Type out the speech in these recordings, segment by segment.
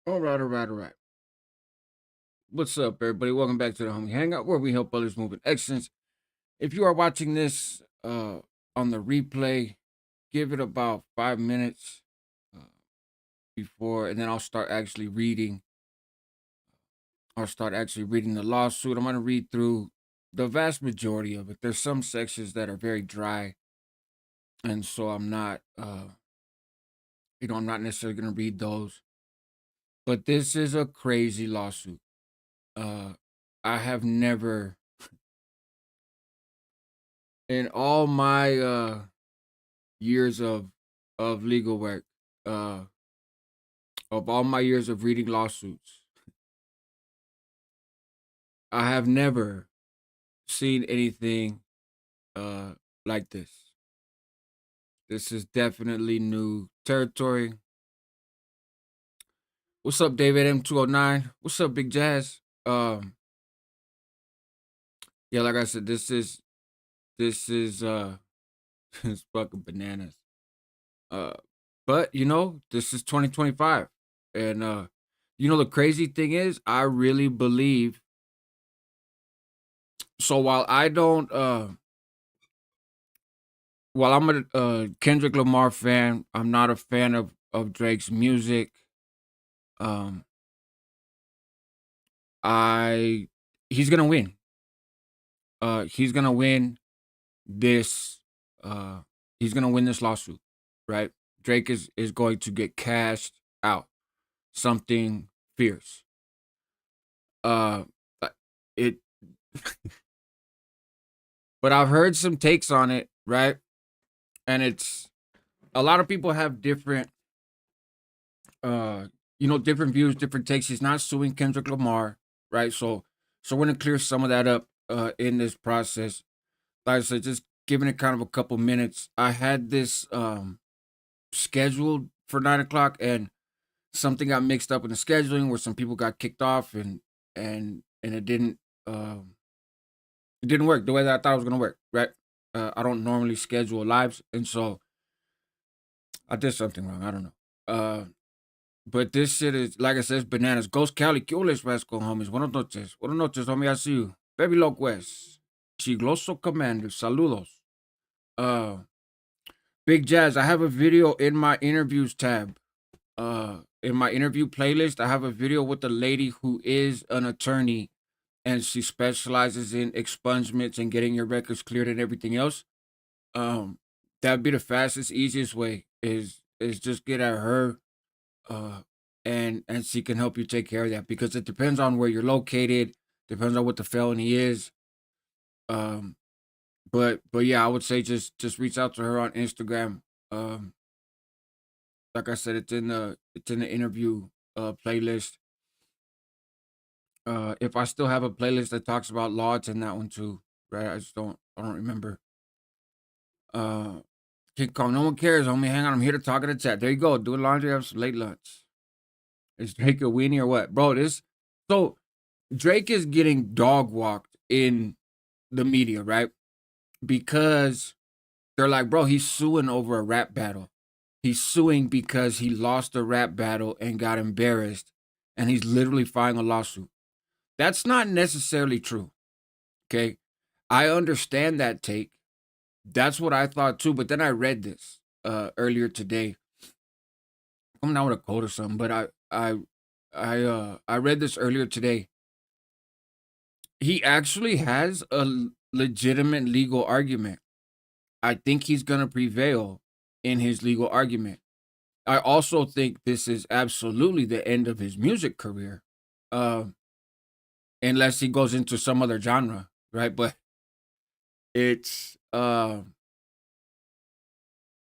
All right. What's up, everybody? Welcome back to the Homie Hangout, where we help others move in excellence. If you are watching this on the replay, give it about 5 minutes uh, before, and then I'll start actually reading. I'll start actually reading the lawsuit. I'm going to read through the vast majority of it. There's some sections that are very dry, and so I'm not necessarily going to read those. But this is a crazy lawsuit. Uh, I have never in all my years of legal work, uh of all my years of reading lawsuits, I have never seen anything uh like this. This is definitely new territory. What's up, David M209? What's up, Big Jazz? Yeah, like I said, this is it's fucking bananas. uh but this is 2025, and the crazy thing is, I really believe. So while I'm a Kendrick Lamar fan, I'm not a fan of Drake's music. Um, I He's gonna win. He's gonna win this. Uh, he's gonna win this lawsuit, right? Drake is going to get cashed out. Something fierce. Uh, uh, it. But I've heard some takes on it, right? And it's a lot of people have different uh different views, different takes. He's not suing Kendrick Lamar, right? So we're gonna clear some of that up in this process. Like I said, just giving it kind of a couple minutes. I had this scheduled for 9 o'clock, and something got mixed up in the scheduling where some people got kicked off, and it didn't work the way that I thought it was gonna work, right? I don't normally schedule lives, and so I did something wrong. I don't know. But this shit is, like I said, it's bananas. Ghost Cali, ¿qué les Vasco, homies? Buenas noches. Buenas noches, homie. I see you. Baby Loc West. Chigloso Commander. Saludos. Uh, Big Jazz, I have a video in my interviews tab. In my interview playlist, I have a video with a lady who is an attorney, and she specializes in expungements and getting your records cleared and everything else. Um, that'd be the fastest, easiest way is just get at her, uh, and she can help you take care of that, because it depends on where you're located, depends on what the felony is. Um, but yeah, I would say just reach out to her on Instagram. Um, like I said, it's in the interview playlist. If I still have a playlist that talks about law, it's in that one too, right? I don't remember. Uh, King Kong, no one cares, homie. Hang on, I'm here to talk in the chat. There you go. Do laundry, have some late lunch. Is Drake a weenie or what, bro? So Drake is getting dog walked in the media, right? Because they're like, bro, he's suing over a rap battle. He's suing because he lost a rap battle and got embarrassed, and he's literally filing a lawsuit. That's not necessarily true. Okay. I understand that take. That's what I thought too. But then I read this earlier today. I'm not with a cold or something, but I read this earlier today. He actually has a legitimate legal argument. I think he's gonna prevail in his legal argument. I also think this is absolutely the end of his music career, uh, unless he goes into some other genre, right? But it's uh,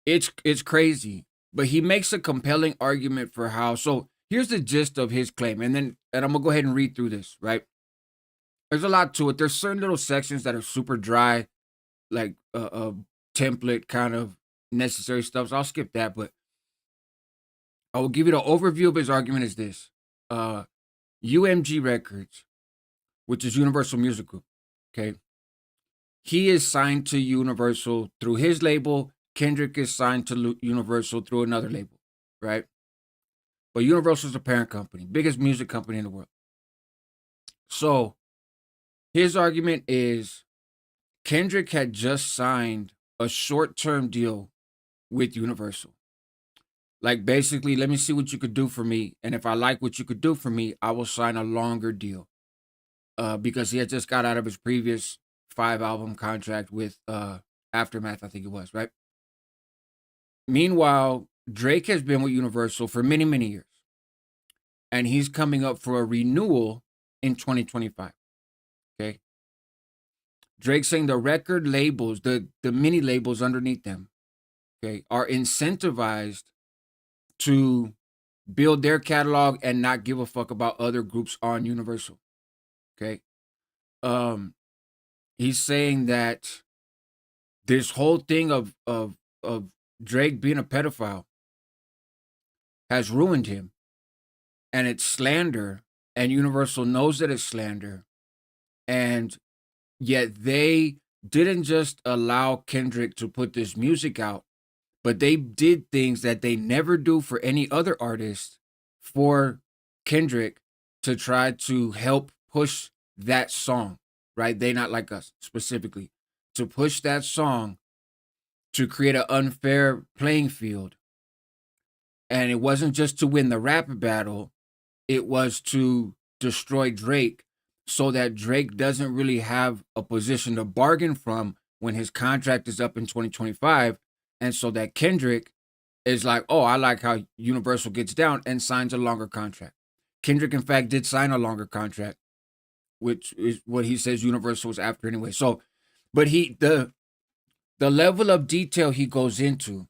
it's crazy. But he makes a compelling argument for how. So here's the gist of his claim, and I'm gonna go ahead and read through this. Right, there's a lot to it. There's certain little sections that are super dry, like template kind of necessary stuff. So I'll skip that, but I will give you the overview of his argument is this. Uh UMG Records, which is Universal Music Group, okay? He is signed to Universal through his label. Kendrick is signed to Universal through another label, right? but Universal's the parent company, biggest music company in the world. So his argument is Kendrick had just signed a short-term deal with Universal. Like, basically, let me see what you could do for me, and if I like what you could do for me, I will sign a longer deal. Because he had just got out of his previous 5-album contract with Aftermath, I think it was, right? Meanwhile, Drake has been with Universal for many, many years, and he's coming up for a renewal in 2025. Okay. Drake saying the record labels, the mini labels underneath them, okay, are incentivized to build their catalog and not give a fuck about other groups on Universal. Okay. He's saying that this whole thing of Drake being a pedophile has ruined him, and it's slander, and Universal knows that it's slander, and yet they didn't just allow Kendrick to put this music out, but they did things that they never do for any other artist for Kendrick to try to help push that song, right? They Not Like Us, specifically, to push that song to create an unfair playing field. And it wasn't just to win the rap battle, it was to destroy Drake so that Drake doesn't really have a position to bargain from when his contract is up in 2025. And so that Kendrick is like, oh, I like how Universal gets down, and signs a longer contract. Kendrick, in fact, did sign a longer contract, which is what he says Universal was after anyway. So, but the level of detail he goes into,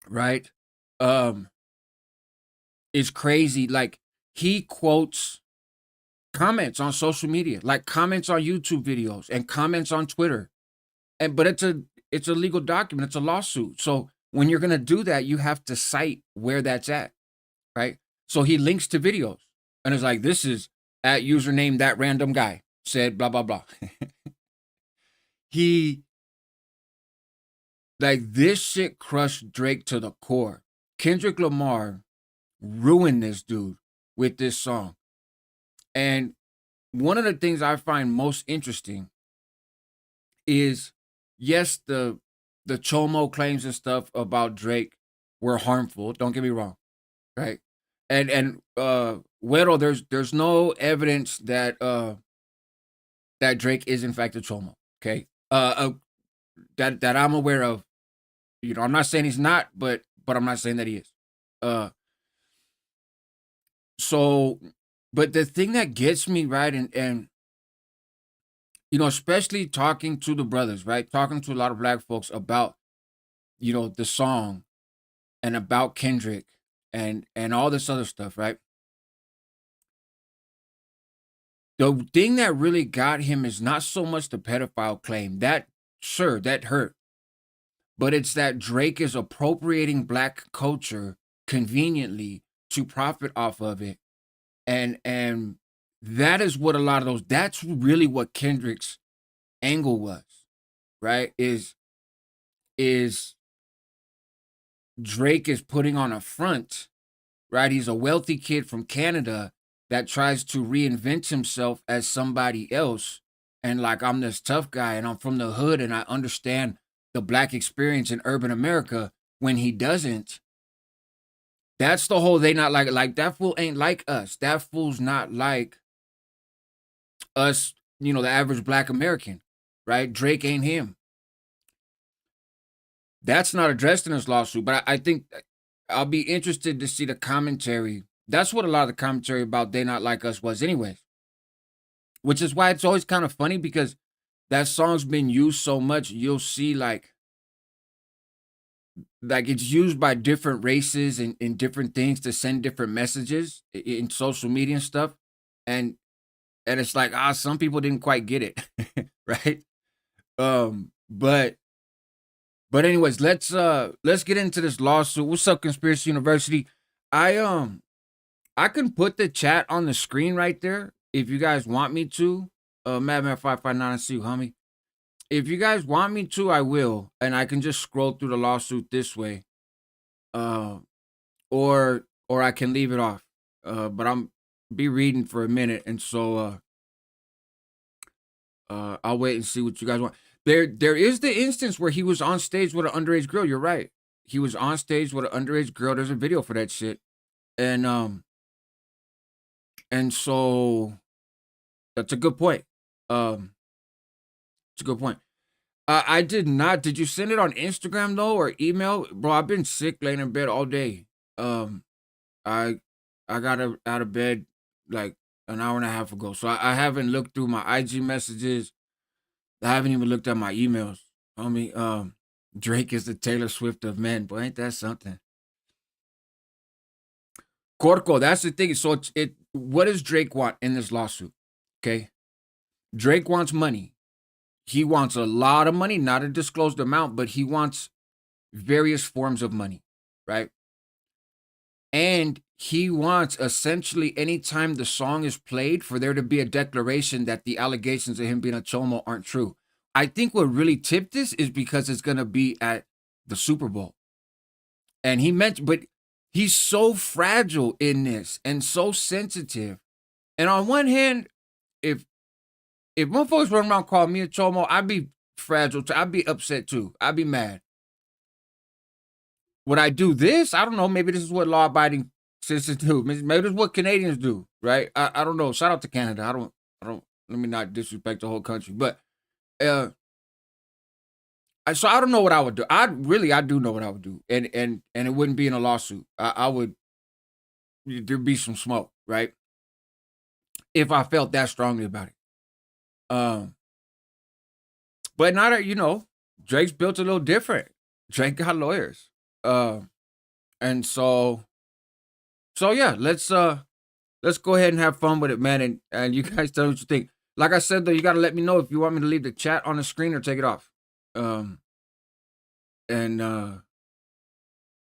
right, is crazy. Like, he quotes comments on social media, like comments on YouTube videos and comments on Twitter. But it's a legal document, it's a lawsuit. So when you're gonna do that, you have to cite where that's at, right? So he links to videos and it's like, this is at username that random guy said blah blah blah. This shit crushed Drake to the core. Kendrick Lamar ruined this dude with this song. And one of the things I find most interesting is, yes, the Chomo claims and stuff about Drake were harmful. Don't get me wrong, right? And Güero, there's no evidence that that Drake is in fact a Chomo. Okay, that I'm aware of. You know, I'm not saying he's not, but I'm not saying that he is. So, but the thing that gets me, right, and you know, especially talking to the brothers, right, talking to a lot of black folks about, you know, the song and about Kendrick and all this other stuff, right? The thing that really got him is not so much the pedophile claim. That, sure, that hurt. But it's that Drake is appropriating black culture conveniently to profit off of it. And that is what a lot of those, that's really what Kendrick's angle was, right? Is Drake is putting on a front, right? He's a wealthy kid from Canada that tries to reinvent himself as somebody else. And like, I'm this tough guy and I'm from the hood and I understand the black experience in urban America, when he doesn't. That's the whole, they not like that fool ain't like us. That fool's not like us, you know, the average black American, right? Drake ain't him. That's not addressed in this lawsuit, but I think I'll be interested to see the commentary. That's what a lot of the commentary about They Not Like Us was anyways. Which is why it's always kind of funny, because that song's been used so much. You'll see like it's used by different races and in different things to send different messages in social media and stuff. And it's like, some people didn't quite get it. Right. But anyways, let's get into this lawsuit. What's up, Conspiracy University? I can put the chat on the screen right there if you guys want me to. Madman 559, I see you, homie. If you guys want me to, I will, and I can just scroll through the lawsuit this way. Or or I can leave it off. But I'm be reading for a minute, and so I'll wait and see what you guys want. There is the instance where he was on stage with an underage girl. You're right. He was on stage with an underage girl. There's a video for that shit. And so that's a good point. It's a good point. I did not. Did you send it on Instagram though, or email, bro? I've been sick, laying in bed all day. I I got out of bed like an hour and a half ago, so I haven't looked through my IG messages. I haven't even looked at my emails. Homie, Drake is the Taylor Swift of men. Boy, ain't that something? Corco, that's the thing. So what does Drake want in this lawsuit? Okay. Drake wants money. He wants a lot of money, not a disclosed amount, but he wants various forms of money, right? And he wants essentially anytime the song is played for there to be a declaration that the allegations of him being a chomo aren't true. I think what really tipped this is because it's going to be at the Super Bowl. And he mentioned, but he's so fragile in this and so sensitive. And on one hand, if motherfuckers run around calling me a chomo, I'd be fragile too. I'd be upset too. I'd be mad. Would I do this? I don't know. Maybe this is what law-abiding citizens do. Maybe this is what Canadians do, right? I don't know. Shout out to Canada. I don't. Let me not disrespect the whole country, but so I don't know what I would do. I do know what I would do, and it wouldn't be in a lawsuit. I would. There'd be some smoke, right? If I felt that strongly about it. But not Drake's built a little different. Drake got lawyers. And so yeah, let's go ahead and have fun with it, man. And you guys tell me what you think. Like I said though, you gotta let me know if you want me to leave the chat on the screen or take it off. And then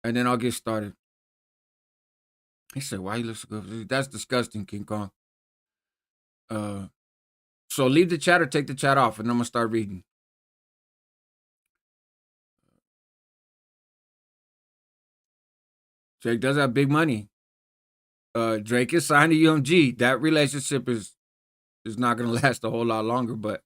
I'll get started. He said, "Why you look so good?" That's disgusting, King Kong. So leave the chat or take the chat off, and I'm gonna start reading. Drake does have big money. Drake is signed to UMG. That relationship is not gonna last a whole lot longer, but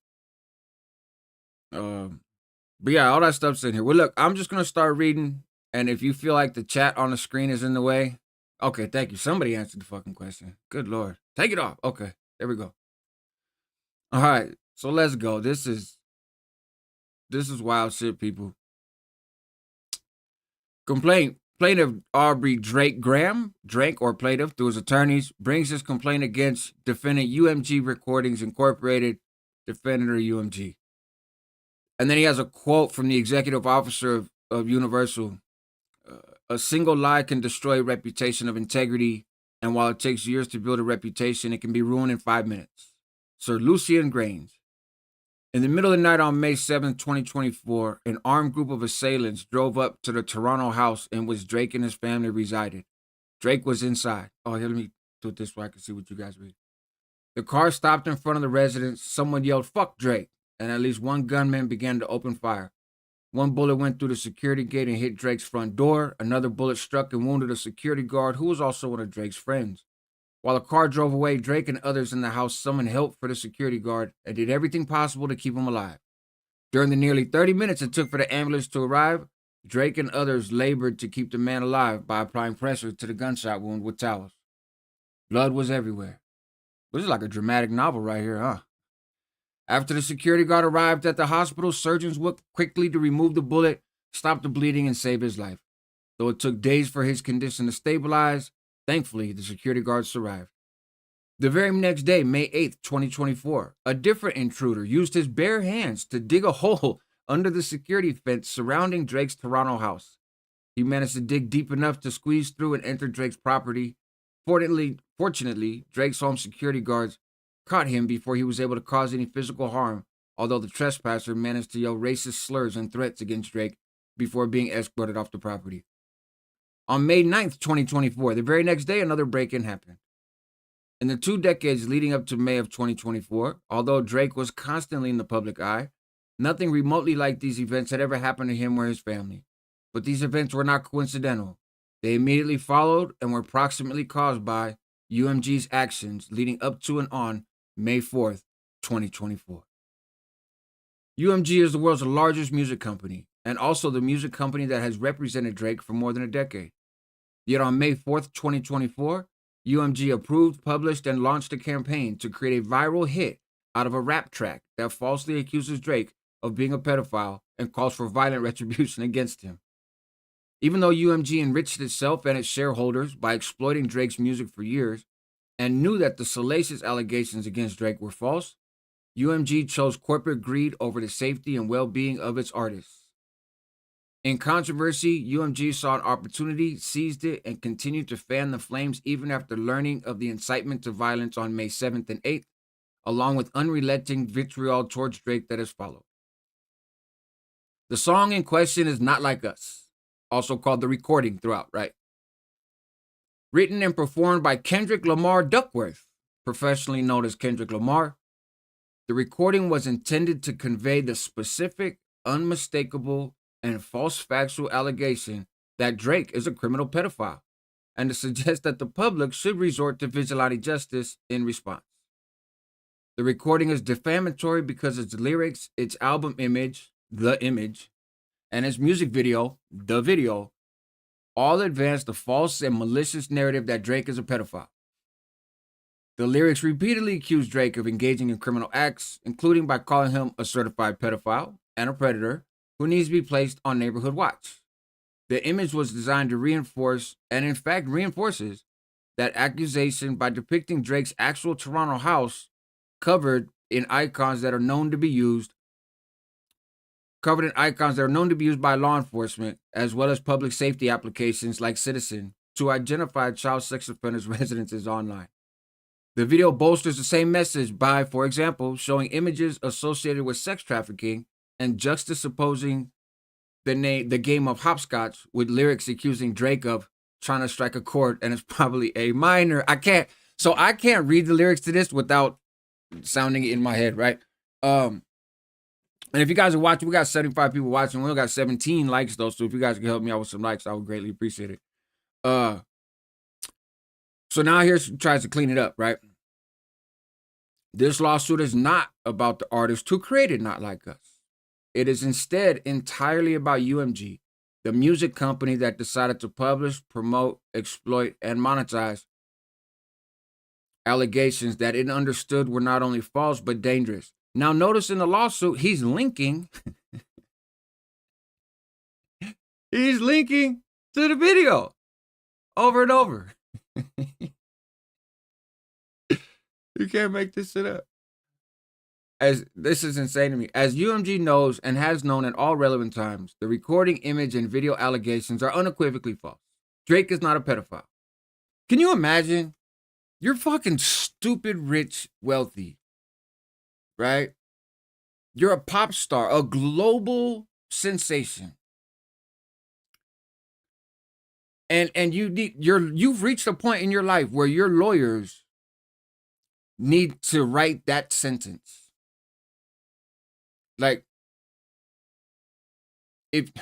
yeah, all that stuff's in here. Well, look, I'm just gonna start reading, and if you feel like the chat on the screen is in the way, okay, thank you. Somebody answered the fucking question. Good Lord, take it off. Okay, there we go. All right, so let's go. This is wild shit, people. Plaintiff Aubrey Drake Graham, or plaintiff, through his attorneys, brings his complaint against defendant UMG Recordings Incorporated, defendant UMG. And then he has a quote from the executive officer of Universal. A single lie can destroy a reputation of integrity, and while it takes years to build a reputation, it can be ruined in 5 minutes. Sir Lucian Grange. In the middle of the night on May 7th, 2024, an armed group of assailants drove up to the Toronto house in which Drake and his family resided. Drake was inside. Oh, here, let me do it this way I can see what you guys read. The car stopped in front of the residence. Someone yelled, "Fuck Drake," and at least one gunman began to open fire. One bullet went through the security gate and hit Drake's front door. Another bullet struck and wounded a security guard who was also one of Drake's friends. While the car drove away, Drake and others in the house summoned help for the security guard and did everything possible to keep him alive. During the nearly 30 minutes it took for the ambulance to arrive, Drake and others labored to keep the man alive by applying pressure to the gunshot wound with towels. Blood was everywhere. This is like a dramatic novel right here, huh? After the security guard arrived at the hospital, surgeons worked quickly to remove the bullet, stop the bleeding, and save his life. Though it took days for his condition to stabilize, thankfully, the security guard survived. The very next day, May 8th, 2024, a different intruder used his bare hands to dig a hole under the security fence surrounding Drake's Toronto house. He managed to dig deep enough to squeeze through and enter Drake's property. Fortunately, Drake's home security guards caught him before he was able to cause any physical harm, although the trespasser managed to yell racist slurs and threats against Drake before being escorted off the property. On May 9th, 2024, the very next day, another break-in happened. In the 2 decades leading up to May of 2024, although Drake was constantly in the public eye, nothing remotely like these events had ever happened to him or his family. But these events were not coincidental. They immediately followed and were proximately caused by UMG's actions leading up to and on May 4th, 2024. UMG is the world's largest music company and also the music company that has represented Drake for more than a decade. Yet on May 4th, 2024, UMG approved, published, and launched a campaign to create a viral hit out of a rap track that falsely accuses Drake of being a pedophile and calls for violent retribution against him. Even though UMG enriched itself and its shareholders by exploiting Drake's music for years and knew that the salacious allegations against Drake were false, UMG chose corporate greed over the safety and well-being of its artists. In controversy, UMG saw an opportunity, seized it, and continued to fan the flames even after learning of the incitement to violence on May 7th and 8th, along with unrelenting vitriol towards Drake that has followed. The song in question is Not Like Us, also called the recording throughout, right? Written and performed by Kendrick Lamar Duckworth, professionally known as Kendrick Lamar. The recording was intended to convey the specific, unmistakable, and false factual allegation that Drake is a criminal pedophile, and to suggest that the public should resort to vigilante justice in response. The recording is defamatory because its lyrics, its album image, The Image, and its music video, The Video, all advance the false and malicious narrative that Drake is a pedophile. The lyrics repeatedly accuse Drake of engaging in criminal acts, including by calling him a certified pedophile and a predator who needs to be placed on neighborhood watch. The image was designed to reinforce, and in fact reinforces, that accusation by depicting Drake's actual Toronto house covered in icons that are known to be used by law enforcement, as well as public safety applications like Citizen, to identify child sex offenders' residences online. The video bolsters the same message by, for example, showing images associated with sex trafficking and juxtaposing the game of hopscotch with lyrics accusing Drake of trying to strike a chord, and it's probably a minor. I can't read the lyrics to this without sounding it in my head, right? And if you guys are watching, we got 75 people watching. We only got 17 likes though, so if you guys can help me out with some likes, I would greatly appreciate it. So now he tries to clean it up, right? This lawsuit is not about the artist who created Not Like Us. It is instead entirely about UMG, the music company that decided to publish, promote, exploit, and monetize allegations that it understood were not only false but dangerous. Now notice in the lawsuit, he's linking to the video over and over. You can't make this shit up. This is insane to me. As UMG knows and has known at all relevant times, the recording, image, and video allegations are unequivocally false. Drake is not a pedophile. Can you imagine? You're fucking stupid, rich, wealthy, right? You're a pop star, a global sensation. And you've reached a point in your life where your lawyers need to write that sentence. Like, if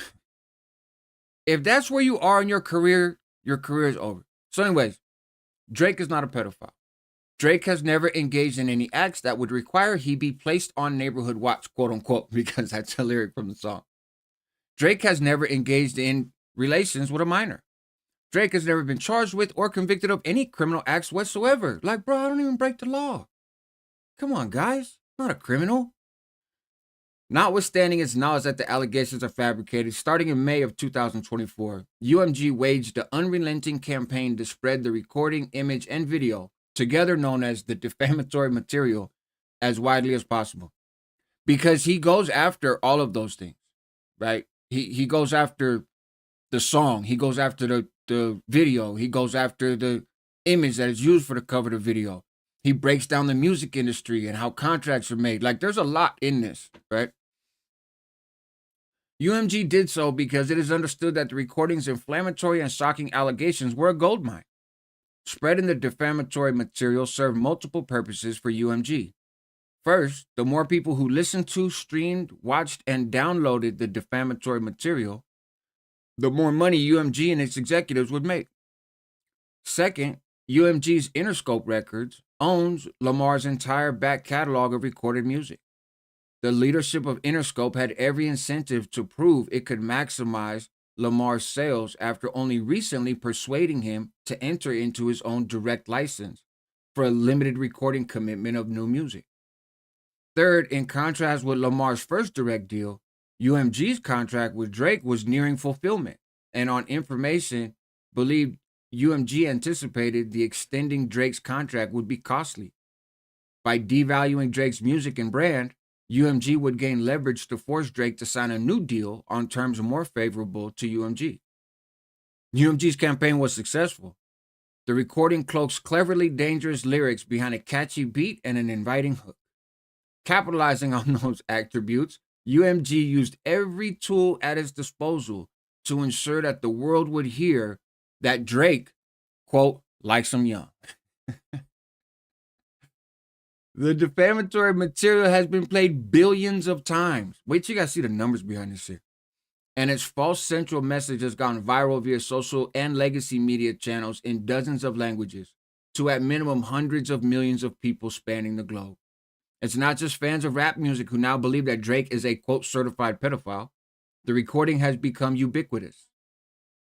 that's where you are in your career is over. So anyways, Drake is not a pedophile. Drake has never engaged in any acts that would require he be placed on neighborhood watch, quote unquote, because that's a lyric from the song. Drake has never engaged in relations with a minor. Drake has never been charged with or convicted of any criminal acts whatsoever. Like, bro, I don't even break the law. Come on, guys. I'm not a criminal. Notwithstanding its knowledge that the allegations are fabricated, starting in May of 2024, UMG waged an unrelenting campaign to spread the recording, image, and video, together known as the defamatory material, as widely as possible. Because he goes after all of those things, right? He goes after the song, he goes after the video, he goes after the image that is used for the cover of the video. He breaks down the music industry and how contracts are made. Like, there's a lot in this, right? UMG did so because it is understood that the recording's inflammatory and shocking allegations were a goldmine. Spreading the defamatory material served multiple purposes for UMG. First, the more people who listened to, streamed, watched, and downloaded the defamatory material, the more money UMG and its executives would make. Second, UMG's Interscope Records owns Lamar's entire back catalog of recorded music. The leadership of Interscope had every incentive to prove it could maximize Lamar's sales after only recently persuading him to enter into his own direct license for a limited recording commitment of new music. Third, in contrast with Lamar's first direct deal, UMG's contract with Drake was nearing fulfillment, and on information, believed UMG anticipated the extending Drake's contract would be costly. By devaluing Drake's music and brand, UMG would gain leverage to force Drake to sign a new deal on terms more favorable to UMG. UMG's campaign was successful. The recording cloaks cleverly dangerous lyrics behind a catchy beat and an inviting hook. Capitalizing on those attributes, UMG used every tool at its disposal to ensure that the world would hear that Drake, quote, likes him young. The defamatory material has been played billions of times. Wait till you guys see the numbers behind this shit. And its false central message has gone viral via social and legacy media channels in dozens of languages to at minimum hundreds of millions of people spanning the globe. It's not just fans of rap music who now believe that Drake is a, quote, certified pedophile. The recording has become ubiquitous.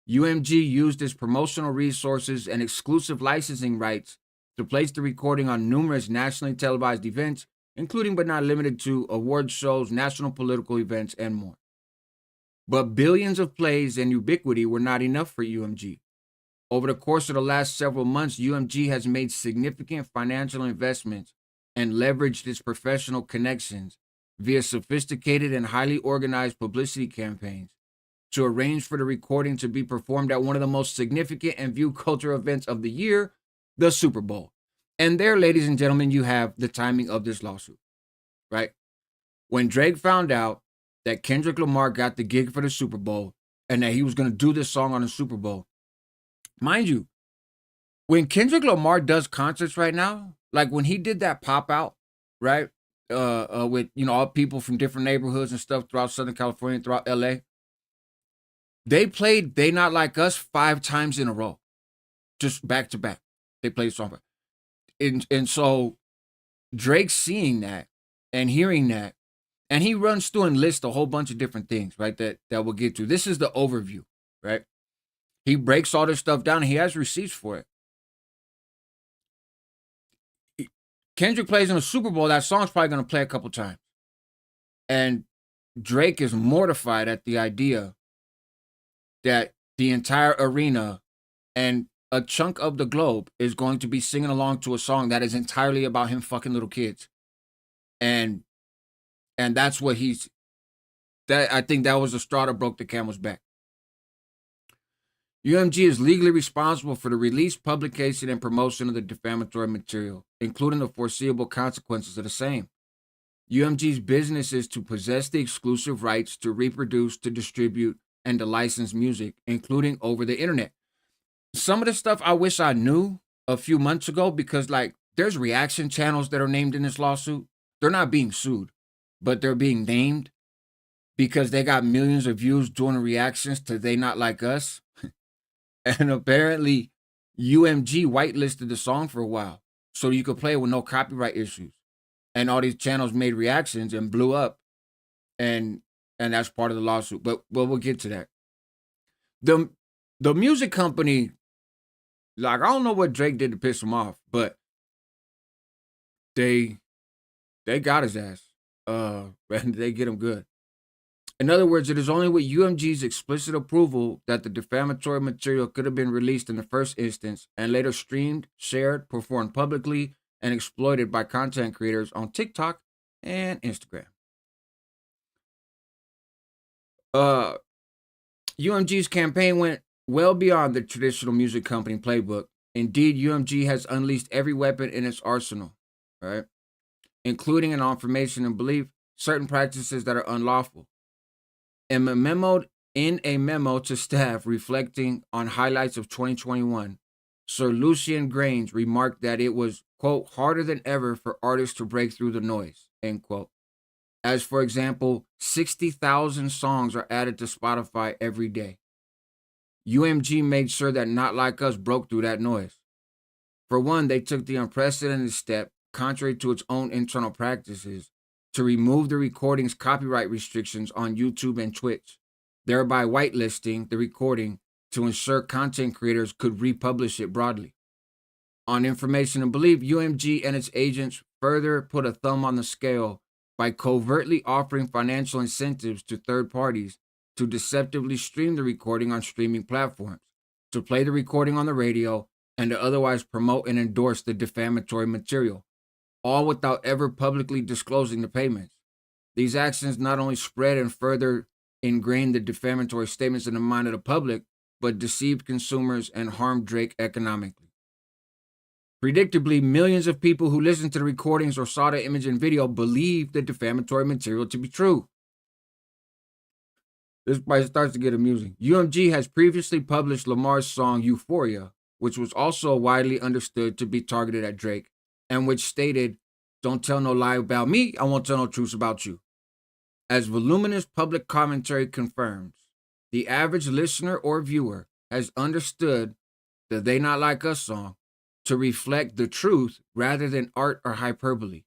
UMG used its promotional resources and exclusive licensing rights to place the recording on numerous nationally televised events, including but not limited to award shows, national political events, and more. But billions of plays and ubiquity were not enough for UMG. Over the course of the last several months, UMG has made significant financial investments and leveraged its professional connections via sophisticated and highly organized publicity campaigns to arrange for the recording to be performed at one of the most significant and viewed cultural events of the year, the Super Bowl. And there, ladies and gentlemen, you have the timing of this lawsuit, right? When Drake found out that Kendrick Lamar got the gig for the Super Bowl and that he was going to do this song on the Super Bowl, mind you, when Kendrick Lamar does concerts right now, like when he did that pop out, right? With, all people from different neighborhoods and stuff throughout Southern California, throughout LA, they played They Not Like Us 5 times in a row, just back to back. They played the song. And so Drake seeing that and hearing that, and he runs through and lists a whole bunch of different things, right, that we'll get to. This is the overview, right? He breaks all this stuff down and he has receipts for it. Kendrick plays in a Super Bowl, that song's probably going to play a couple times. And Drake is mortified at the idea that the entire arena and a chunk of the globe is going to be singing along to a song that is entirely about him fucking little kids. And that's what I think that was the straw that broke the camel's back. UMG is legally responsible for the release, publication, and promotion of the defamatory material, including the foreseeable consequences of the same. UMG's business is to possess the exclusive rights to reproduce, to distribute, and to license music, including over the internet. Some of the stuff I wish I knew a few months ago, because there's reaction channels that are named in this lawsuit. They're not being sued, but they're being named because they got millions of views doing reactions to They Not Like Us. And apparently UMG whitelisted the song for a while so you could play it with no copyright issues. And all these channels made reactions and blew up. And that's part of the lawsuit. But we'll get to that. The music company, I don't know what Drake did to piss him off, but they got his ass. And they get him good. In other words, it is only with UMG's explicit approval that the defamatory material could have been released in the first instance and later streamed, shared, performed publicly, and exploited by content creators on TikTok and Instagram. UMG's campaign went well beyond the traditional music company playbook. Indeed, UMG has unleashed every weapon in its arsenal, right? Including an affirmation and belief, certain practices that are unlawful. In a memo to staff reflecting on highlights of 2021, Sir Lucian Grange remarked that it was, quote, harder than ever for artists to break through the noise, end quote. As, for example, 60,000 songs are added to Spotify every day. UMG made sure that Not Like Us broke through that noise. For one, they took the unprecedented step, contrary to its own internal practices, to remove the recording's copyright restrictions on YouTube and Twitch, thereby whitelisting the recording to ensure content creators could republish it broadly. On information and belief, UMG and its agents further put a thumb on the scale by covertly offering financial incentives to third parties to deceptively stream the recording on streaming platforms, to play the recording on the radio, and to otherwise promote and endorse the defamatory material, all without ever publicly disclosing the payments. These actions not only spread and further ingrained the defamatory statements in the mind of the public, but deceived consumers and harmed Drake economically. Predictably, millions of people who listened to the recordings or saw the image and video believed the defamatory material to be true. This part starts to get amusing. UMG has previously published Lamar's song Euphoria, which was also widely understood to be targeted at Drake, and which stated, "Don't tell no lie about me, I won't tell no truths about you." As voluminous public commentary confirms, the average listener or viewer has understood the They Not Like Us song to reflect the truth rather than art or hyperbole.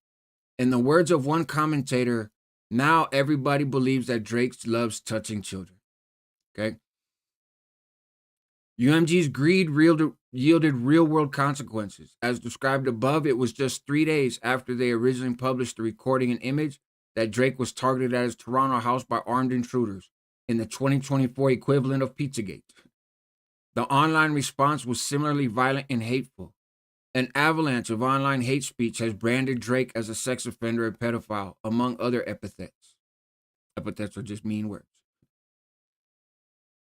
In the words of one commentator, now everybody believes that Drake loves touching children. Okay? UMG's greed yielded real-world consequences. As described above, it was just 3 days after they originally published the recording and image that Drake was targeted at his Toronto house by armed intruders in the 2024 equivalent of Pizzagate. The online response was similarly violent and hateful. An avalanche of online hate speech has branded Drake as a sex offender and pedophile, among other epithets. Epithets are just mean words.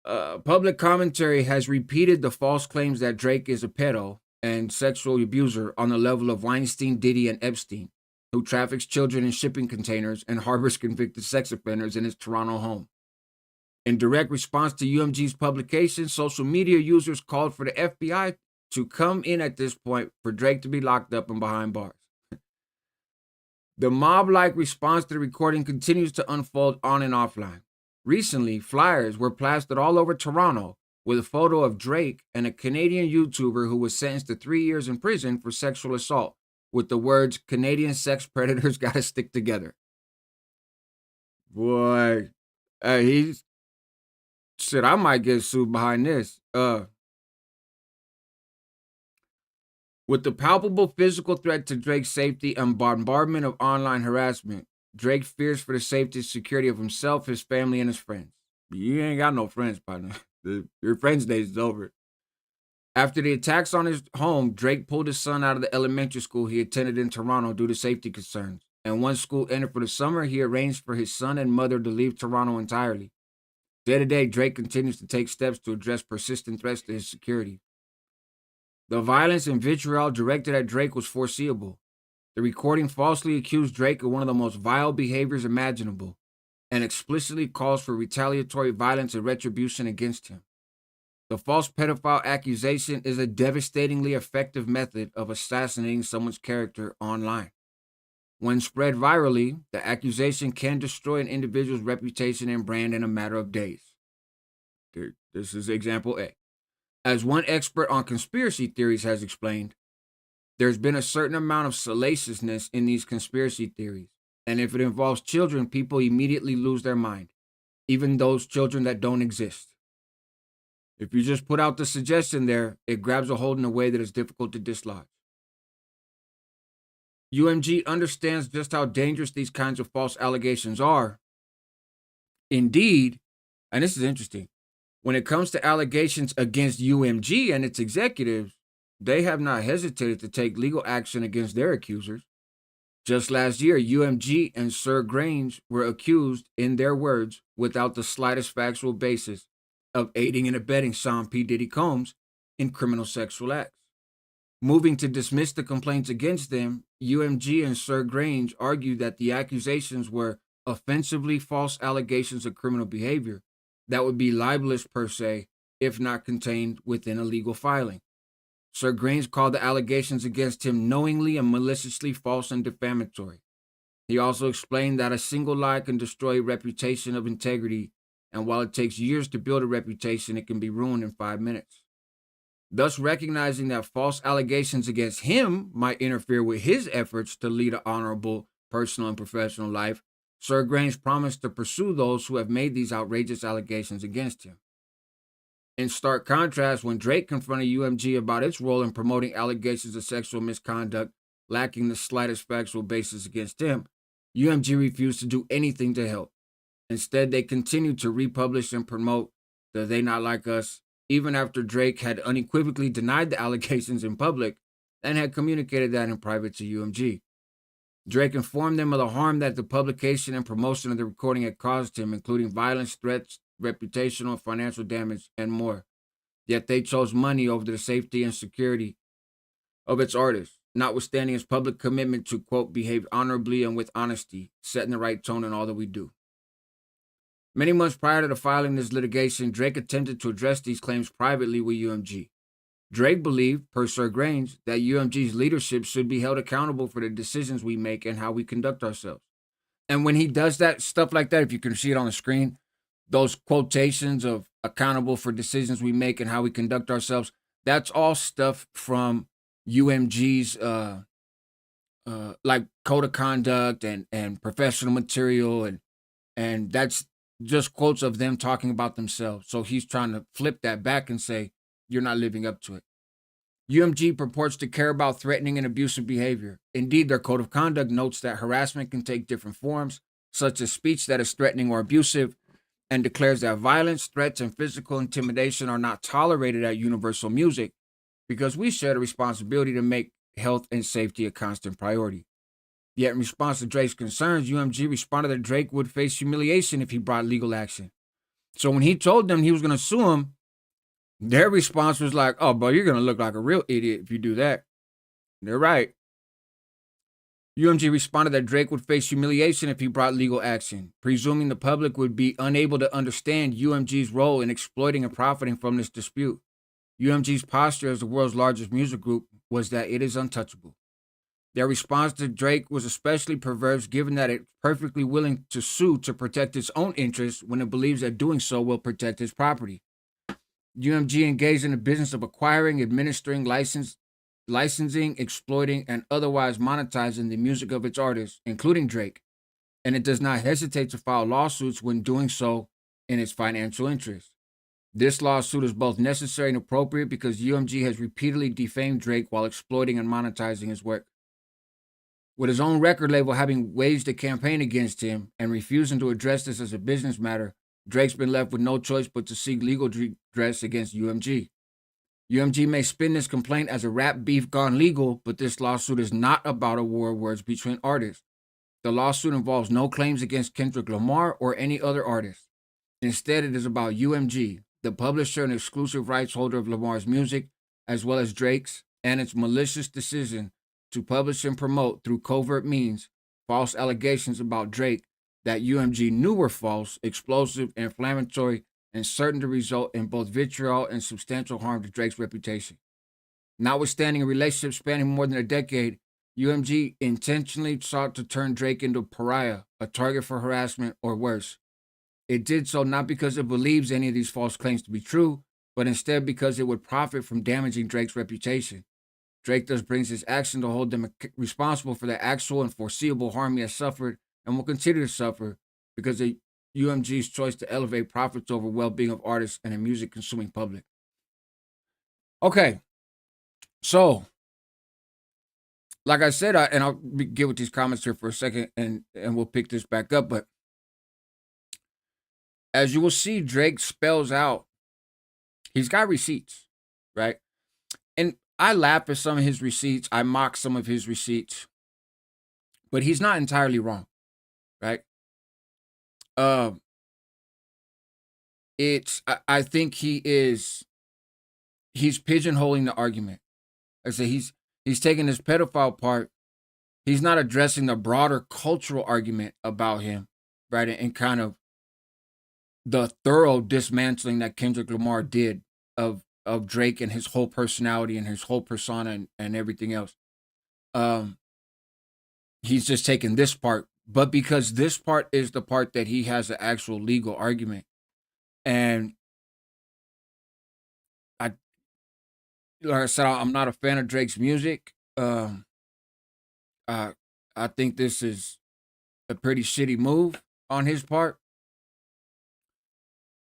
Public commentary has repeated the false claims that Drake is a pedo and sexual abuser on the level of Weinstein, Diddy, and Epstein, who traffics children in shipping containers and harbors convicted sex offenders in his Toronto home. In direct response to UMG's publication, social media users called for the FBI to come in at this point for Drake to be locked up and behind bars. The mob-like response to the recording continues to unfold on and offline. Recently, flyers were plastered all over Toronto with a photo of Drake and a Canadian YouTuber who was sentenced to 3 years in prison for sexual assault, with the words, "Canadian sex predators gotta stick together." Boy, he's shit, I might get sued behind this. With the palpable physical threat to Drake's safety and bombardment of online harassment, Drake fears for the safety and security of himself, his family, and his friends. You ain't got no friends, partner. Your friends' days is over. After the attacks on his home, Drake pulled his son out of the elementary school he attended in Toronto due to safety concerns. And once school ended for the summer, he arranged for his son and mother to leave Toronto entirely. Day to day, Drake continues to take steps to address persistent threats to his security. The violence and vitriol directed at Drake was foreseeable. The recording falsely accused Drake of one of the most vile behaviors imaginable and explicitly calls for retaliatory violence and retribution against him. The false pedophile accusation is a devastatingly effective method of assassinating someone's character online. When spread virally, the accusation can destroy an individual's reputation and brand in a matter of days. This is example A. As one expert on conspiracy theories has explained, there's been a certain amount of salaciousness in these conspiracy theories, and if it involves children, people immediately lose their mind, even those children that don't exist. If you just put out the suggestion there, it grabs a hold in a way that is difficult to dislodge. UMG understands just how dangerous these kinds of false allegations are. Indeed, and this is interesting, when it comes to allegations against UMG and its executives, they have not hesitated to take legal action against their accusers. Just last year, UMG and Sir Grange were accused, in their words, without the slightest factual basis, of aiding and abetting Sean P. Diddy Combs in criminal sexual acts. Moving to dismiss the complaints against them, UMG and Sir Grange argued that the accusations were offensively false allegations of criminal behavior that would be libelous per se, if not contained within a legal filing. Sir Grange called the allegations against him knowingly and maliciously false and defamatory. He also explained that a single lie can destroy a reputation of integrity and while it takes years to build a reputation, it can be ruined in 5 minutes. Thus, recognizing that false allegations against him might interfere with his efforts to lead an honorable personal and professional life, Sir Grange promised to pursue those who have made these outrageous allegations against him. In stark contrast, when Drake confronted UMG about its role in promoting allegations of sexual misconduct lacking the slightest factual basis against him, UMG refused to do anything to help. Instead, they continued to republish and promote the They Not Like Us, even after Drake had unequivocally denied the allegations in public and had communicated that in private to UMG. Drake informed them of the harm that the publication and promotion of the recording had caused him, including violence, threats, reputational and financial damage, and more. Yet they chose money over the safety and security of its artists, notwithstanding his public commitment to, quote, behave honorably and with honesty, setting the right tone in all that we do. Many months prior to the filing of this litigation, Drake attempted to address these claims privately with UMG. Drake believed, per Sir Grange, that UMG's leadership should be held accountable for the decisions we make and how we conduct ourselves. And when he does that, stuff like that, if you can see it on the screen, those quotations of accountable for decisions we make and how we conduct ourselves, that's all stuff from UMG's like code of conduct and professional material, and that's just quotes of them talking about themselves. So he's trying to flip that back and say, you're not living up to it. UMG purports to care about threatening and abusive behavior. Indeed, their code of conduct notes that harassment can take different forms, such as speech that is threatening or abusive, and declares that violence, threats, and physical intimidation are not tolerated at Universal Music because we share the responsibility to make health and safety a constant priority. Yet in response to Drake's concerns, UMG responded that Drake would face humiliation if he brought legal action. So when he told them he was going to sue him, their response was like, oh, bro, you're going to look like a real idiot if you do that. They're right. UMG responded that Drake would face humiliation if he brought legal action, presuming the public would be unable to understand UMG's role in exploiting and profiting from this dispute. UMG's posture as the world's largest music group was that it is untouchable. Their response to Drake was especially perverse given that it's perfectly willing to sue to protect its own interests when it believes that doing so will protect its property. UMG engaged in the business of acquiring, administering, licensing, exploiting, and otherwise monetizing the music of its artists, including Drake, and it does not hesitate to file lawsuits when doing so in its financial interest. This lawsuit is both necessary and appropriate because UMG has repeatedly defamed Drake while exploiting and monetizing his work. With his own record label having waged a campaign against him and refusing to address this as a business matter, Drake's been left with no choice but to seek legal redress against UMG. UMG may spin this complaint as a rap beef gone legal, but this lawsuit is not about a war of words between artists. The lawsuit involves no claims against Kendrick Lamar or any other artist. Instead, it is about UMG, the publisher and exclusive rights holder of Lamar's music, as well as Drake's, and its malicious decision to publish and promote through covert means false allegations about Drake that UMG knew were false, explosive, inflammatory, and certain to result in both vitriol and substantial harm to Drake's reputation. Notwithstanding a relationship spanning more than a decade, UMG intentionally sought to turn Drake into a pariah, a target for harassment, or worse. It did so not because it believes any of these false claims to be true, but instead because it would profit from damaging Drake's reputation. Drake thus brings his action to hold them responsible for the actual and foreseeable harm he has suffered and will continue to suffer because of UMG's choice to elevate profits over well-being of artists and a music-consuming public. Okay, so like I said, and I'll get with these comments here for a second, and we'll pick this back up. But as you will see, Drake spells out, he's got receipts, right? And I laugh at some of his receipts. I mock some of his receipts, but he's not entirely wrong, right? I think he's pigeonholing the argument. I say he's taking this pedophile part. He's not addressing the broader cultural argument about him, right? And kind of the thorough dismantling that Kendrick Lamar did of Drake and his whole personality and his whole persona and everything else. He's just taking this part, but because this part is the part that he has an actual legal argument, And I, like I said, I'm not a fan of Drake's music. I I think this is a pretty shitty move on his part.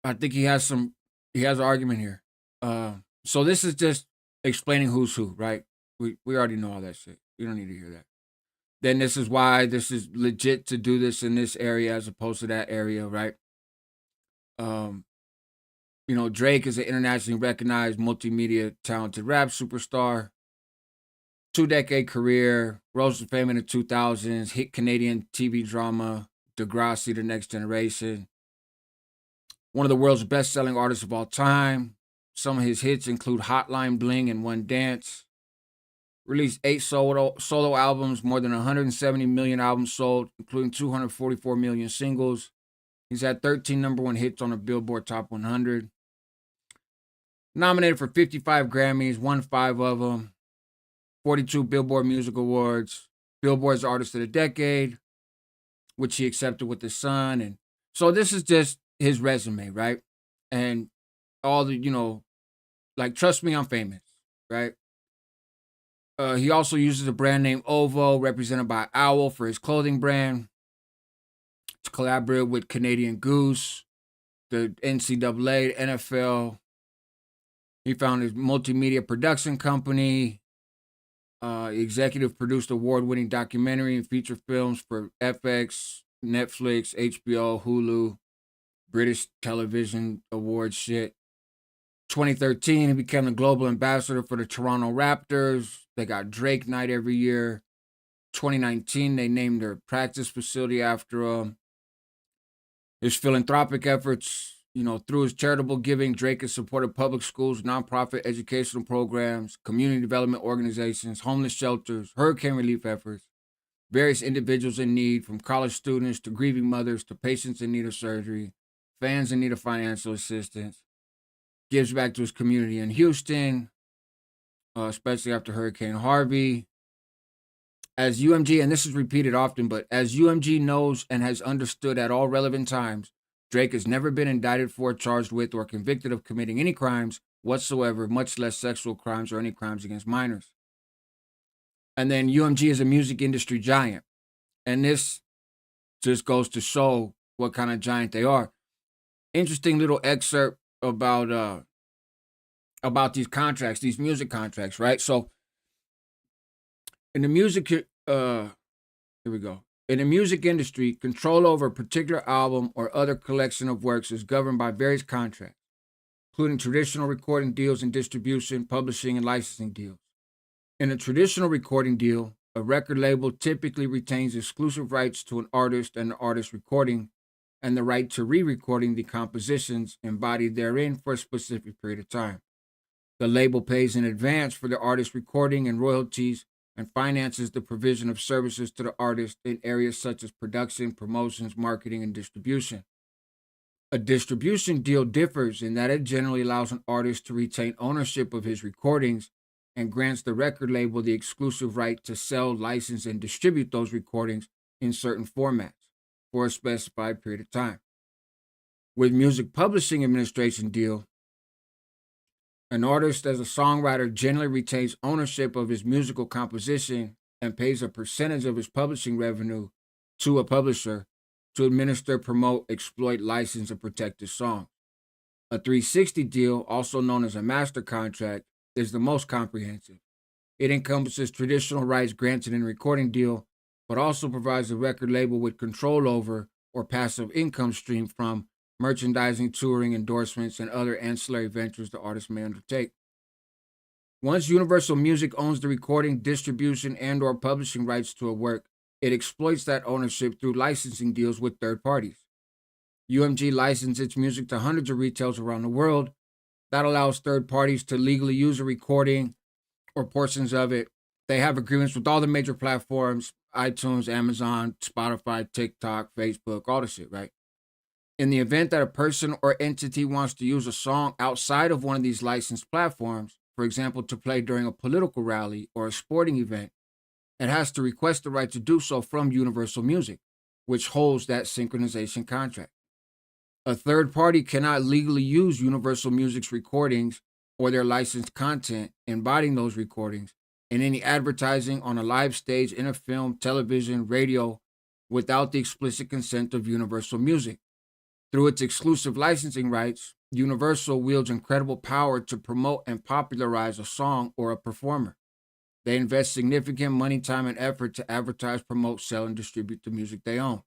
I think he has an argument here. So this is just explaining who's who, right? We already know all that shit. We don't need to hear that. Then this is why this is legit to do this in this area as opposed to that area, right? Um, Drake is an internationally recognized multimedia talented rap superstar. 2-decade career, rose to fame in the 2000s, hit Canadian TV drama, Degrassi, The Next Generation. One of the world's best-selling artists of all time. Some of his hits include Hotline Bling and One Dance. Released 8 solo albums, more than 170 million albums sold, including 244 million singles. He's had 13 number one hits on the Billboard Top 100. Nominated for 55 Grammys, won 5 of them. 42 Billboard Music Awards. Billboard's Artist of the Decade, which he accepted with his son. And so this is just his resume, right? And all the, like, trust me, I'm famous, right? He also uses the brand name OVO, represented by Owl, for his clothing brand. To collaborate with Canadian Goose, the NCAA, NFL. He founded his multimedia production company. Executive produced award-winning documentary and feature films for FX, Netflix, HBO, Hulu, British Television Awards shit. 2013, he became the global ambassador for the Toronto Raptors. They got Drake Night every year. 2019, they named their practice facility after him. His philanthropic efforts, through his charitable giving, Drake has supported public schools, nonprofit educational programs, community development organizations, homeless shelters, hurricane relief efforts, various individuals in need, from college students to grieving mothers to patients in need of surgery, fans in need of financial assistance. Gives back to his community in Houston, especially after Hurricane Harvey. As UMG, and this is repeated often, but as UMG knows and has understood at all relevant times, Drake has never been indicted for, charged with, or convicted of committing any crimes whatsoever, much less sexual crimes or any crimes against minors. And then UMG is a music industry giant. And this just goes to show what kind of giant they are. Interesting little excerpt about these contracts, these music contracts, right? So in the music, here we go. In the music industry, control over a particular album or other collection of works is governed by various contracts, including traditional recording deals and distribution, publishing, and licensing deals. In a traditional recording deal, a record label typically retains exclusive rights to an artist and the artist's recording, and the right to re-recording the compositions embodied therein for a specific period of time. The label pays in advance for the artist's recording and royalties, and finances the provision of services to the artist in areas such as production, promotions, marketing, and distribution. A distribution deal differs in that it generally allows an artist to retain ownership of his recordings and grants the record label the exclusive right to sell, license, and distribute those recordings in certain formats for a specified period of time. With Music Publishing Administration deal, an artist as a songwriter generally retains ownership of his musical composition and pays a percentage of his publishing revenue to a publisher to administer, promote, exploit, license, and protect his song. A 360 deal, also known as a master contract, is the most comprehensive. It encompasses traditional rights granted in a recording deal, but also provides the record label with control over or passive income stream from merchandising, touring, endorsements, and other ancillary ventures the artist may undertake. Once Universal Music owns the recording, distribution, and/or publishing rights to a work, it exploits that ownership through licensing deals with third parties. UMG licensed its music to hundreds of retailers around the world. That allows third parties to legally use a recording or portions of it. They have agreements with all the major platforms: iTunes, Amazon, Spotify, TikTok, Facebook, all the shit, right? In the event that a person or entity wants to use a song outside of one of these licensed platforms, for example, to play during a political rally or a sporting event, it has to request the right to do so from Universal Music, which holds that synchronization contract. A third party cannot legally use Universal Music's recordings or their licensed content embodying those recordings in any advertising on a live stage, in a film, television, radio, without the explicit consent of Universal Music. Through its exclusive licensing rights, Universal wields incredible power to promote and popularize a song or a performer. They invest significant money, time, and effort to advertise, promote, sell, and distribute the music they own.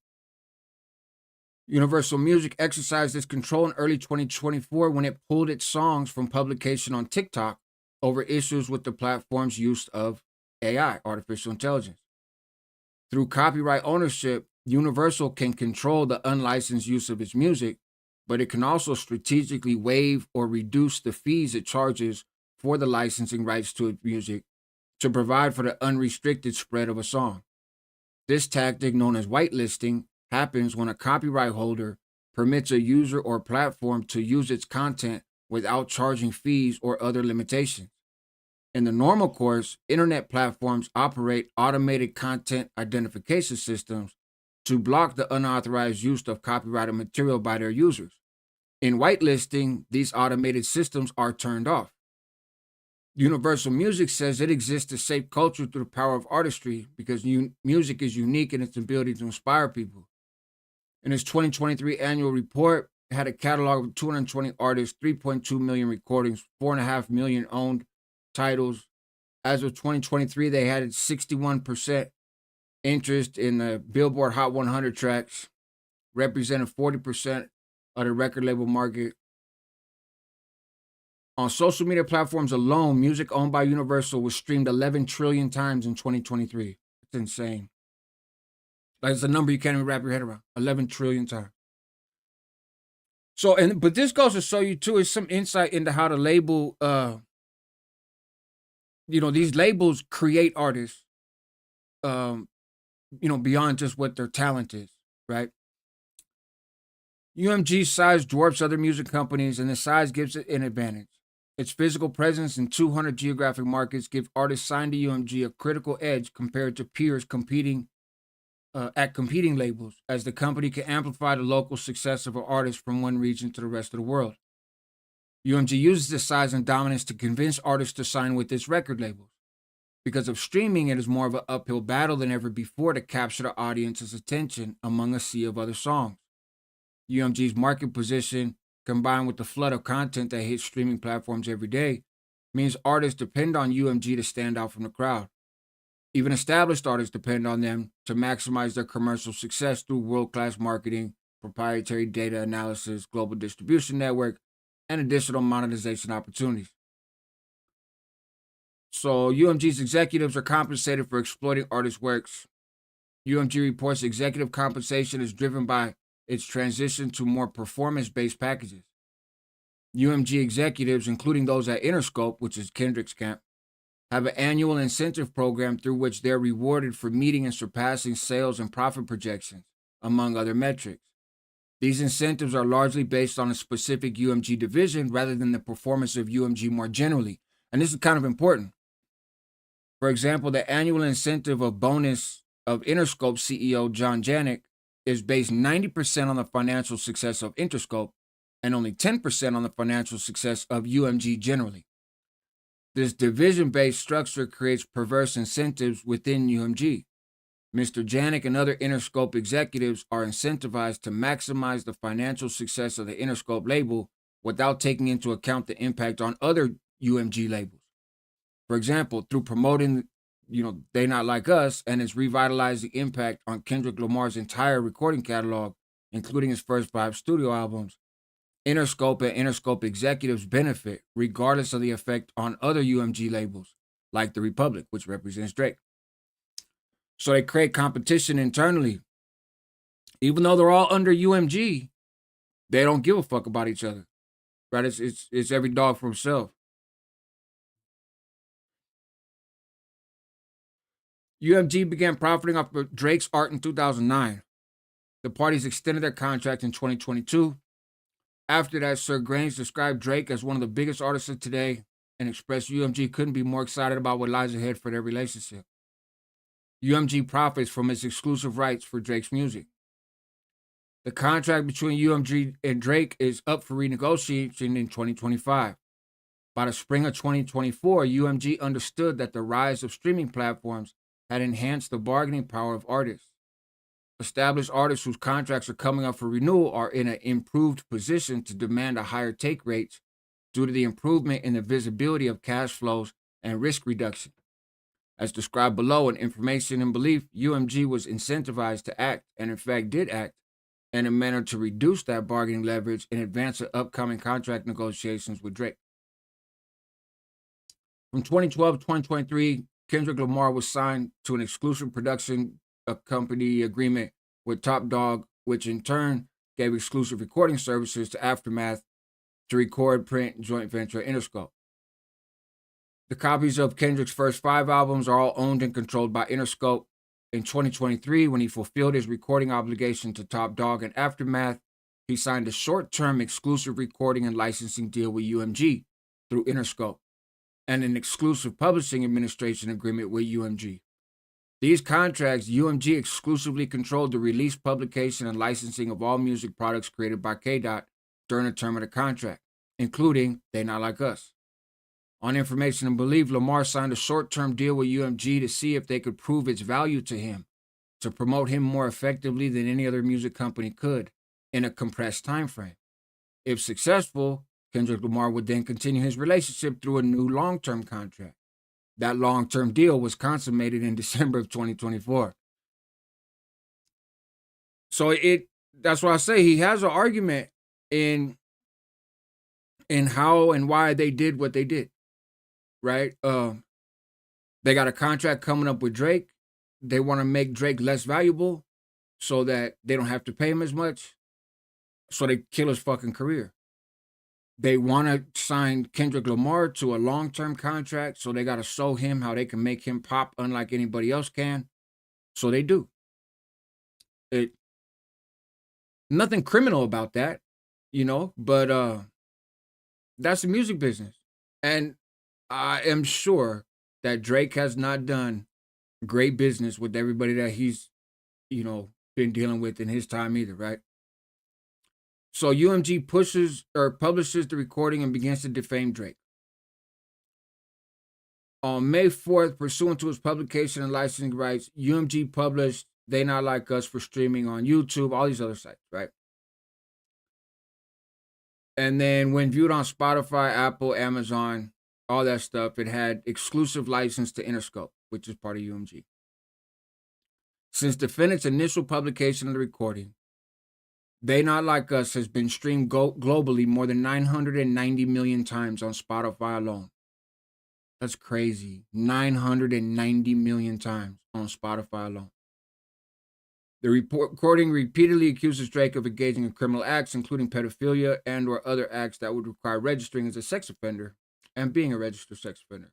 Universal Music exercised this control in early 2024 when it pulled its songs from publication on TikTok over issues with the platform's use of AI, artificial intelligence. Through copyright ownership, Universal can control the unlicensed use of its music, but it can also strategically waive or reduce the fees it charges for the licensing rights to its music to provide for the unrestricted spread of a song. This tactic, known as whitelisting, happens when a copyright holder permits a user or platform to use its content without charging fees or other limitations. In the normal course, internet platforms operate automated content identification systems to block the unauthorized use of copyrighted material by their users. In whitelisting, these automated systems are turned off. Universal Music says it exists to shape culture through the power of artistry because music is unique in its ability to inspire people. In its 2023 annual report, it had a catalog of 220 artists, 3.2 million recordings, 4.5 million owned titles. As of 2023, they had 61% interest in the Billboard Hot 100 tracks, representing 40% of the record label market. On social media platforms alone, music owned by Universal was streamed 11 trillion times in 2023. It's insane. Like, it's a number you can't even wrap your head around. 11 trillion times. So, but this goes to show you too, is some insight into how the label, these labels create artists, beyond just what their talent is, right? UMG's size dwarfs other music companies, and the size gives it an advantage. Its physical presence in 200 geographic markets gives artists signed to UMG a critical edge compared to peers competing labels, as the company can amplify the local success of an artist from one region to the rest of the world. UMG uses this size and dominance to convince artists to sign with its record labels. Because of streaming, it is more of an uphill battle than ever before to capture the audience's attention among a sea of other songs. UMG's market position, combined with the flood of content that hits streaming platforms every day, means artists depend on UMG to stand out from the crowd. Even established artists depend on them to maximize their commercial success through world-class marketing, proprietary data analysis, global distribution network, and additional monetization opportunities. So UMG's executives are compensated for exploiting artists' works. UMG reports executive compensation is driven by its transition to more performance-based packages. UMG executives, including those at Interscope, which is Kendrick's camp, have an annual incentive program through which they're rewarded for meeting and surpassing sales and profit projections, among other metrics. These incentives are largely based on a specific UMG division rather than the performance of UMG more generally. And this is kind of important. For example, the annual incentive of bonus of Interscope CEO John Janik is based 90% on the financial success of Interscope and only 10% on the financial success of UMG generally. This division-based structure creates perverse incentives within UMG. Mr. Janik and other Interscope executives are incentivized to maximize the financial success of the Interscope label without taking into account the impact on other UMG labels. For example, through promoting, They Not Like Us and its revitalizing impact on Kendrick Lamar's entire recording catalog, including his first 5 studio albums, Interscope and Interscope executives benefit regardless of the effect on other UMG labels, like The Republic, which represents Drake. So they create competition internally. Even though they're all under UMG, they don't give a fuck about each other, right? It's every dog for himself. UMG began profiting off of Drake's art in 2009. The parties extended their contract in 2022. After that, Sir Grange described Drake as one of the biggest artists of today and expressed UMG couldn't be more excited about what lies ahead for their relationship. UMG profits from its exclusive rights for Drake's music. The contract between UMG and Drake is up for renegotiation in 2025. By the spring of 2024, UMG understood that the rise of streaming platforms had enhanced the bargaining power of artists. Established artists whose contracts are coming up for renewal are in an improved position to demand a higher take rates due to the improvement in the visibility of cash flows and risk reduction. As described below in Information and Belief, UMG was incentivized to act, and in fact did act, in a manner to reduce that bargaining leverage in advance of upcoming contract negotiations with Drake. From 2012 to 2023, Kendrick Lamar was signed to an exclusive production company agreement with Top Dog, which in turn gave exclusive recording services to Aftermath to record, print, joint venture Interscope. The copies of Kendrick's first 5 albums are all owned and controlled by Interscope. In 2023, when he fulfilled his recording obligation to Top Dog and Aftermath, he signed a short-term exclusive recording and licensing deal with UMG through Interscope and an exclusive publishing administration agreement with UMG. These contracts, UMG exclusively controlled the release, publication, and licensing of all music products created by K-Dot during the term of the contract, including They Not Like Us. On Information and Belief, Lamar signed a short-term deal with UMG to see if they could prove its value to him, to promote him more effectively than any other music company could in a compressed time frame. If successful, Kendrick Lamar would then continue his relationship through a new long-term contract. That long-term deal was consummated in December of 2024. So that's why I say he has an argument in how and why they did what they did. Right? They got a contract coming up with Drake. They want to make Drake less valuable so that they don't have to pay him as much. So they kill his fucking career. They want to sign Kendrick Lamar to a long-term contract, so they got to show him how they can make him pop unlike anybody else can. So they do. Nothing criminal about that, but that's the music business. And I am sure that Drake has not done great business with everybody that he's, been dealing with in his time either, right? So UMG publishes the recording and begins to defame Drake. On May 4th, pursuant to its publication and licensing rights, UMG published They Not Like Us for streaming on YouTube, all these other sites, right? And then when viewed on Spotify, Apple, Amazon, all that stuff, it had exclusive license to Interscope, which is part of UMG. Since defendant's initial publication of the recording, They Not Like Us has been streamed globally more than 990 million times on Spotify alone. That's crazy. 990 million times on Spotify alone. The recording repeatedly accuses Drake of engaging in criminal acts, including pedophilia and or other acts that would require registering as a sex offender and being a registered sex offender.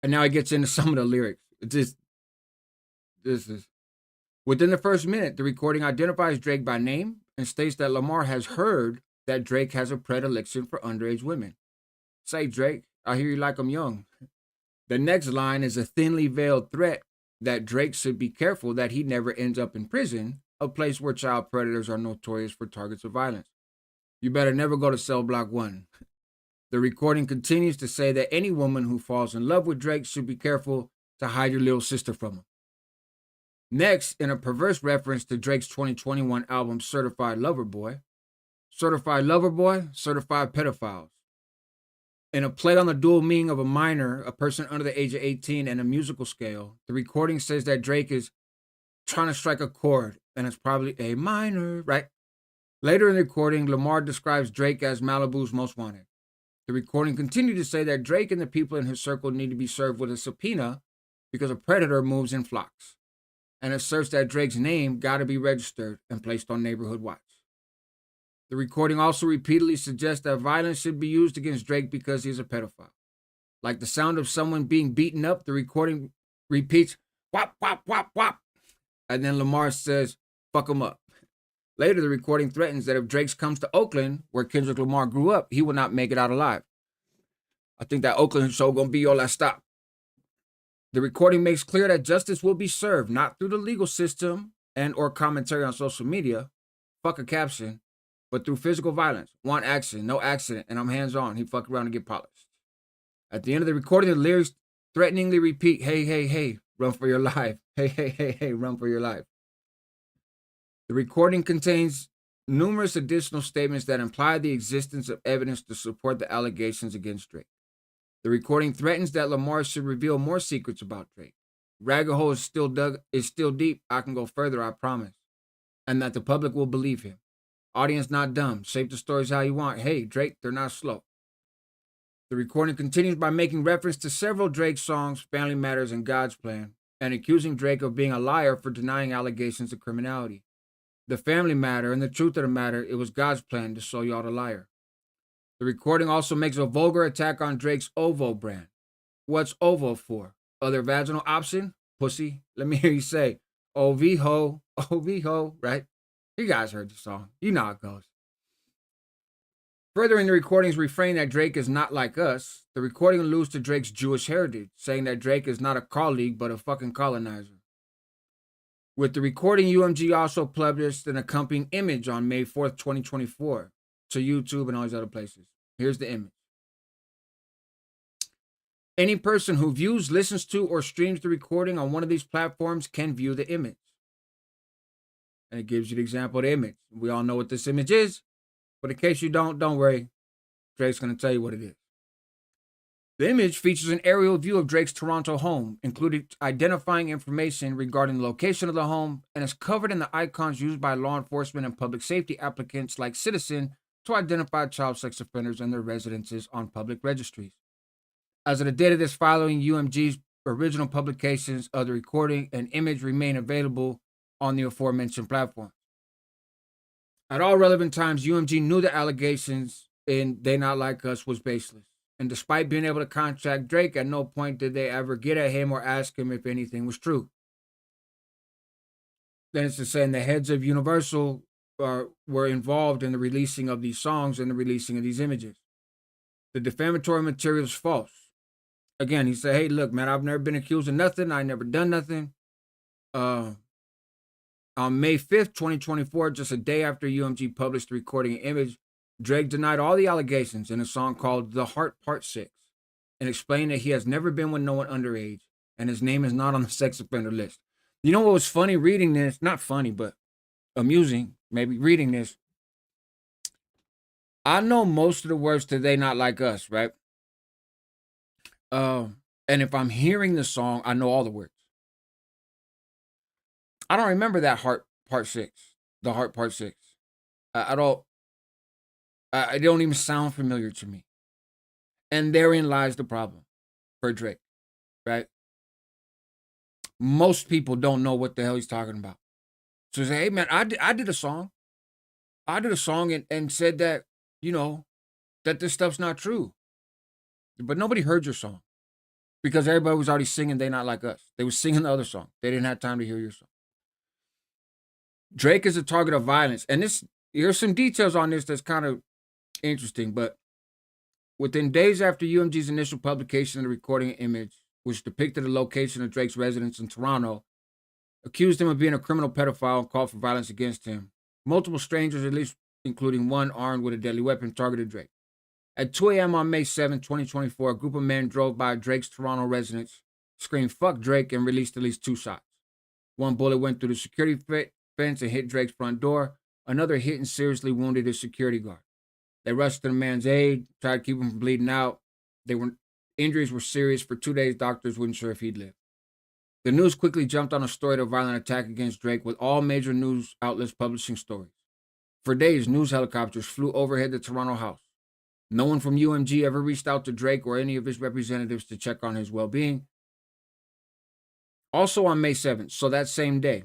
And now he gets into some of the lyrics. Within the first minute, the recording identifies Drake by name and states that Lamar has heard that Drake has a predilection for underage women. Say, Drake, I hear you like them young. The next line is a thinly veiled threat that Drake should be careful that he never ends up in prison, a place where child predators are notorious for targets of violence. You better never go to cell block 1. The recording continues to say that any woman who falls in love with Drake should be careful to hide your little sister from him. Next, in a perverse reference to Drake's 2021 album Certified Lover Boy, certified pedophiles. In a play on the dual meaning of a minor, a person under the age of 18, and a musical scale, the recording says that Drake is trying to strike a chord, and it's probably a minor, right? Later in the recording, Lamar describes Drake as Malibu's most wanted. The recording continued to say that Drake and the people in his circle need to be served with a subpoena because a predator moves in flocks, and asserts that Drake's name got to be registered and placed on neighborhood watch. The recording also repeatedly suggests that violence should be used against Drake because he's a pedophile. Like the sound of someone being beaten up, the recording repeats, whop, whop, whop, whop. And then Lamar says, fuck him up. Later, the recording threatens that if Drake comes to Oakland, where Kendrick Lamar grew up, he will not make it out alive. I think that Oakland show gonna be all that stop. The recording makes clear that justice will be served, not through the legal system and or commentary on social media, fuck a caption, but through physical violence. Want action, no accident, and I'm hands on. He fuck around and get polished. At the end of the recording, the lyrics threateningly repeat, hey, hey, hey, run for your life. Hey, hey, hey, hey, run for your life. The recording contains numerous additional statements that imply the existence of evidence to support the allegations against Drake. The recording threatens that Lamar should reveal more secrets about Drake. Rabbit hole is still deep. I can go further, I promise. And that the public will believe him. Audience not dumb. Shape the stories how you want. Hey, Drake, they're not slow. The recording continues by making reference to several Drake songs, Family Matters, and God's Plan, and accusing Drake of being a liar for denying allegations of criminality. The family matter and the truth of the matter, it was God's plan to show y'all the liar. The recording also makes a vulgar attack on Drake's Ovo brand. What's Ovo for? Other vaginal option? Pussy. Let me hear you say, OV ho, OV ho, right? You guys heard the song. You know how it goes. Further in the recording's refrain that Drake is not like us, the recording alludes to Drake's Jewish heritage, saying that Drake is not a colleague but a fucking colonizer. With the recording, UMG also published an accompanying image on May 4th, 2024 to YouTube and all these other places. Here's the image. Any person who views, listens to, or streams the recording on one of these platforms can view the image. And it gives you the example of the image. We all know what this image is, but in case you don't worry. Drake's going to tell you what it is. The image features an aerial view of Drake's Toronto home, including identifying information regarding the location of the home, and is covered in the icons used by law enforcement and public safety applicants like Citizen to identify child sex offenders and their residences on public registries. As of the date of this filing, UMG's original publications of the recording and image remain available on the aforementioned platform. At all relevant times, UMG knew the allegations in They Not Like Us was baseless. And despite being able to contact Drake, at no point did they ever get at him or ask him if anything was true. Then it's just saying the heads of Universal were involved in the releasing of these songs and the releasing of these images. The defamatory material is false. Again, he said, hey, look, man, I've never been accused of nothing. I never done nothing. On May 5th, 2024, just a day after UMG published the recording and image, Drake denied all the allegations in a song called The Heart Part 6 and explained that he has never been with no one underage and his name is not on the sex offender list. You know what was funny reading this? Not funny, but amusing, maybe reading this. I know most of the words to They Not Like Us, right? And if I'm hearing the song, I know all the words. I don't remember that Heart Part 6, The Heart Part 6. I don't. It don't even sound familiar to me. And therein lies the problem for Drake, right? Most people don't know what the hell he's talking about. So say, hey, man, I did a song. I did a song and said that, that this stuff's not true. But nobody heard your song because everybody was already singing They Not Like Us. They were singing the other song. They didn't have time to hear your song. Drake is a target of violence. And here's some details on this that's kind of interesting, but within days after UMG's initial publication of the recording image, which depicted the location of Drake's residence in Toronto, accused him of being a criminal pedophile and called for violence against him, multiple strangers, at least including one armed with a deadly weapon, targeted Drake. At 2 a.m. on May 7, 2024, a group of men drove by Drake's Toronto residence, screamed "fuck Drake," and released at least 2 shots. One bullet went through the security fence and hit Drake's front door. Another hit and seriously wounded his security guard. They rushed to the man's aid, tried to keep him from bleeding out. Injuries were serious. For 2 days, doctors weren't sure if he'd live. The news quickly jumped on a story of a violent attack against Drake, with all major news outlets publishing stories. For days, news helicopters flew overhead the Toronto house. No one from UMG ever reached out to Drake or any of his representatives to check on his well-being. Also on May 7th, so that same day,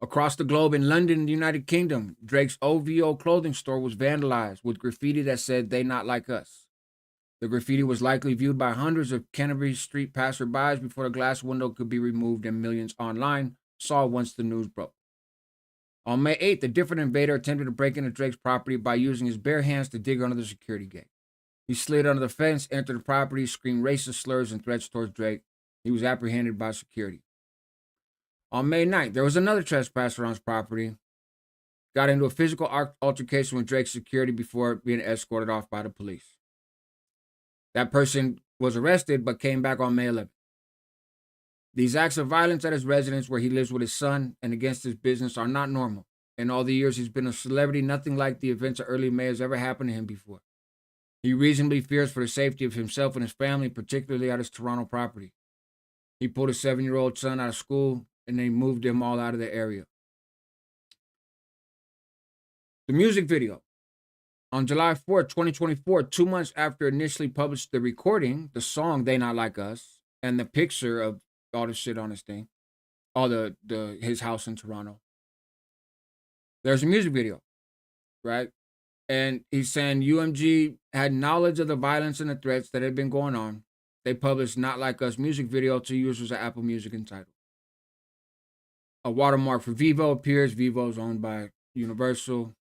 across the globe in London and the United Kingdom, Drake's OVO clothing store was vandalized with graffiti that said "They Not Like Us." The graffiti was likely viewed by hundreds of Canterbury Street passerbys before the glass window could be removed, and millions online saw once the news broke. On May 8th, a different invader attempted to break into Drake's property by using his bare hands to dig under the security gate. He slid under the fence, entered the property, screamed racist slurs and threats towards Drake. He was apprehended by security. On May 9th, there was another trespasser on his property. got into a physical altercation with Drake's security before being escorted off by the police. That person was arrested but came back on May 11th. These acts of violence at his residence where he lives with his son and against his business are not normal. In all the years he's been a celebrity, nothing like the events of early May has ever happened to him before. He reasonably fears for the safety of himself and his family, particularly at his Toronto property. He pulled his 7-year-old son out of school and they moved them all out of the area. The music video. On July 4th, 2024, 2 months after initially published the recording, the song They Not Like Us, and the picture of all the shit on his thing, all his house in Toronto. There's a music video, right? And he's saying UMG had knowledge of the violence and the threats that had been going on. They published Not Like Us music video to users of Apple Music entitled. A watermark for Vivo appears. Vivo is owned by Universal.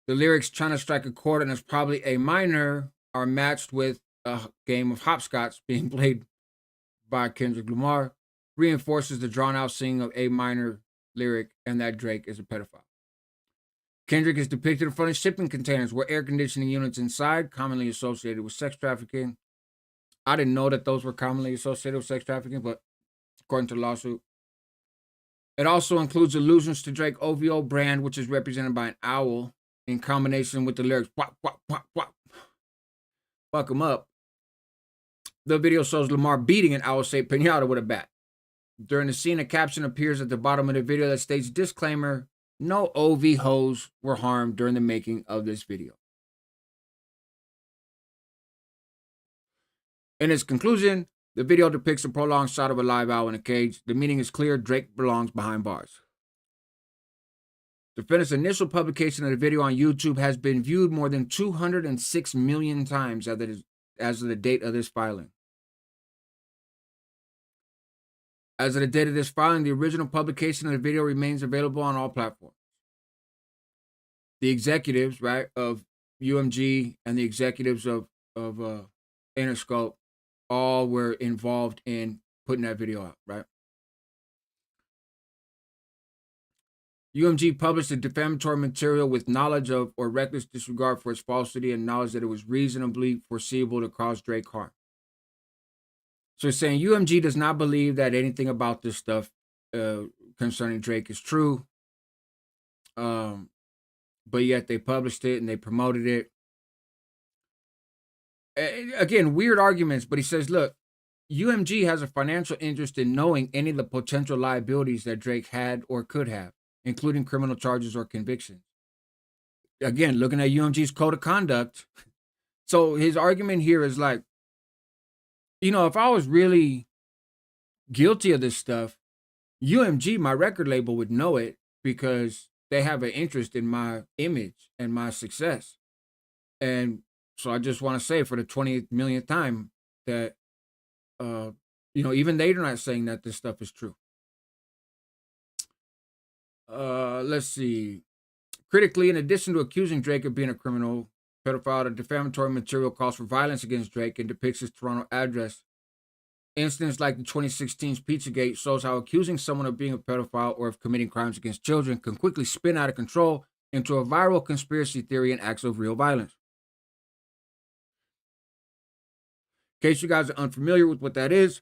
The lyrics trying to strike a chord and it's probably a minor are matched with a game of hopscotch being played by Kendrick Lamar, reinforces the drawn-out singing of a minor lyric and that Drake is a pedophile. Kendrick is depicted in front of shipping containers with air conditioning units inside, commonly associated with sex trafficking. I didn't know that those were commonly associated with sex trafficking, but according to the lawsuit. It also includes allusions to Drake OVO brand, which is represented by an owl, in combination with the lyrics, wop, wop, wop, wop. Fuck him up. The video shows Lamar beating an owl-shaped pinata with a bat. During the scene, a caption appears at the bottom of the video that states, disclaimer, no OV hoes were harmed during the making of this video. In its conclusion, the video depicts a prolonged shot of a live owl in a cage. The meaning is clear, Drake belongs behind bars. The defendant's initial publication of the video on YouTube has been viewed more than 206 million times as of the date of this filing. As of the date of this filing, the original publication of the video remains available on all platforms. The executives, right, of UMG and the executives of Interscope all were involved in putting that video out, right? UMG published the defamatory material with knowledge of or reckless disregard for its falsity and knowledge that it was reasonably foreseeable to cause Drake harm. So it's saying UMG does not believe that anything about this stuff concerning Drake is true. But yet they published it and they promoted it. Again, weird arguments, but he says, look, UMG has a financial interest in knowing any of the potential liabilities that Drake had or could have, including criminal charges or convictions. Again, looking at UMG's code of conduct. So his argument here is like, you know, if I was really guilty of this stuff, UMG, my record label, would know it because they have an interest in my image and my success. And so I just want to say for the 20th millionth time that, you know, even they're not saying that this stuff is true. Let's see. Critically, in addition to accusing Drake of being a criminal pedophile, the defamatory material calls for violence against Drake and depicts his Toronto address. Incidents like the 2016 Pizzagate shows how accusing someone of being a pedophile or of committing crimes against children can quickly spin out of control into a viral conspiracy theory and acts of real violence. In case you guys are unfamiliar with what that is,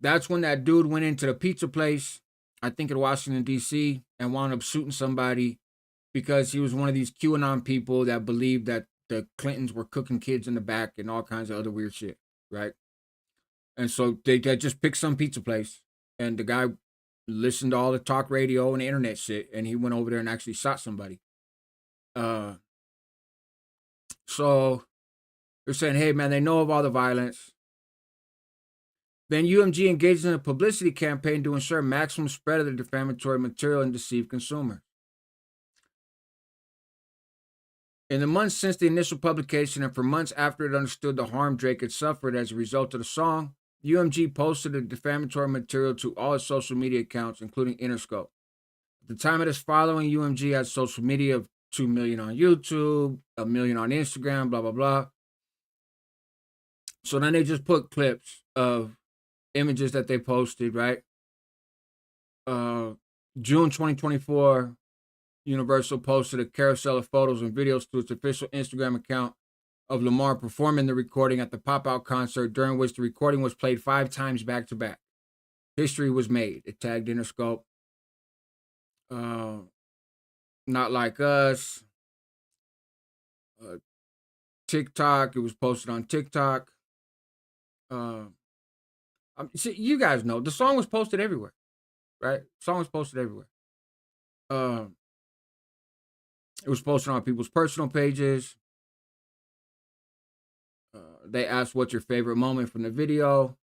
that's when that dude went into the pizza place, I think in Washington, D.C., and wound up shooting somebody because he was one of these QAnon people that believed that the Clintons were cooking kids in the back and all kinds of other weird shit, right? And so they just picked some pizza place, and the guy listened to all the talk radio and the internet shit, and he went over there and actually shot somebody. So they're saying, hey, man, they know of all the violence. Then UMG engaged in a publicity campaign to ensure maximum spread of the defamatory material and deceive consumers. In the months since the initial publication and for months after it understood the harm Drake had suffered as a result of the song, UMG posted the defamatory material to all its social media accounts, including Interscope. At the time of this following, UMG had social media of 2 million on YouTube, 1 million on Instagram, blah, blah, blah. So then they just put clips of images that they posted, right? June 2024, Universal posted a carousel of photos and videos to its official Instagram account of Lamar performing the recording at the pop-out concert, during which the recording was played 5 times back-to-back. History was made. It tagged Interscope. Not Like Us. TikTok. It was posted on TikTok. See, you guys know the song was posted everywhere, right? Song was posted everywhere. It was posted on people's personal pages. They asked, "What's your favorite moment from the video?"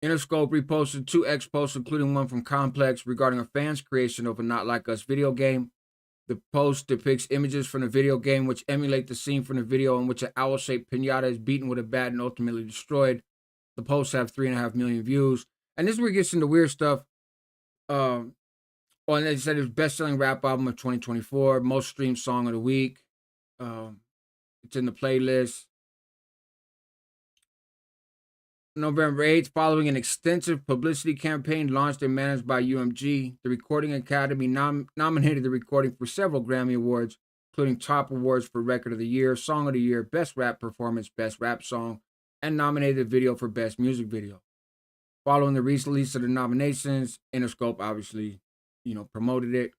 Interscope reposted 2 X posts, including one from Complex, regarding a fan's creation of a Not Like Us video game. The post depicts images from the video game which emulate the scene from the video in which an owl-shaped pinata is beaten with a bat and ultimately destroyed. The posts have 3.5 million views. And this is where it gets into weird stuff. And they said it was best-selling rap album of 2024, most streamed song of the week. It's in the playlist. November 8th, following an extensive publicity campaign launched and managed by UMG, the Recording Academy nominated the recording for several Grammy Awards, including top awards for Record of the Year, Song of the Year, Best Rap Performance, Best Rap Song, and nominated the video for Best Music Video. Following the release of the nominations, Interscope obviously, promoted it.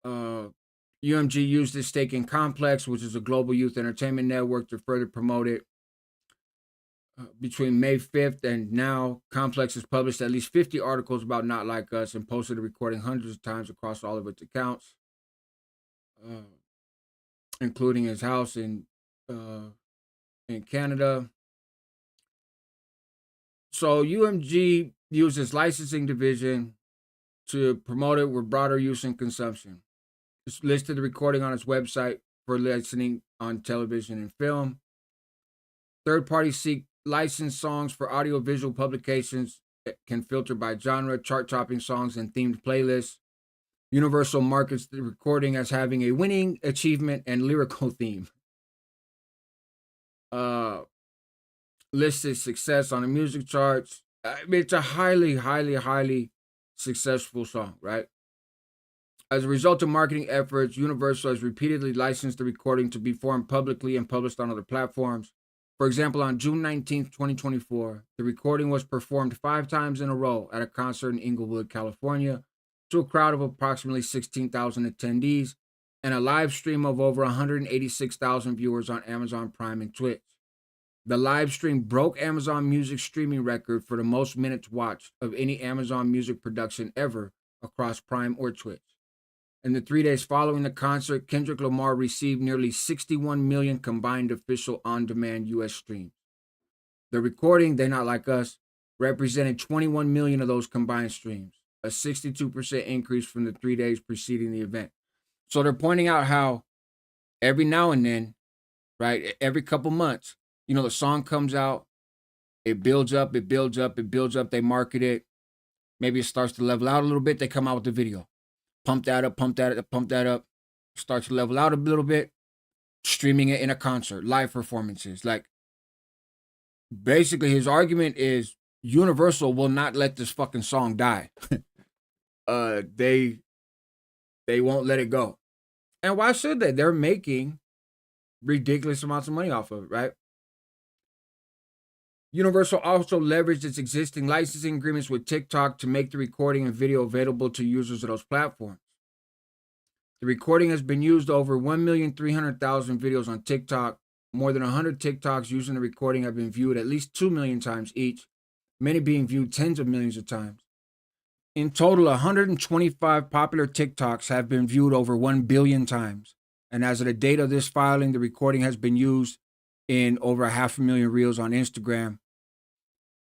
UMG used its stake in Complex, which is a global youth entertainment network, to further promote it. Between May 5th and now, Complex has published at least 50 articles about Not Like Us and posted the recording hundreds of times across all of its accounts, including his house in Canada. So UMG used its licensing division to promote it with broader use and consumption. It's listed the recording on its website for licensing on television and film. Third parties seek licensed songs for audiovisual publications that can filter by genre, chart-topping songs, and themed playlists. Universal markets the recording as having a winning achievement and lyrical theme. Listed success on the music charts. It's a highly, highly, highly successful song, right? As a result of marketing efforts, Universal has repeatedly licensed the recording to be performed publicly and published on other platforms. For example, on June 19th, 2024, the recording was performed 5 times in a row at a concert in Inglewood, California, to a crowd of approximately 16,000 attendees, and a live stream of over 186,000 viewers on Amazon Prime and Twitch. The live stream broke Amazon Music's streaming record for the most minutes watched of any Amazon Music production ever across Prime or Twitch. In the 3 days following the concert, Kendrick Lamar received nearly 61 million combined official on-demand U.S. streams. The recording, They Not Like Us, represented 21 million of those combined streams, a 62% increase from the 3 days preceding the event. So they're pointing out how every now and then, right, every couple months, the song comes out, it builds up, they market it, maybe it starts to level out a little bit, they come out with the video. Pump that up, starts to level out a little bit, streaming it in a concert, live performances. Like, basically his argument is Universal will not let this fucking song die. They won't let it go. And why should they? They're making ridiculous amounts of money off of it, right? Universal also leveraged its existing licensing agreements with TikTok to make the recording and video available to users of those platforms. The recording has been used over 1,300,000 videos on TikTok. More than 100 TikToks using the recording have been viewed at least 2 million times each, many being viewed tens of millions of times. In total, 125 popular TikToks have been viewed over 1 billion times. And as of the date of this filing, the recording has been used in over 500,000 reels on Instagram.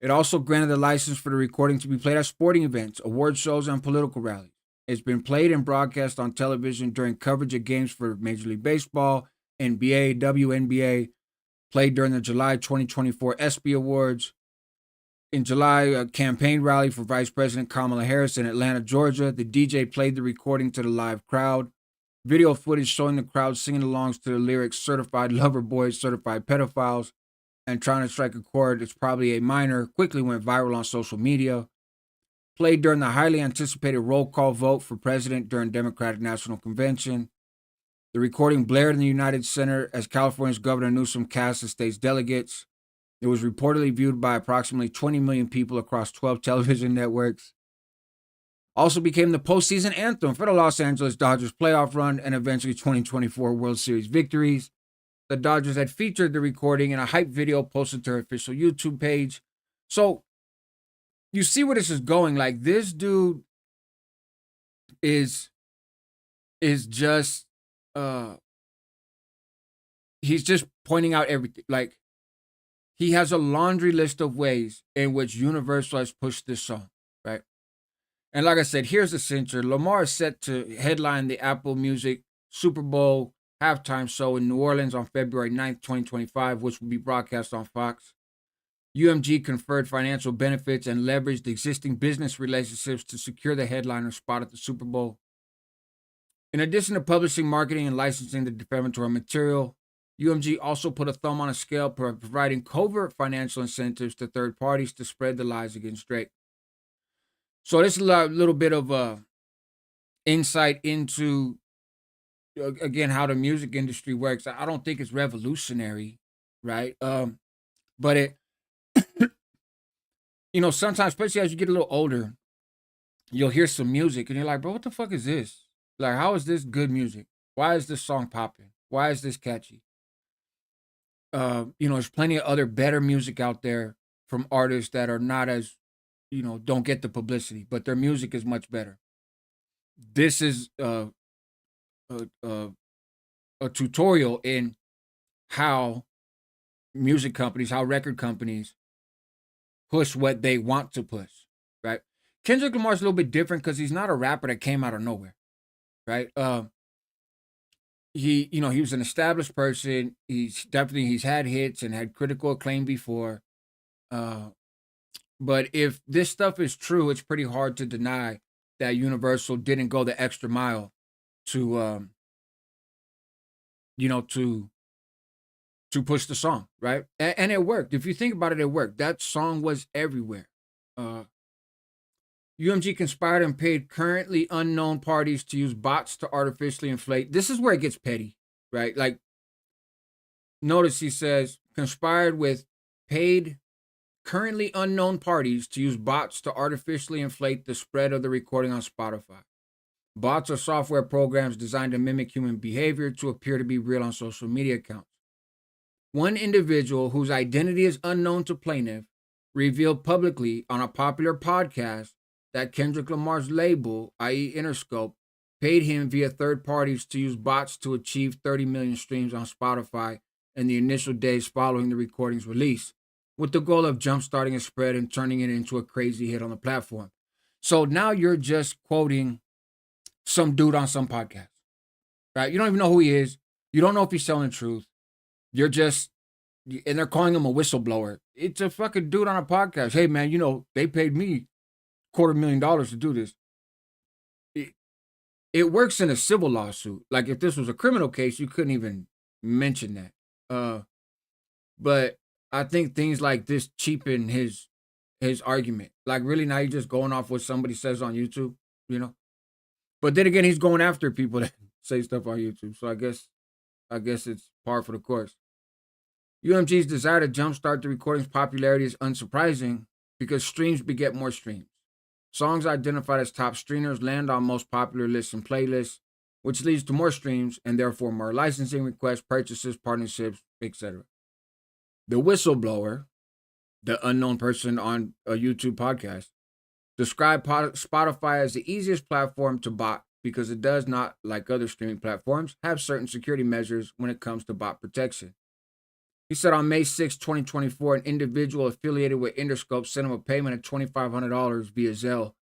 It also granted the license for the recording to be played at sporting events, award shows, and political rallies. It's been played and broadcast on television during coverage of games for Major League Baseball, NBA, WNBA, played during the July 2024 ESPY Awards. In July, a campaign rally for Vice President Kamala Harris in Atlanta, Georgia, the DJ played the recording to the live crowd. Video footage showing the crowd singing along to the lyrics "Certified Lover Boys, Certified Pedophiles," and trying to strike a chord that's probably a minor quickly went viral on social media. Played during the highly anticipated roll call vote for president during Democratic National Convention. The recording blared in the United Center as California's Governor Newsom cast the state's delegates. It was reportedly viewed by approximately 20 million people across 12 television networks. Also became the postseason anthem for the Los Angeles Dodgers playoff run and eventually 2024 World Series victories. The Dodgers had featured the recording in a hype video posted to their official YouTube page. So you see where this is going. Like, this dude is just he's just pointing out everything. Like, he has a laundry list of ways in which Universal has pushed this song, right? And like I said, here's the cincher. Lamar is set to headline the Apple Music Super Bowl halftime show in New Orleans on February 9th, 2025, which will be broadcast on Fox. UMG conferred financial benefits and leveraged existing business relationships to secure the headliner spot at the Super Bowl. In addition to publishing, marketing, and licensing the defamatory material, UMG also put a thumb on a scale, providing covert financial incentives to third parties to spread the lies against Drake. So this is a little bit of insight into, again, how the music industry works. I don't think it's revolutionary, right? But it, sometimes, especially as you get a little older, you'll hear some music and you're like, bro, what the fuck is this? Like, how is this good music? Why is this song popping? Why is this catchy? There's plenty of other better music out there from artists that are not as, don't get the publicity, but their music is much better. This is a tutorial in how music companies, how record companies push what they want to push, right? Kendrick Lamar's a little bit different because he's not a rapper that came out of nowhere, right? He was an established person. He's had hits and had critical acclaim before. But if this stuff is true, it's pretty hard to deny that Universal didn't go the extra mile to push the song, right? And it worked. If you think about it, it worked. That song was everywhere. UMG conspired and paid currently unknown parties to use bots to artificially inflate. This is where it gets petty, right? Like, notice he says, conspired with paid currently unknown parties to use bots to artificially inflate the spread of the recording on Spotify. Bots are software programs designed to mimic human behavior to appear to be real on social media accounts. One individual whose identity is unknown to plaintiff revealed publicly on a popular podcast that Kendrick Lamar's label, i.e. Interscope, paid him via third parties to use bots to achieve 30 million streams on Spotify in the initial days following the recording's release, with the goal of jumpstarting a spread and turning it into a crazy hit on the platform. So now you're just quoting some dude on some podcast, right? You don't even know who he is. You don't know if he's telling the truth. You're just, and they're calling him a whistleblower. It's a fucking dude on a podcast. Hey, man, they paid me $250,000 to do this. It works in a civil lawsuit. Like, if this was a criminal case, you couldn't even mention that. But I think things like this cheapen his argument. Like, really, now you're just going off what somebody says on YouTube, But then again, he's going after people that say stuff on YouTube. So I guess it's par for the course. UMG's desire to jumpstart the recording's popularity is unsurprising because streams beget more streams. Songs identified as top streamers land on most popular lists and playlists, which leads to more streams and therefore more licensing requests, purchases, partnerships, etc. The whistleblower, the unknown person on a YouTube podcast, described Spotify as the easiest platform to bot because it does not, like other streaming platforms, have certain security measures when it comes to bot protection. He said on May 6, 2024, an individual affiliated with Interscope sent him a payment of $2,500 via Zelle.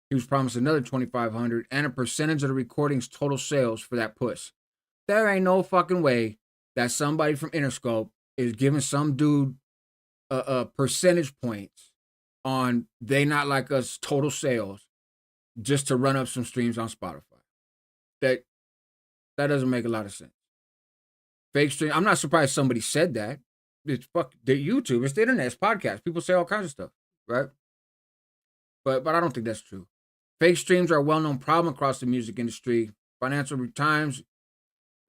He was promised another $2,500 and a percentage of the recording's total sales for that push. There ain't no fucking way that somebody from Interscope is giving some dude a percentage points on they not like us total sales just to run up some streams on Spotify. That doesn't make a lot of sense. Fake stream. I'm not surprised somebody said that. it's the YouTube, it's the internet, it's podcasts. People say all kinds of stuff, right? But I don't think that's true. Fake streams are a well-known problem across the music industry. Financial Times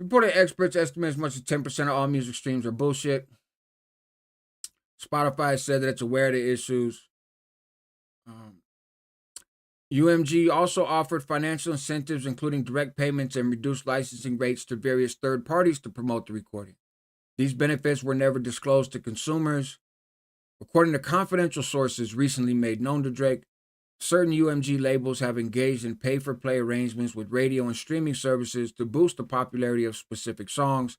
reported experts estimate as much as 10% of all music streams are bullshit. Spotify said that it's aware of the issues. UMG also offered financial incentives, including direct payments and reduced licensing rates to various third parties to promote the recording. These benefits were never disclosed to consumers. According to confidential sources recently made known to Drake, certain UMG labels have engaged in pay-for-play arrangements with radio and streaming services to boost the popularity of specific songs.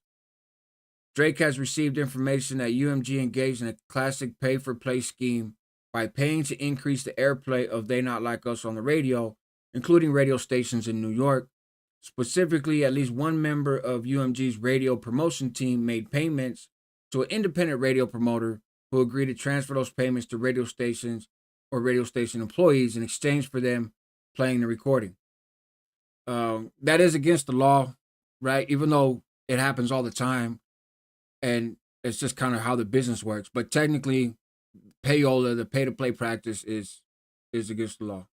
Drake has received information that UMG engaged in a classic pay-for-play scheme by paying to increase the airplay of They Not Like Us on the radio, including radio stations in New York. Specifically, at least one member of UMG's radio promotion team made payments to an independent radio promoter who agreed to transfer those payments to radio stations or radio station employees in exchange for them playing the recording. That is against the law, right? Even though it happens all the time, and it's just kind of how the business works. But technically, payola, the pay-to-play practice, is against the law.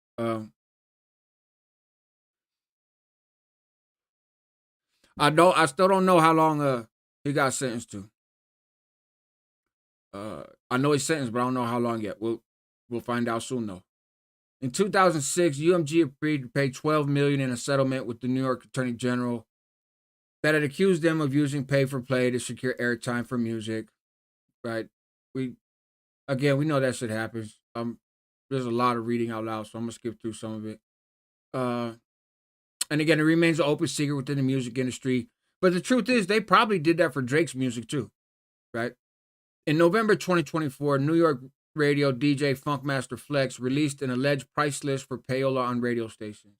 I still don't know how long he got sentenced to. I know he's sentenced, but I don't know how long yet. We'll find out soon though. In 2006, UMG agreed to pay $12 million in a settlement with the New York Attorney General that had accused them of using pay-for-play to secure airtime for music. Right? We know that shit happens. There's a lot of reading out loud, so I'm gonna skip through some of it. And again, it remains an open secret within the music industry. But the truth is, they probably did that for Drake's music too, right? In November 2024, New York radio DJ Funkmaster Flex released an alleged price list for payola on radio stations: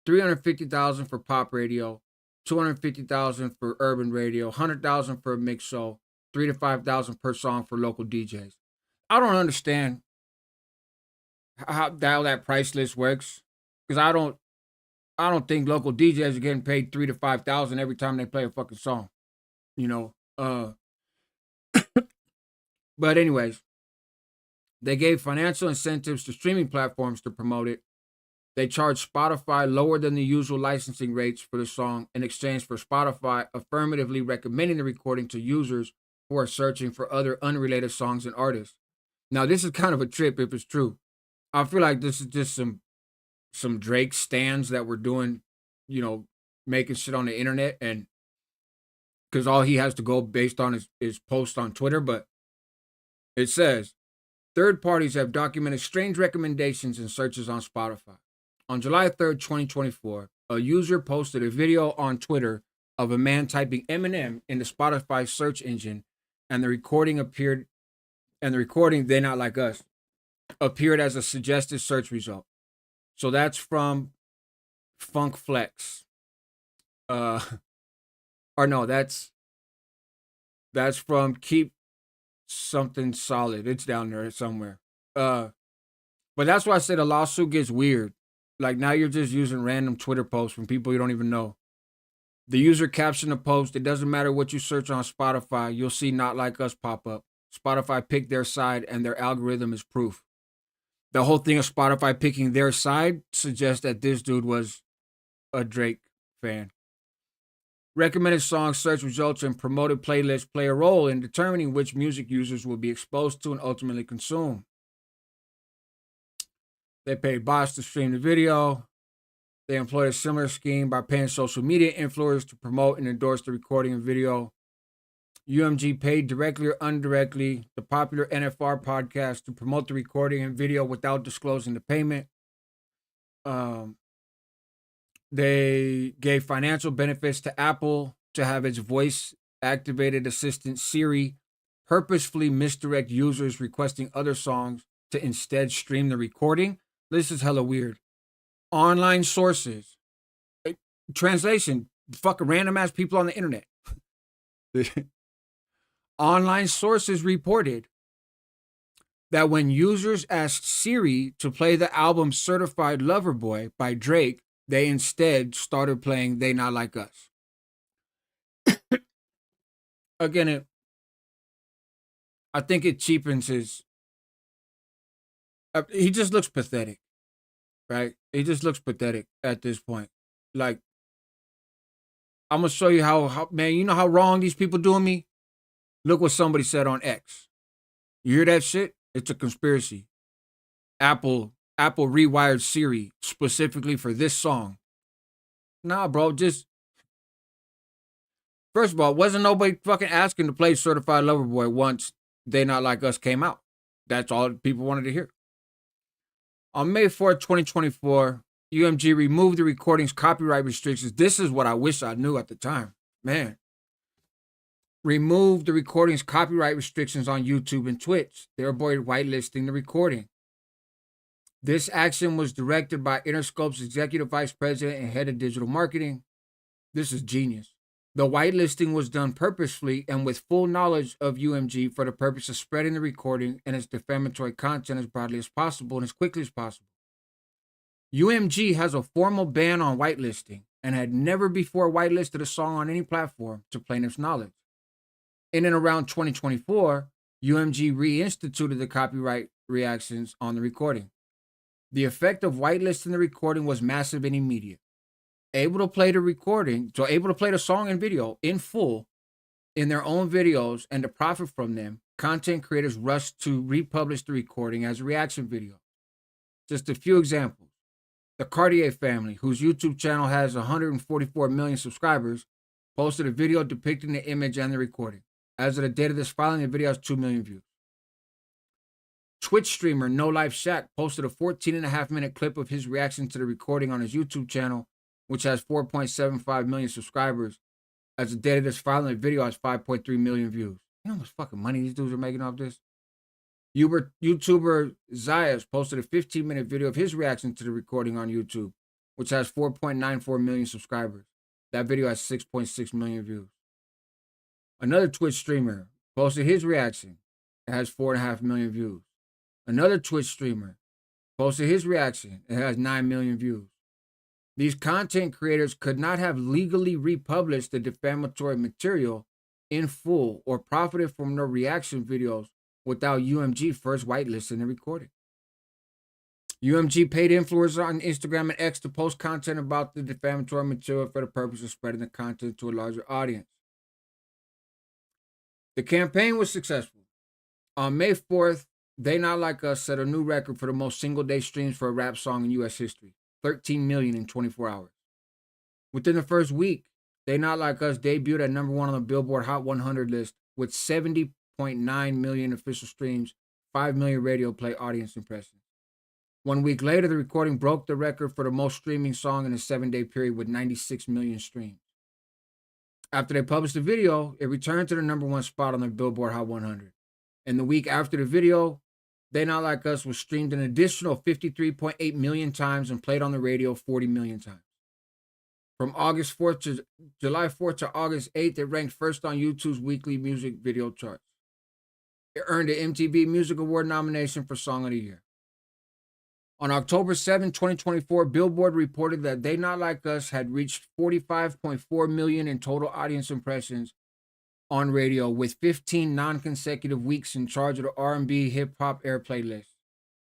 $350,000 for pop radio, $250,000 for urban radio, $100,000 for a mix show, $3,000 to $5,000 per song for local DJs. I don't understand how that price list works, because I don't think local DJs are getting paid $3,000 to $5,000 every time they play a fucking song, you know. But anyways, they gave financial incentives to streaming platforms to promote it. They charged Spotify lower than the usual licensing rates for the song in exchange for Spotify affirmatively recommending the recording to users who are searching for other unrelated songs and artists. Now, this is kind of a trip if it's true. I feel like this is just some Drake stands that were doing, making shit on the internet, and because all he has to go based on is post on Twitter. But it says third parties have documented strange recommendations and searches on Spotify. On July 3rd, 2024, a user posted a video on Twitter of a man typing Eminem in the Spotify search engine, and the recording They Not Like Us appeared as a suggested search result. So that's from Funk Flex. Or no, that's from Keep Something Solid. It's down there somewhere. But that's why I say the lawsuit gets weird. Like, now you're just using random Twitter posts from people you don't even know. The user captioned the post: "It doesn't matter what you search on Spotify, you'll see Not Like Us pop up. Spotify picked their side, and their algorithm is proof." The whole thing of Spotify picking their side suggests that this dude was a Drake fan. Recommended song search results and promoted playlists play a role in determining which music users will be exposed to and ultimately consume. They paid bots to stream the video. They employed a similar scheme by paying social media influencers to promote and endorse the recording and video. UMG paid directly or indirectly the popular NFR podcast to promote the recording and video without disclosing the payment. They gave financial benefits to Apple to have its voice-activated assistant Siri purposefully misdirect users requesting other songs to instead stream the recording. This is hella weird. Online sources. Translation. Fucking random-ass people on the internet. Online sources reported that when users asked Siri to play the album Certified Lover Boy by Drake, they instead started playing They Not Like Us. Again, I think it cheapens his. He just looks pathetic, right? He just looks pathetic at this point. Like, I'm gonna show you how man. You know how wrong these people doing me. Look what somebody said on X. You hear that shit? It's a conspiracy. Apple rewired Siri specifically for this song. Nah, bro. Just first of all, wasn't nobody fucking asking to play Certified Lover Boy once They Not Like Us came out. That's all people wanted to hear. On May 4th, 2024, UMG removed the recording's copyright restrictions. This is what I wish I knew at the time. Man. Removed the recording's copyright restrictions on YouTube and Twitch, thereby whitelisting the recording. This action was directed by Interscope's Executive Vice President and Head of Digital Marketing. This is genius. The whitelisting was done purposefully and with full knowledge of UMG for the purpose of spreading the recording and its defamatory content as broadly as possible and as quickly as possible. UMG has a formal ban on whitelisting and had never before whitelisted a song on any platform to plaintiff's knowledge. In and around 2024, UMG reinstituted the copyright reactions on the recording. The effect of whitelisting the recording was massive and immediate. Able to play the song and video in full in their own videos and to profit from them, content creators rushed to republish the recording as a reaction video. Just a few examples. The Cartier family, whose YouTube channel has 144 million subscribers, posted a video depicting the image and the recording. As of the date of this filing, the video has 2 million views. Twitch streamer No Life Shack posted a 14.5-minute clip of his reaction to the recording on his YouTube channel, which has 4.75 million subscribers. As of the date of this filing, the video has 5.3 million views. You know how much fucking money these dudes are making off this? YouTuber Zayas posted a 15-minute video of his reaction to the recording on YouTube, which has 4.94 million subscribers. That video has 6.6 million views. Another Twitch streamer posted his reaction. It has 4.5 million views. Another Twitch streamer posted his reaction. It has 9 million views. These content creators could not have legally republished the defamatory material in full or profited from their reaction videos without UMG first whitelisting the recording. UMG paid influencers on Instagram and X to post content about the defamatory material for the purpose of spreading the content to a larger audience. The campaign was successful. On May 4th, They Not Like Us set a new record for the most single-day streams for a rap song in U.S. history, 13 million in 24 hours. Within the first week, They Not Like Us debuted at number 1 on the Billboard Hot 100 list with 70.9 million official streams, 5 million radio play audience impressions. 1 week later, the recording broke the record for the most streaming song in a 7-day period with 96 million streams. After they published the video, it returned to the number 1 spot on the Billboard Hot 100. And the week after the video, They Not Like Us was streamed an additional 53.8 million times and played on the radio 40 million times. From July 4th to August 8th, it ranked first on YouTube's weekly music video charts. It earned an MTV Music Award nomination for Song of the Year. On October 7, 2024, Billboard reported that They Not Like Us had reached 45.4 million in total audience impressions on radio, with 15 non-consecutive weeks in charge of the R&B hip-hop airplay list.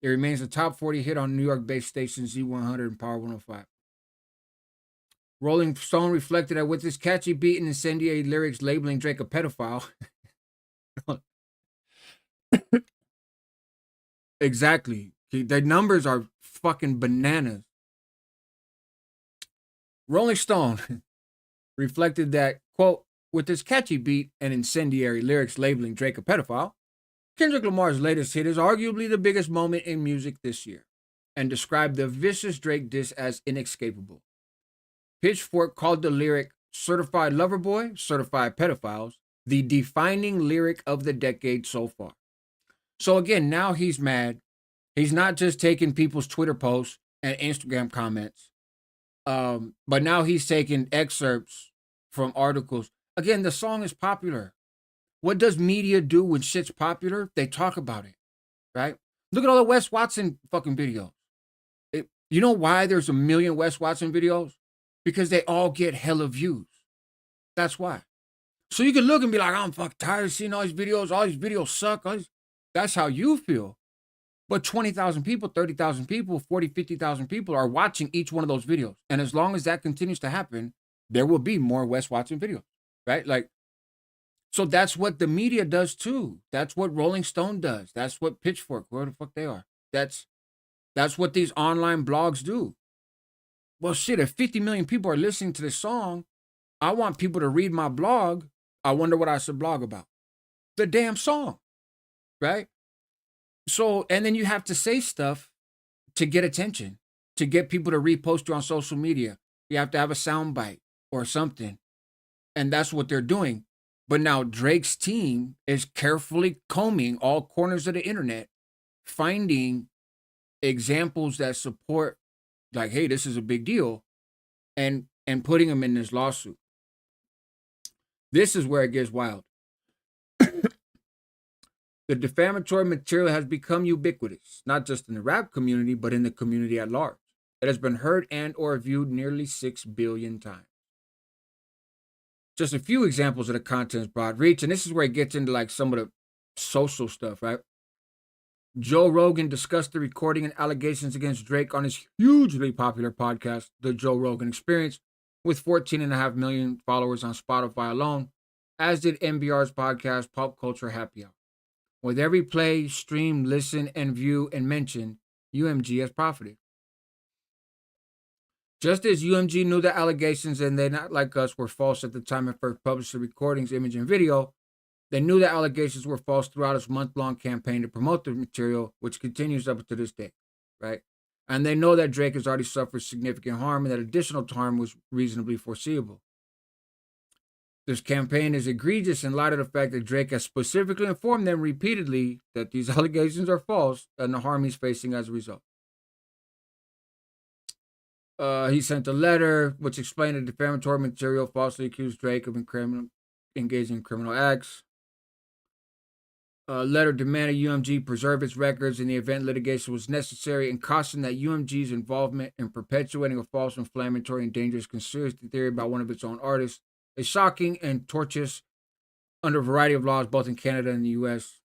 It remains a top 40 hit on New York-based stations Z100 and Power 105. Rolling Stone reflected that with this catchy beat and incendiary lyrics labeling Drake a pedophile. Exactly. The numbers are fucking bananas. Rolling Stone reflected that, quote, with this catchy beat and incendiary lyrics labeling Drake a pedophile, Kendrick Lamar's latest hit is arguably the biggest moment in music this year, and described the vicious Drake diss as inescapable. Pitchfork called the lyric Certified Lover Boy, Certified Pedophiles, the defining lyric of the decade so far. So again, now he's mad. He's not just taking people's Twitter posts and Instagram comments, but now he's taking excerpts from articles. Again, the song is popular. What does media do when shit's popular? They talk about it, right? Look at all the Wes Watson fucking videos. You know why there's a million Wes Watson videos? Because they all get hella views. That's why. So you can look and be like, I'm fucking tired of seeing all these videos suck. That's how you feel. But 20,000 people, 30,000 people, 40, 50,000 people are watching each one of those videos. And as long as that continues to happen, there will be more West watching videos, right? Like, so that's what the media does too. That's what Rolling Stone does. That's what Pitchfork, where the fuck they are. That's what these online blogs do. Well, shit, if 50 million people are listening to this song, I want people to read my blog. I wonder what I should blog about. The damn song, right? So, and then you have to say stuff to get attention, to get people to repost you on social media. You have to have a soundbite or something. And that's what they're doing. But now Drake's team is carefully combing all corners of the internet, finding examples that support, like, hey, this is a big deal, and putting them in this lawsuit. This is where it gets wild. The defamatory material has become ubiquitous, not just in the rap community, but in the community at large. It has been heard and or viewed nearly 6 billion times. Just a few examples of the content's broad reach, and this is where it gets into like some of the social stuff, right? Joe Rogan discussed the recording and allegations against Drake on his hugely popular podcast, The Joe Rogan Experience, with 14.5 million followers on Spotify alone, as did NPR's podcast, Pop Culture Happy Hour. With every play, stream, listen, and view and mention, UMG has profited. Just as UMG knew the allegations and they, not like us, were false at the time it first published the recordings, image, and video, they knew the allegations were false throughout its month-long campaign to promote the material, which continues up to this day, right? And they know that Drake has already suffered significant harm and that additional harm was reasonably foreseeable. This campaign is egregious in light of the fact that Drake has specifically informed them repeatedly that these allegations are false and the harm he's facing as a result. He sent a letter which explained the defamatory material falsely accused Drake of engaging in criminal acts. A letter demanded UMG preserve its records in the event litigation was necessary and cautioned that UMG's involvement in perpetuating a false, inflammatory, and dangerous conspiracy theory by one of its own artists is shocking and tortious under a variety of laws, both in Canada and the U.S.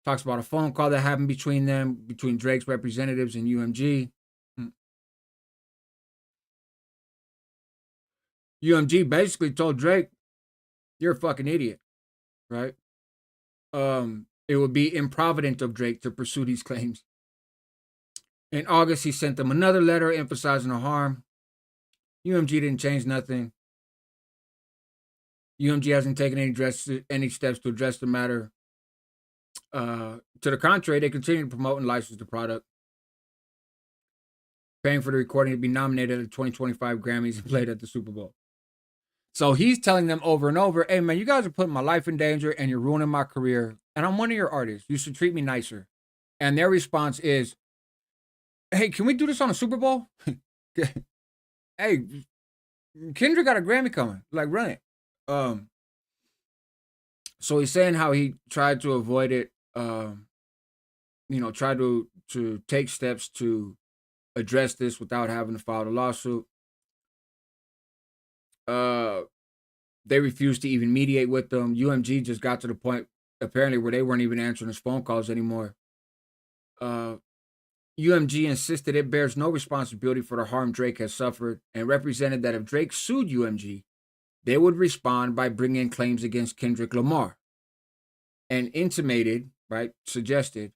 Talks about a phone call that happened between Drake's representatives and UMG. UMG basically told Drake, "You're a fucking idiot," right? It would be improvident of Drake to pursue these claims. In August, he sent them another letter emphasizing the harm. UMG didn't change nothing. UMG hasn't taken any steps to address the matter. To the contrary, they continue to promote and license the product, paying for the recording to be nominated at the 2025 Grammys and played at the Super Bowl. So he's telling them over and over, hey, man, you guys are putting my life in danger and you're ruining my career. And I'm one of your artists. You should treat me nicer. And their response is, hey, can we do this on a Super Bowl? Hey, Kendrick got a Grammy coming. Like, run it. So he's saying how he tried to avoid it, tried to take steps to address this without having to file a lawsuit. They refused to even mediate with them. UMG just got to the point, apparently, where they weren't even answering his phone calls anymore. UMG insisted it bears no responsibility for the harm Drake has suffered and represented that if Drake sued UMG, they would respond by bringing claims against Kendrick Lamar, and suggested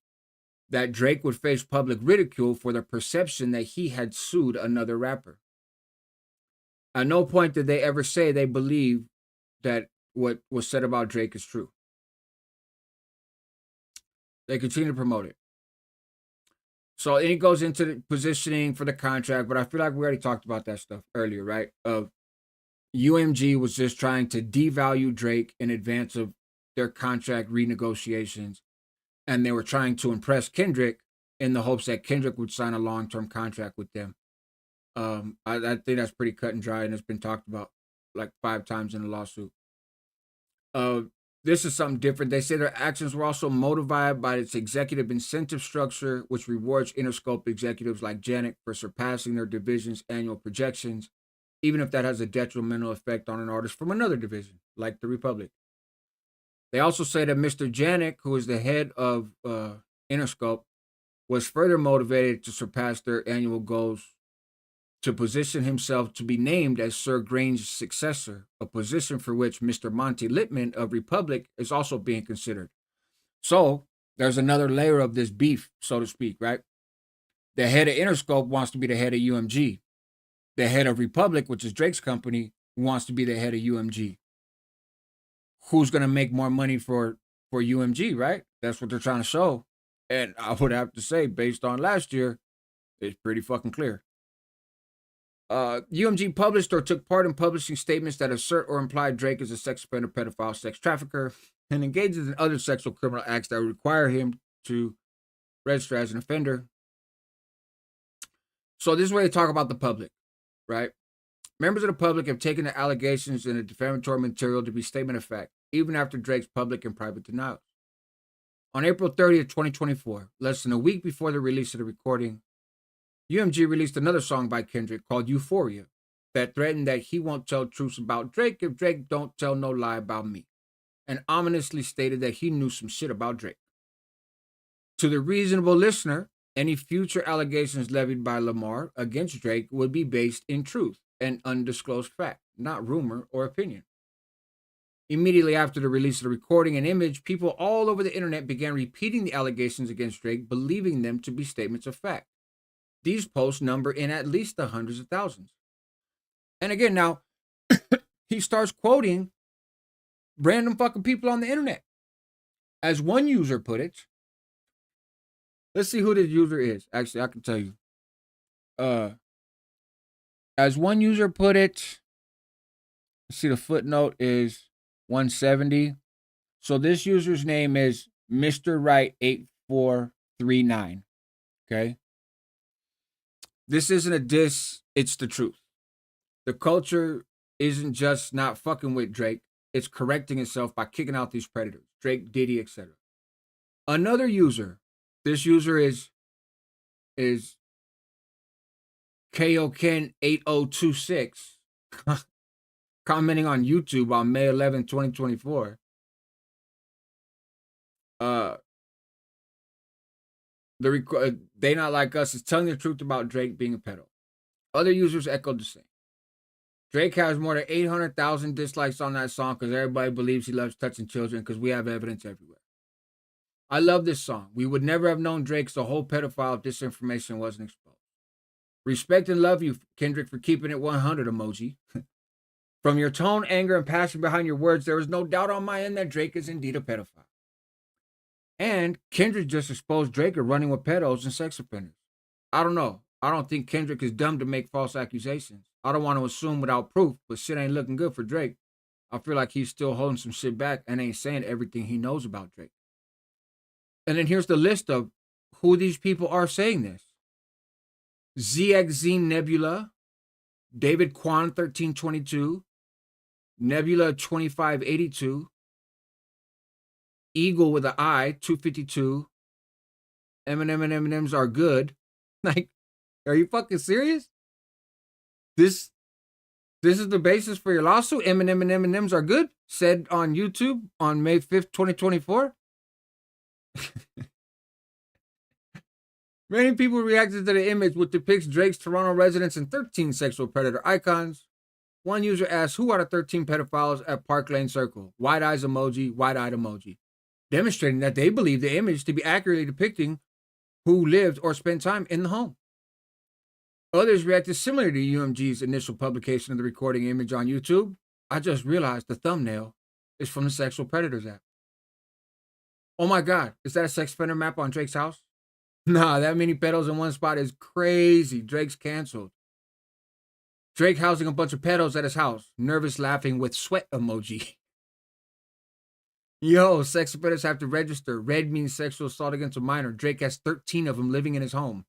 that Drake would face public ridicule for the perception that he had sued another rapper. At no point did they ever say they believe that what was said about Drake is true. They continue to promote it. So it goes into the positioning for the contract, but I feel like we already talked about that stuff earlier, right? UMG was just trying to devalue Drake in advance of their contract renegotiations, and they were trying to impress Kendrick in the hopes that Kendrick would sign a long-term contract with them. I think that's pretty cut and dry, and it's been talked about like 5 times in the lawsuit. This is something different. They say their actions were also motivated by its executive incentive structure, which rewards Interscope executives like Janet for surpassing their division's annual projections, even if that has a detrimental effect on an artist from another division, like the Republic. They also say that Mr. Janik, who is the head of Interscope, was further motivated to surpass their annual goals to position himself to be named as Sir Grange's successor, a position for which Mr. Monty Littman of Republic is also being considered. So there's another layer of this beef, so to speak, right? The head of Interscope wants to be the head of UMG. The head of Republic, which is Drake's company, wants to be the head of UMG. Who's going to make more money for UMG, right? That's what they're trying to show. And I would have to say, based on last year, it's pretty fucking clear. UMG published or took part in publishing statements that assert or imply Drake is a sex offender, pedophile, sex trafficker, and engages in other sexual criminal acts that would require him to register as an offender. So this is where they talk about the public, right? Members of the public have taken the allegations in the defamatory material to be statement of fact, even after Drake's public and private denials. On April 30th, 2024, less than a week before the release of the recording, UMG released another song by Kendrick called Euphoria that threatened that he won't tell truths about Drake if Drake don't tell no lie about me, and ominously stated that he knew some shit about Drake. To the reasonable listener, any future allegations levied by Lamar against Drake would be based in truth and undisclosed fact, not rumor or opinion. Immediately after the release of the recording and image, people all over the internet began repeating the allegations against Drake, believing them to be statements of fact. These posts number in at least the hundreds of thousands. And again, now, he starts quoting random fucking people on the internet. As one user put it, let's see who this user is. Actually, I can tell you. As one user put it, let's see, the footnote is 170. So this user's name is Mr. Right 8439. Okay. This isn't a diss, it's the truth. The culture isn't just not fucking with Drake, it's correcting itself by kicking out these predators, Drake, Diddy, etc. Another user, this user is KOKen8026, commenting on YouTube on May 11, 2024. They Not Like Us is telling the truth about Drake being a pedo. Other users echoed the same. Drake has more than 800,000 dislikes on that song because everybody believes he loves touching children because we have evidence everywhere. I love this song. We would never have known Drake's the whole pedophile if this information wasn't exposed. Respect and love you, Kendrick, for keeping it 100 emoji. From your tone, anger, and passion behind your words, there is no doubt on my end that Drake is indeed a pedophile. And Kendrick just exposed Drake of running with pedos and sex offenders. I don't know. I don't think Kendrick is dumb to make false accusations. I don't want to assume without proof, but shit ain't looking good for Drake. I feel like he's still holding some shit back and ain't saying everything he knows about Drake. And then here's the list of who these people are saying this. ZXZ Nebula, David Kwan 1322, Nebula 2582, Eagle with an I 252, Eminem and M&M's are good. Like, are you fucking serious? This is the basis for your lawsuit? Eminem and M&M's are good? Said on YouTube on May 5th, 2024? Many people reacted to the image, which depicts Drake's Toronto residence and 13 sexual predator icons. One user asked, who are the 13 pedophiles at Park Lane Circle? Wide eyes emoji, wide-eyed emoji. Demonstrating that they believe the image to be accurately depicting who lived or spent time in the home. Others reacted similar to UMG's initial publication of the recording image on YouTube. I just realized the thumbnail is from the Sexual Predators app. Oh my God, is that a sex offender map on Drake's house? Nah, that many pedos in one spot is crazy. Drake's canceled. Drake housing a bunch of pedos at his house. Nervous laughing with sweat emoji. Yo, sex offenders have to register. Red means sexual assault against a minor. Drake has 13 of them living in his home.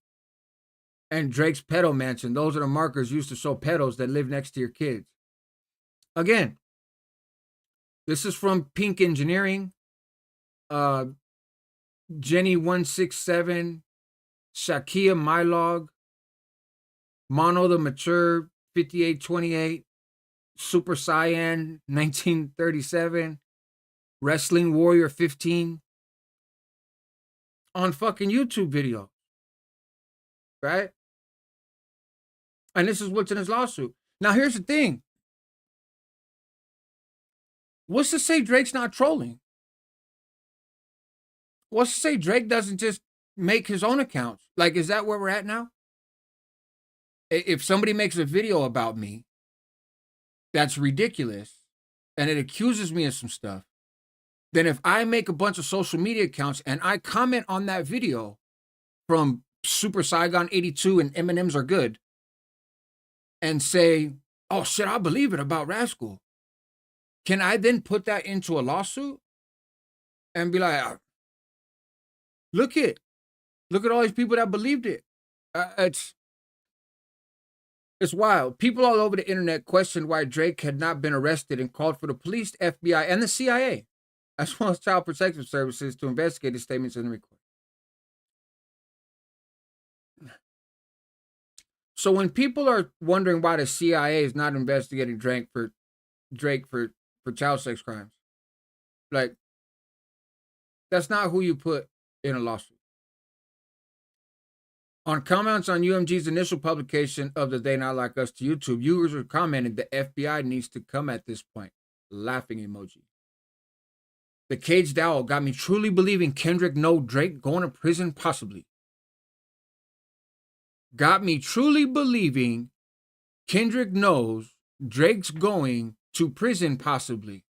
And Drake's pedo mansion. Those are the markers used to show pedos that live next to your kids. Again, this is from Pink Engineering. Jenny167, Shakia Mylog, Mono the Mature 5828, Super Saiyan 1937, Wrestling Warrior 15 on fucking YouTube video, right? And this is what's in his lawsuit. Now, here's the thing. What's to say Drake's not trolling? What's to say Drake doesn't just make his own accounts? Like, is that where we're at now? If somebody makes a video about me that's ridiculous and it accuses me of some stuff, then if I make a bunch of social media accounts and I comment on that video from Super Saigon 82 and M&M's are good and say, oh shit, I believe it about Rascal, can I then put that into a lawsuit and be like, look at all these people that believed it? It's wild. People all over the internet questioned why Drake had not been arrested and called for the police, FBI, and the CIA, as well as Child Protective Services, to investigate the statements in the record. So when people are wondering why the CIA is not investigating Drake for child sex crimes, like, that's not who you put in a lawsuit. On comments on UMG's initial publication of the They Not Like Us to YouTube, users were commenting the FBI needs to come at this point. Laughing emoji. The Caged Owl got me truly believing Kendrick know Drake going to prison possibly. Got me truly believing Kendrick knows Drake's going to prison possibly.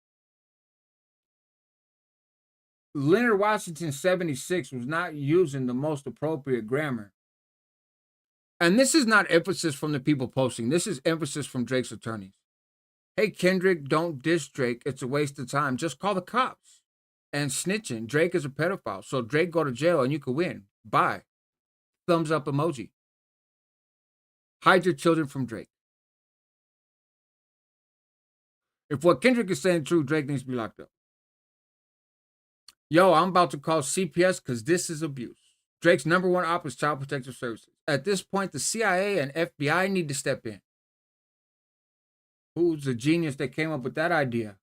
Leonard Washington 76 was not using the most appropriate grammar. And this is not emphasis from the people posting. This is emphasis from Drake's attorneys. Hey, Kendrick, don't diss Drake. It's a waste of time. Just call the cops. And snitching. Drake is a pedophile. So Drake go to jail and you can win. Bye. Thumbs up emoji. Hide your children from Drake. If what Kendrick is saying is true, Drake needs to be locked up. Yo, I'm about to call CPS because this is abuse. Drake's number one op is Child Protective Services. At this point, the CIA and FBI need to step in. Who's the genius that came up with that idea?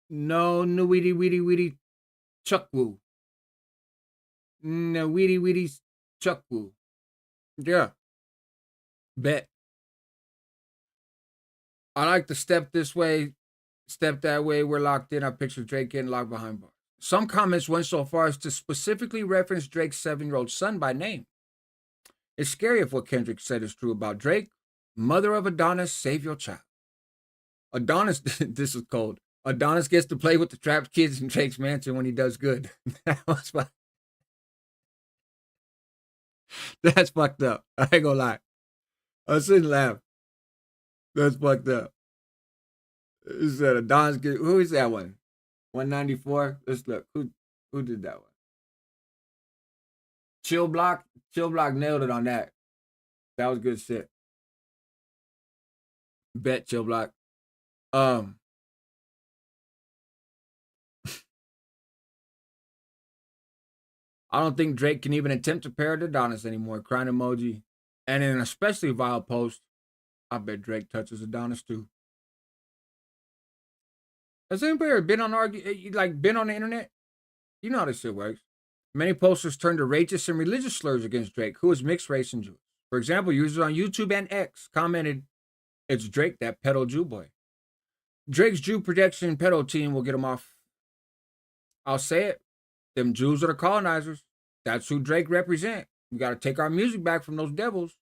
No, weedy Chuckwoo. No, weedy Chuckwoo. Yeah. Bet. I like to step this way, step that way. We're locked in. I picture Drake getting locked behind bars. Some comments went so far as to specifically reference Drake's 7-year-old son by name. It's scary if what Kendrick said is true about Drake. Mother of Adonis, save your child. Adonis, this is cold. Adonis gets to play with the trapped kids in Drake's mansion when he does good. That's fucked up. I ain't gonna lie. I shouldn't laugh. That's fucked up. He said Adonis get, who is that one? 194. Let's look. Who did that one? Chill Block nailed it on that. That was good shit. Bet Chill Block. I don't think Drake can even attempt to parrot Adonis anymore. Crying emoji. And in an especially vile post, I bet Drake touches Adonis too. Has anybody ever been on been on the internet? You know how this shit works. Many posters turned to racist and religious slurs against Drake, who is mixed race and Jewish. For example, users on YouTube and X commented, "It's Drake, that pedo Jew boy." Drake's Jew protection pedo team will get him off. I'll say it. Them Jews are the colonizers. That's who Drake represent. We got to take our music back from those devils.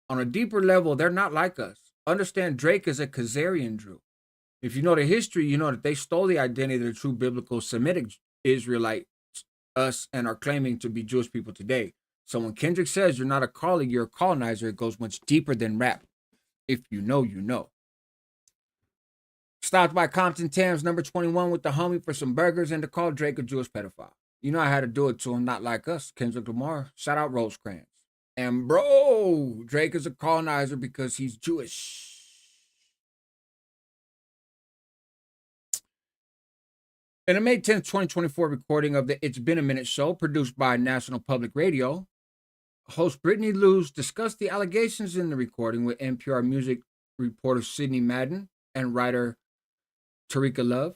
On a deeper level, they're not like us. Understand Drake is a Khazarian Jew. If you know the history, you know that they stole the identity of the true biblical Semitic Israelite, us, and are claiming to be Jewish people today. So when Kendrick says you're not a colleague, you're a colonizer, it goes much deeper than rap. If you know, you know. Stopped by Compton Tams, number 21, with the homie for some burgers and to call Drake a Jewish pedophile. You know I had to do it to him, not like us. Kendrick Lamar, shout out Rosecrans. And bro, Drake is a colonizer because he's Jewish. In a May 10th, 2024 recording of the It's Been a Minute show produced by National Public Radio, Host Brittany Lewis discussed the allegations in the recording with NPR music reporter Sydney Madden and writer Tarika Love.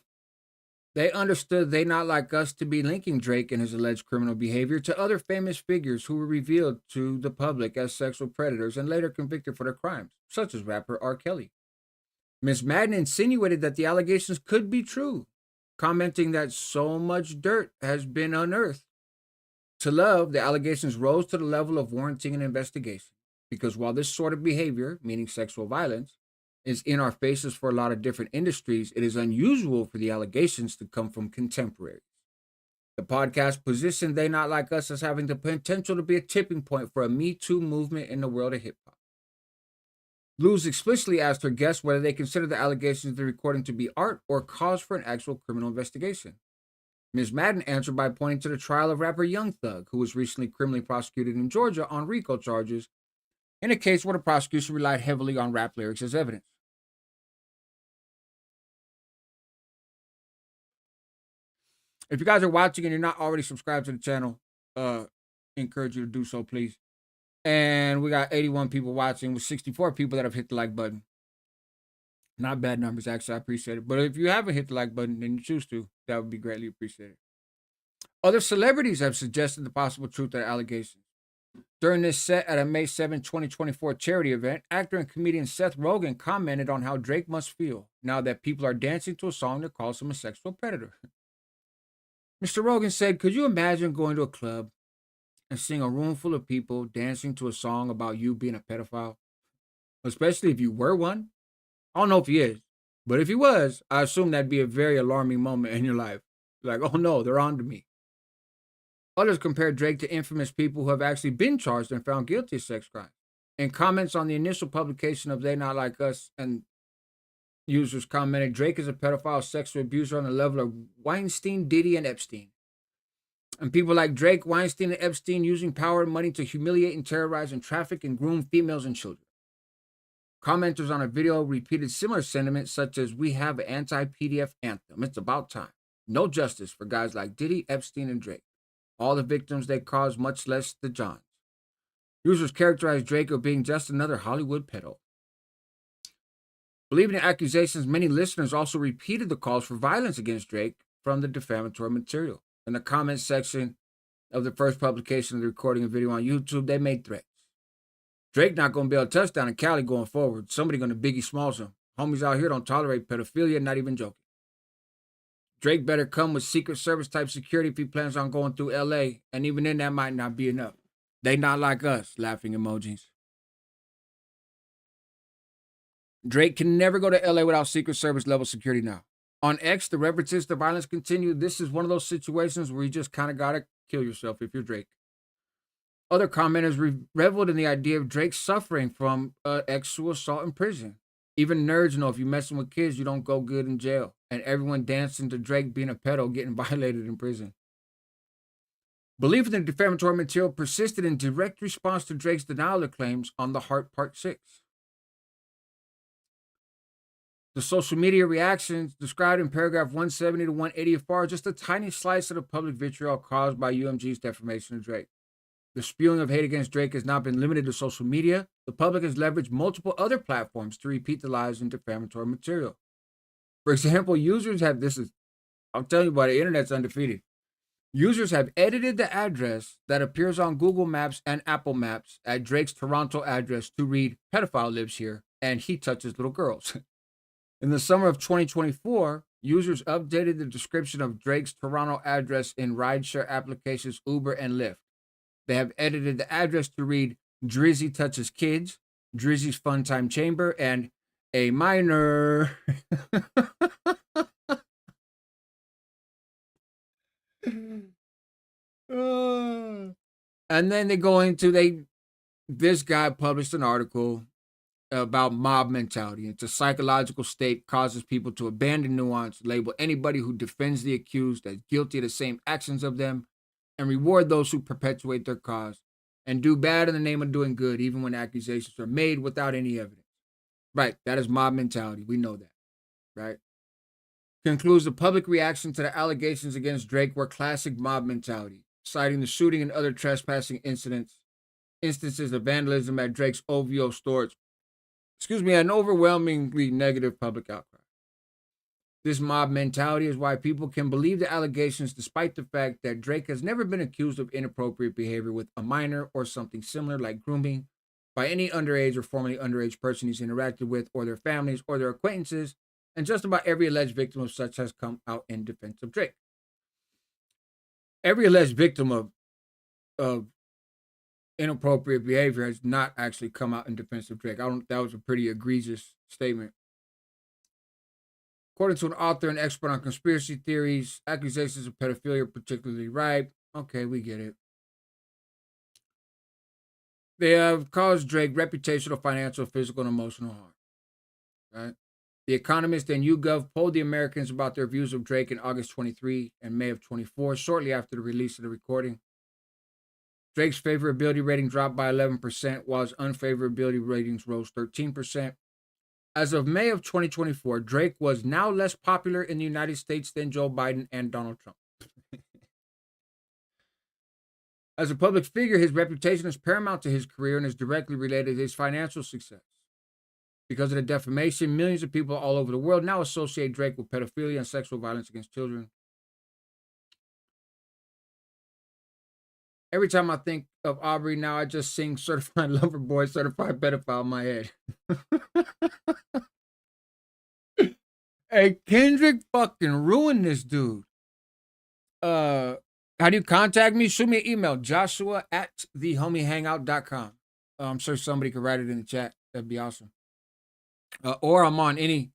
They understood They Not Like Us to be linking Drake and his alleged criminal behavior to other famous figures who were revealed to the public as sexual predators and later convicted for their crimes, such as rapper R. Kelly. Ms. Madden insinuated that the allegations could be true, commenting that so much dirt has been unearthed. To Love, the allegations rose to the level of warranting an investigation, because while this sort of behavior, meaning sexual violence, is in our faces for a lot of different industries, it is unusual for the allegations to come from contemporaries. The podcast positioned They Not Like Us as having the potential to be a tipping point for a Me Too movement in the world of hip hop. Luz explicitly asked her guests whether they consider the allegations of the recording to be art or cause for an actual criminal investigation. Ms. Madden answered by pointing to the trial of rapper Young Thug, who was recently criminally prosecuted in Georgia on RICO charges in a case where the prosecution relied heavily on rap lyrics as evidence. If you guys are watching and you're not already subscribed to the channel, encourage you to do so, please. And we got 81 people watching with 64 people that have hit the like button. Not bad numbers, actually. I appreciate it. But if you haven't hit the like button and you choose to, that would be greatly appreciated. Other celebrities have suggested the possible truth of the allegations. During this set at a May 7, 2024 charity event, actor and comedian Seth Rogen commented on how Drake must feel now that people are dancing to a song that calls him a sexual predator. Mr. Rogen said, "Could you imagine going to a club and seeing a room full of people dancing to a song about you being a pedophile? Especially if you were one? I don't know if he is, but if he was, I assume that'd be a very alarming moment in your life. Like, oh no, they're on to me." Others compared Drake to infamous people who have actually been charged and found guilty of sex crimes. In comments on the initial publication of They Not Like Us, and users commented, "Drake is a pedophile sexual abuser on the level of Weinstein, Diddy, and Epstein. And people like Drake, Weinstein, and Epstein using power and money to humiliate and terrorize and traffic and groom females and children." Commenters on a video repeated similar sentiments such as, "We have an anti-PDF anthem. It's about time. No justice for guys like Diddy, Epstein, and Drake. All the victims they caused, much less the Johns." Users characterized Drake of being just another Hollywood pedo. Believing the accusations, many listeners also repeated the calls for violence against Drake from the defamatory material. In the comments section of the first publication of the recording and video on YouTube, they made threats. "Drake not going to be able to touch down in Cali going forward. Somebody going to Biggie Smalls him. Homies out here don't tolerate pedophilia, not even joking. Drake better come with Secret Service type security if he plans on going through LA, and even then that might not be enough. They not like us," laughing emojis. Drake can never go to LA without Secret Service level security now. On X, the references to violence continue. This is one of those situations where you just kind of gotta kill yourself if you're Drake. Other commenters reveled in the idea of Drake suffering from sexual assault in prison. Even nerds know if you're messing with kids, you don't go good in jail. And everyone dancing to Drake being a pedo getting violated in prison. Belief in the defamatory material persisted in direct response to Drake's denial of claims on The Heart Part 6. The social media reactions described in paragraph 170 to 180 of FAR are just a tiny slice of the public vitriol caused by UMG's defamation of Drake. The spewing of hate against Drake has not been limited to social media. The public has leveraged multiple other platforms to repeat the lies and defamatory material. For example, users have, I'm telling you about the internet's undefeated. Users have edited the address that appears on Google Maps and Apple Maps at Drake's Toronto address to read, "Pedophile lives here, and he touches little girls." In the summer of 2024, users updated the description of Drake's Toronto address in rideshare applications Uber and Lyft. They have edited the address to read, "Drizzy touches kids, Drizzy's fun time chamber, and a minor." And then they go into this guy published an article about mob mentality. It's a psychological state causes people to abandon nuance, label anybody who defends the accused as guilty of the same actions of them, and reward those who perpetuate their cause, and do bad in the name of doing good, even when accusations are made without any evidence. Right, that is mob mentality. We know that, right? Concludes the public reaction to the allegations against Drake were classic mob mentality, citing the shooting and other trespassing incidents instances of vandalism at Drake's OVO stores, an overwhelmingly negative public outcry. This mob mentality is why people can believe the allegations despite the fact that Drake has never been accused of inappropriate behavior with a minor or something similar like grooming by any underage or formerly underage person he's interacted with or their families or their acquaintances, and just about every alleged victim of such has come out in defense of Drake. Every alleged victim of inappropriate behavior has not actually come out in defense of Drake. That was a pretty egregious statement. According to an author and expert on conspiracy theories, accusations of pedophilia are particularly ripe. Okay, we get it. They have caused Drake reputational, financial, physical, and emotional harm. Right? The Economist and YouGov polled the Americans about their views of Drake in August 23 and May of 24, shortly after the release of the recording. Drake's favorability rating dropped by 11%, while his unfavorability ratings rose 13%. As of May of 2024, Drake was now less popular in the United States than Joe Biden and Donald Trump. As a public figure, his reputation is paramount to his career and is directly related to his financial success. Because of the defamation, millions of people all over the world now associate Drake with pedophilia and sexual violence against children. Every time I think of Aubrey now, I just sing Certified Lover Boy, Certified Pedophile in my head. Hey, Kendrick fucking ruined this dude. How do you contact me? Shoot me an email, joshua@thehomiehangout.com. I'm sure somebody could write it in the chat. That'd be awesome. Or I'm on any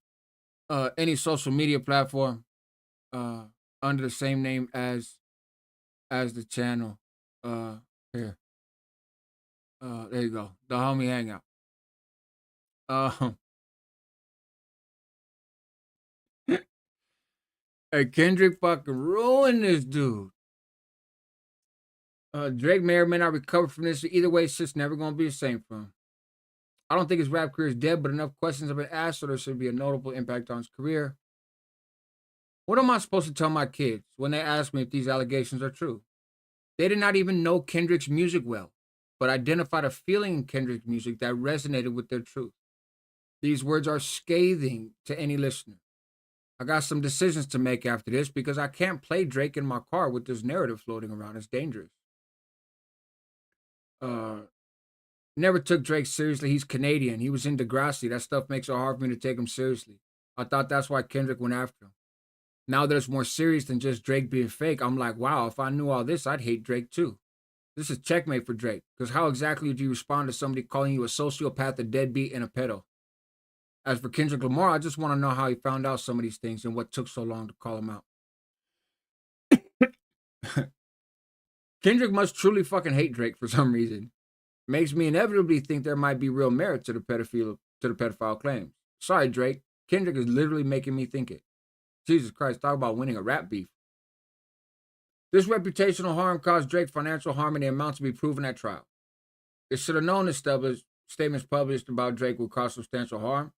social media platform under the same name as the channel. Here. There you go. The Homie Hangout. Hey, Kendrick fucking ruined this dude. Drake may or may not recover from this. Either way, it's just never going to be the same for him. I don't think his rap career is dead, but enough questions have been asked, so there should be a notable impact on his career. What am I supposed to tell my kids when they ask me if these allegations are true? They did not even know Kendrick's music well, but identified a feeling in Kendrick's music that resonated with their truth. These words are scathing to any listener. I got some decisions to make after this because I can't play Drake in my car with this narrative floating around. It's dangerous. Never took Drake seriously. He's Canadian. He was in Degrassi. That stuff makes it hard for me to take him seriously. I thought that's why Kendrick went after him. Now that it's more serious than just Drake being fake, I'm like, wow, if I knew all this, I'd hate Drake too. This is checkmate for Drake. Because how exactly would you respond to somebody calling you a sociopath, a deadbeat, and a pedo? As for Kendrick Lamar, I just want to know how he found out some of these things and what took so long to call him out. Kendrick must truly fucking hate Drake for some reason. Makes me inevitably think there might be real merit to the pedophile claims. Sorry, Drake. Kendrick is literally making me think it. Jesus Christ, talk about winning a rap beef. This reputational harm caused Drake financial harm and the amount to be proven at trial. It should have known the statements published about Drake would cause substantial harm.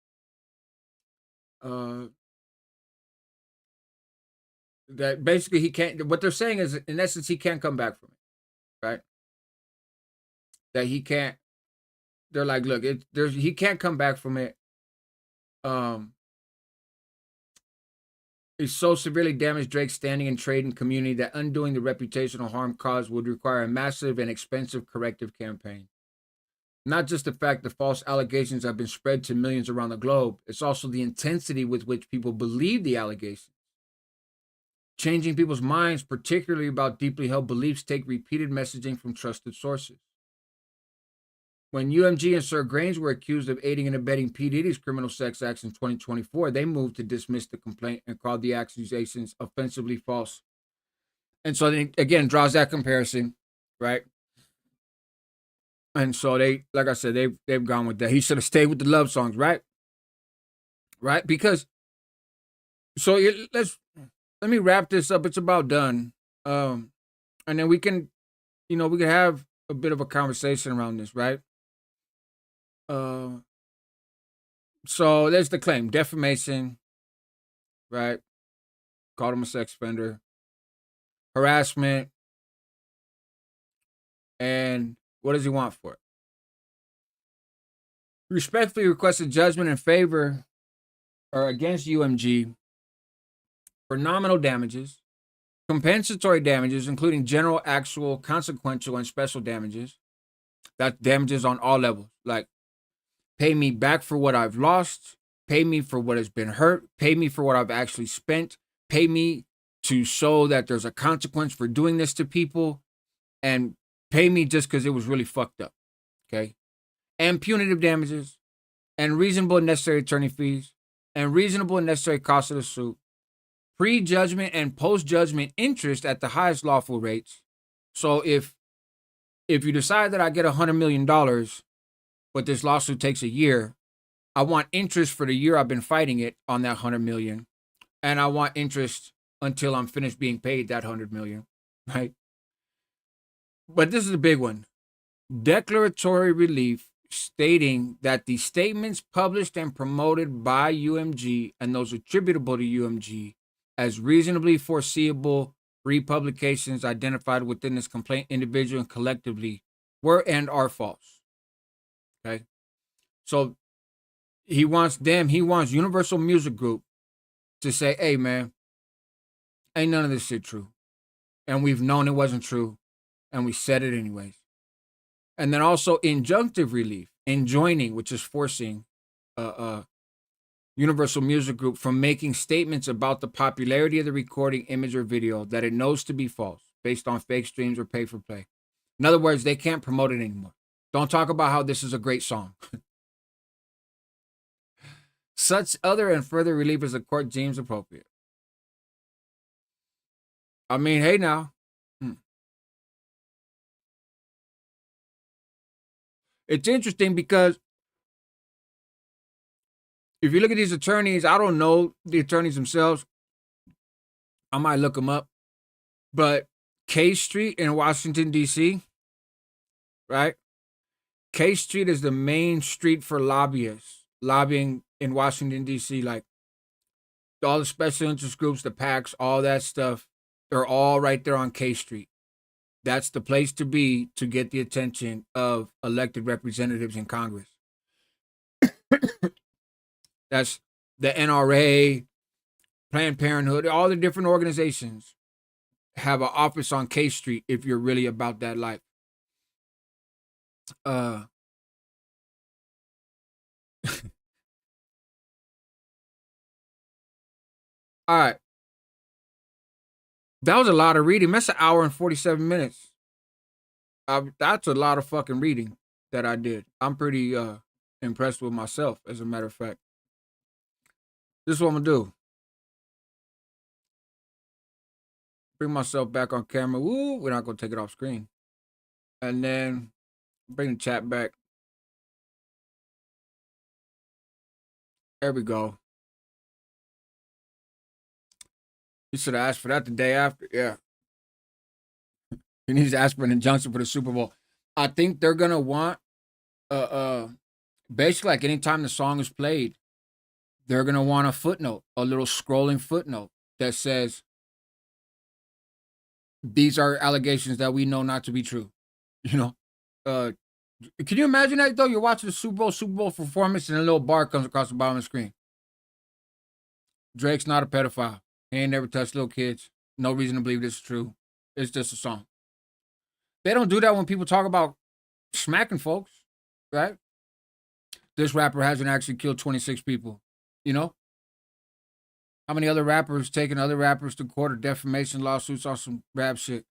That basically he can't, what they're saying is, in essence, he can't come back from it, right? That he can't, they're like, look, he can't come back from it. It's so severely damaged Drake's standing in trade and community that undoing the reputational harm caused would require a massive and expensive corrective campaign. Not just the fact that false allegations have been spread to millions around the globe, it's also the intensity with which people believe the allegations. Changing people's minds, particularly about deeply held beliefs, take repeated messaging from trusted sources. When UMG and Sir Grange were accused of aiding and abetting P. Diddy's criminal sex acts in 2024, they moved to dismiss the complaint and called the accusations offensively false. And so it again draws that comparison, right? And so they, like I said, they've gone with that. He should have stayed with the love songs, right? Right? Because so let me wrap this up. It's about done. And then we can have a bit of a conversation around this, right? So there's the claim, defamation, right? Called him a sex offender, harassment, and What does he want for it? Respectfully request a judgment in favor or against UMG for nominal damages, compensatory damages, including general, actual, consequential, and special damages. That's damages on all levels. Like, pay me back for what I've lost, pay me for what has been hurt, pay me for what I've actually spent, pay me to show that there's a consequence for doing this to people, and pay me just because it was really fucked up. Okay? And punitive damages, and reasonable and necessary attorney fees, and reasonable and necessary cost of the suit, pre-judgment and post-judgment interest at the highest lawful rates. So if you decide that I get $100 million, but this lawsuit takes a year, I want interest for the year I've been fighting it on that $100 million, and I want interest until I'm finished being paid that $100 million, right? But this is a big one. Declaratory relief stating that the statements published and promoted by UMG and those attributable to UMG as reasonably foreseeable republications identified within this complaint individually and collectively were and are false. Okay? So he wants Universal Music Group to say, hey man, ain't none of this shit true. And we've known it wasn't true, and we said it anyways. And then also injunctive relief, enjoining, which is forcing Universal Music Group from making statements about the popularity of the recording, image, or video that it knows to be false based on fake streams or pay for play. In other words, they can't promote it anymore. Don't talk about how this is a great song. Such other and further relief as the court deems appropriate. I mean, hey now. It's interesting because if you look at these attorneys, I don't know the attorneys themselves. I might look them up. But K Street in Washington, D.C., right? K Street is the main street for lobbyists, lobbying in Washington, D.C. Like all the special interest groups, the PACs, all that stuff, they're all right there on K Street. That's the place to be to get the attention of elected representatives in Congress. That's the NRA, Planned Parenthood, all the different organizations have an office on K Street if you're really about that life. All right. That was a lot of reading. That's an hour and 47 minutes. That's a lot of fucking reading that I did. I'm pretty impressed with myself, as a matter of fact. This is what I'm going to do. Bring myself back on camera. Woo, we're not going to take it off screen. And then bring the chat back. There we go. You should have asked for that the day after. Yeah. He needs to ask for an injunction for the Super Bowl. I think they're going to want, basically, like anytime the song is played, they're going to want a footnote, a little scrolling footnote that says, these are allegations that we know not to be true. You know? Can you imagine that, though? You're watching the Super Bowl performance, and a little bar comes across the bottom of the screen. Drake's not a pedophile. He ain't never touched little kids. No reason to believe this is true. It's just a song. They don't do that when people talk about smacking folks, right? This rapper hasn't actually killed 26 people, you know? How many other rappers taking other rappers to court or defamation lawsuits on some rap shit?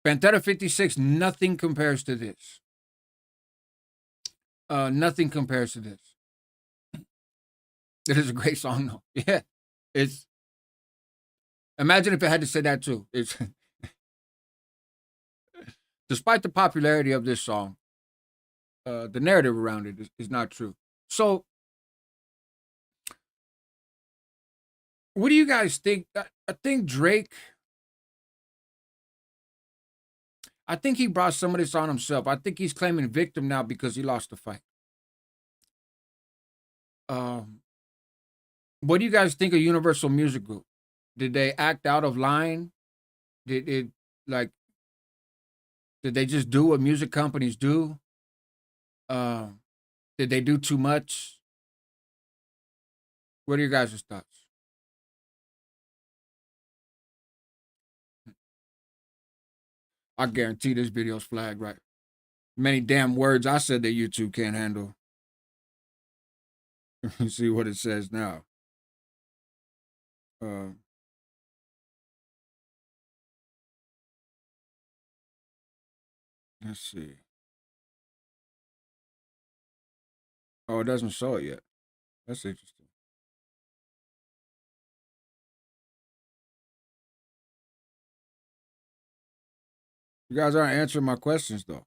Pantera 56, nothing compares to this. Nothing compares to this. It is a great song, though. Yeah. It's... Imagine if it had to say that, too. It's... Despite the popularity of this song, the narrative around it is not true. So, what do you guys think? I think Drake, I think he brought some of this on himself. I think he's claiming victim now because he lost the fight. What do you guys think of Universal Music Group? Did they act out of line? Did it, like, Did they just do what music companies do? Uh, did they do too much? What are your guys' thoughts? I guarantee this video's flagged, right? Many damn words I said that YouTube can't handle. See what it says now. Uh, let's see. Oh, it doesn't show it yet. That's interesting. You guys aren't answering my questions though.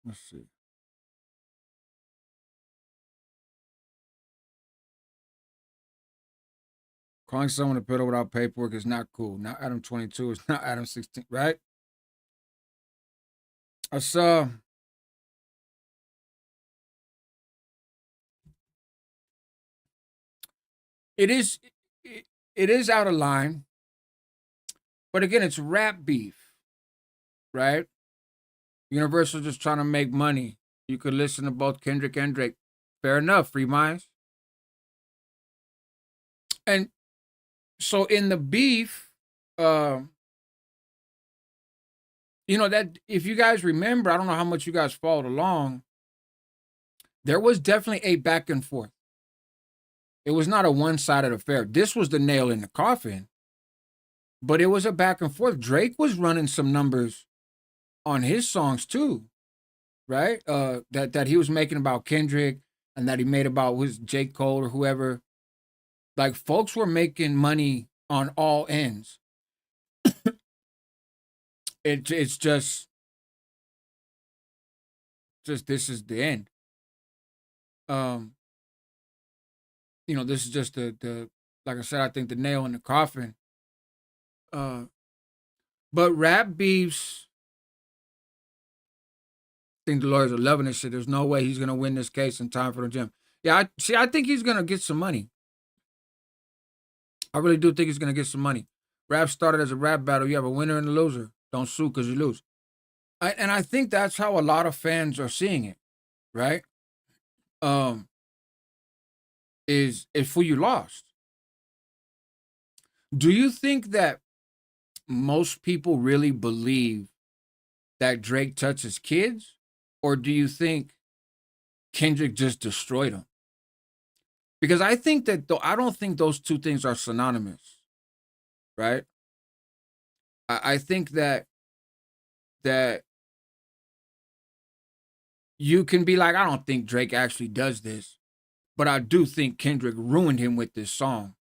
Let's see. Calling someone a pedo without paperwork is not cool. Not Adam 22. It's not Adam 16, right? That's it is it is out of line. But again, it's rap beef, right? Universal just trying to make money. You could listen to both Kendrick and Drake. Fair enough, free minds. And so in the beef, uh, that if you guys remember, I don't know how much you guys followed along. There was definitely a back and forth. It was not a one-sided affair. This was the nail in the coffin, but it was a back and forth. Drake was running some numbers on his songs too, right? That he was making about Kendrick and that he made about was J. Cole or whoever. Like folks were making money on all ends. It's just this is the end. Um, this is just the like I said, I think the nail in the coffin. Uh, but rap beefs, I think the lawyers are loving this shit. There's no way he's gonna win this case in time for the gym. Yeah, I think he's gonna get some money. I really do think he's gonna get some money. Rap started as a rap battle. You have a winner and a loser. Don't sue because you lose. And I think that's how a lot of fans are seeing it, right? Um, is for you lost. Do you think that most people really believe that Drake touches kids, or do you think Kendrick just destroyed him? Because I think that though I don't think those two things are synonymous, right? I think that you can be like, I don't think Drake actually does this, but I do think Kendrick ruined him with this song.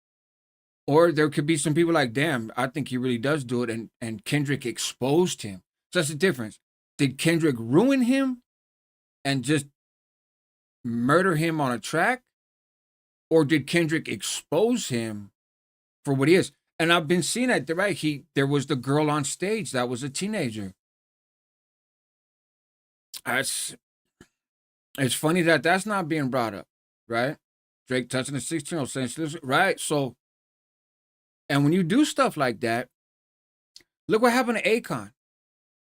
Or there could be some people like, damn, I think he really does do it, and Kendrick exposed him. So that's the difference. Did Kendrick ruin him and just murder him on a track? Or did Kendrick expose him for what he is? And I've been seeing that, right? There was the girl on stage that was a teenager. That's it's funny that that's not being brought up, right? Drake touching a 16-year-old saying, right? So, and when you do stuff like that, look what happened to Akon.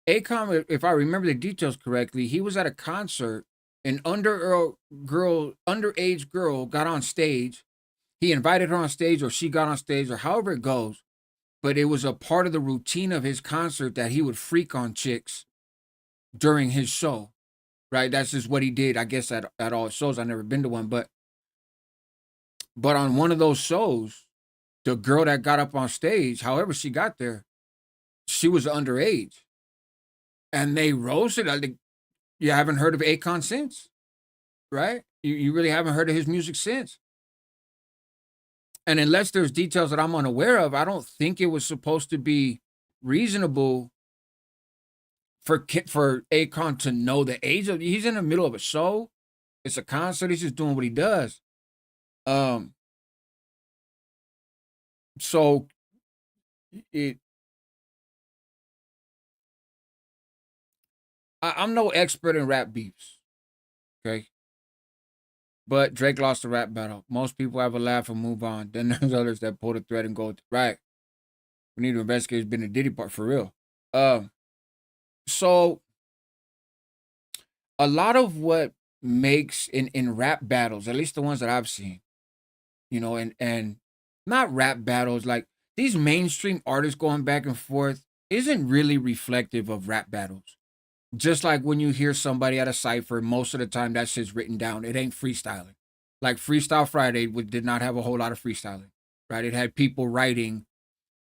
Akon, if I remember the details correctly, he was at a concert. An underage girl got on stage. He invited her on stage, or she got on stage, or however it goes. But it was a part of the routine of his concert that he would freak on chicks during his show, right? That's just what he did, I guess, at all shows. I've never been to one, but on one of those shows, the girl that got up on stage, however she got there, she was underage. And they roasted. I think you haven't heard of Akon since, right? You really haven't heard of his music since. And unless there's details that I'm unaware of, I don't think it was supposed to be reasonable for Akon to know the age of. He's in the middle of a show. It's a concert. He's just doing what he does. So I'm no expert in rap beefs, Okay. But Drake lost the rap battle. Most people have a laugh and move on. Then there's others that pull the thread and go, right. We need to investigate it's been a Diddy part for real. So a lot of what makes in rap battles, at least the ones that I've seen, and not rap battles, like these mainstream artists going back and forth isn't really reflective of rap battles. Just like when you hear somebody at a cipher, most of the time that shit's written down. It ain't freestyling. Like Freestyle Friday did not have a whole lot of freestyling, right? It had people writing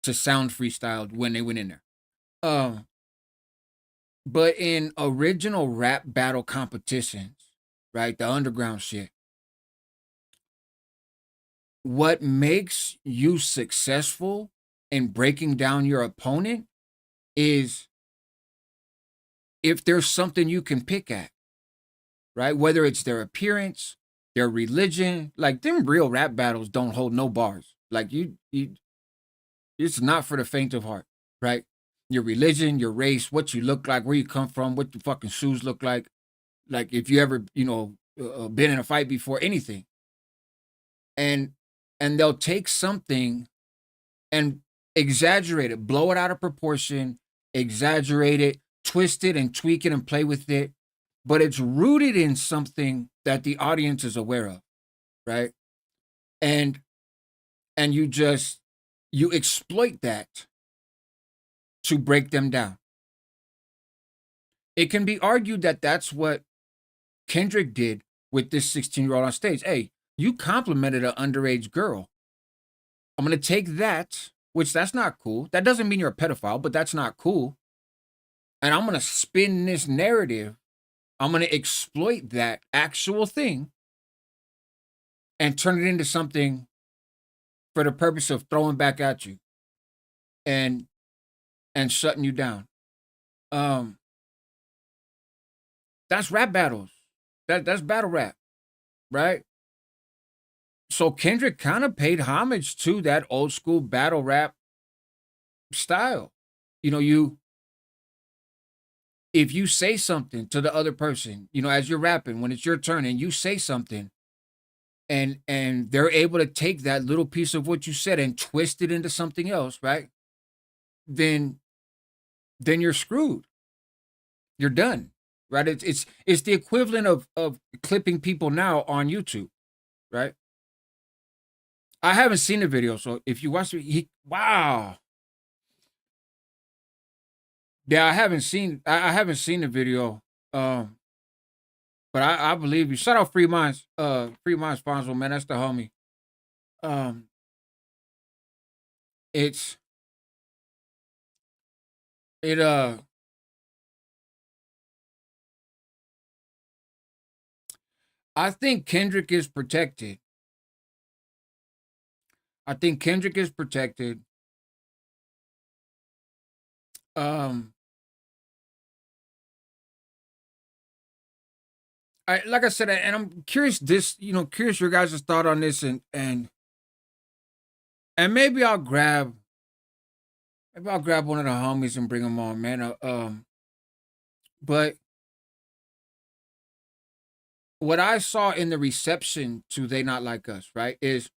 to sound freestyled when they went in there. Um, but in original rap battle competitions, right, the underground shit, what makes you successful in breaking down your opponent is if there's something you can pick at, right? Whether it's their appearance, their religion, like them real rap battles don't hold no bars. Like it's not for the faint of heart, right? Your religion, your race, what you look like, where you come from, what your fucking shoes look like if you ever, been in a fight before, anything. And they'll take something and exaggerate it, blow it out of proportion, exaggerate it, twist it and tweak it and play with it, but it's rooted in something that the audience is aware of, right? And you exploit that to break them down. It can be argued that that's what Kendrick did with this 16-year-old on stage. Hey, you complimented an underage girl. I'm going to take that, which that's not cool. That doesn't mean you're a pedophile, but that's not cool. And I'm going to spin this narrative. I'm going to exploit that actual thing and turn it into something for the purpose of throwing back at you and shutting you down. That's rap battles. That's battle rap, right? So Kendrick kind of paid homage to that old school battle rap style. If you say something to the other person, as you're rapping, when it's your turn and you say something and they're able to take that little piece of what you said and twist it into something else, right? Then you're screwed. You're done. Right? It's the equivalent of clipping people now on YouTube, right? I haven't seen the video, so if you watch it, wow. Yeah, I haven't seen the video. But I believe you. Shout out Free Minds, Fonzo, man. That's the homie. It's it I think Kendrick is protected. I think Kendrick is protected. Like I said, and I'm curious curious your guys' thought on this, and maybe I'll grab one of the homies and bring him on, man. But what I saw in the reception to They Not Like Us, right, is,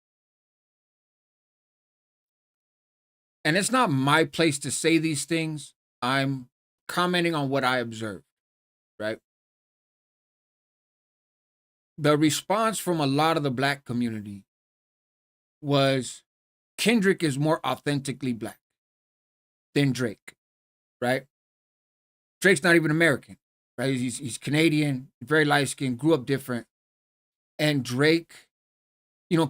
and it's not my place to say these things. I'm commenting on what I observed, right? The response from a lot of the black community was Kendrick is more authentically black than Drake, right? Drake's not even American, right? He's Canadian, very light skinned, grew up different. And Drake,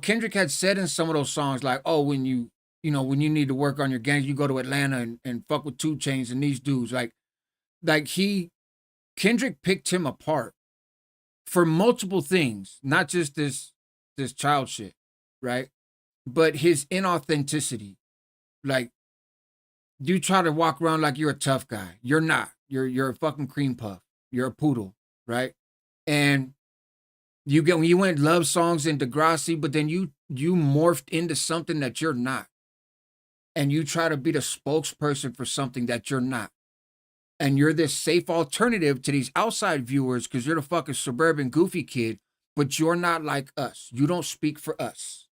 Kendrick had said in some of those songs, like, oh, when you need to work on your gang, you go to Atlanta and fuck with 2 Chainz and these dudes. Kendrick picked him apart for multiple things, not just this child shit, right? But his inauthenticity. Like, you try to walk around like you're a tough guy. You're not. You're a fucking cream puff. You're a poodle, right? And when you went love songs in Degrassi, but then you morphed into something that you're not. And you try to be the spokesperson for something that you're not. and you're this safe alternative to these outside viewers because you're the fucking suburban goofy kid, but you're not like us. You don't speak for us,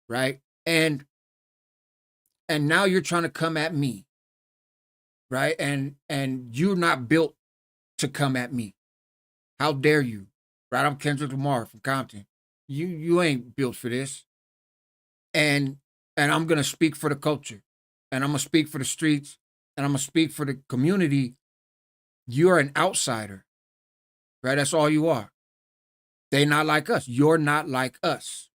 right? And now you're trying to come at me, right? And you're not built to come at me. How dare you? Right? I'm Kendrick Lamar from Compton. You ain't built for this. And I'm gonna speak for the culture, and I'm gonna speak for the streets, and I'm gonna speak for the community. You're an outsider, right? That's all you are. They not like us. You're not like us.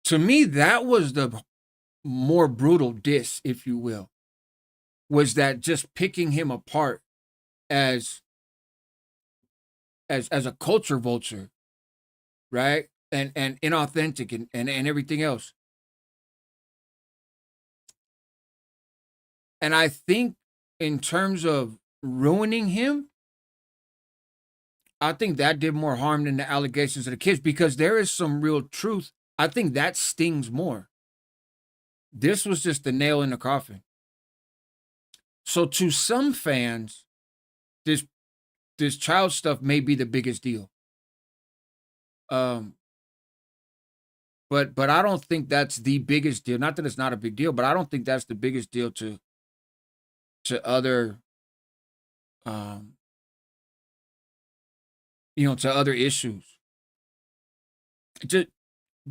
To me, that was the more brutal diss, if you will, was that just picking him apart as a culture vulture, right? And inauthentic and everything else. And I think in terms of ruining him, I think that did more harm than the allegations of the kids because there is some real truth. I think that stings more. This was just the nail in the coffin. So to some fans, this child stuff may be the biggest deal. Um, but I don't think that's the biggest deal. Not that it's not a big deal, but I don't think that's the biggest deal to other um to other issues. Just,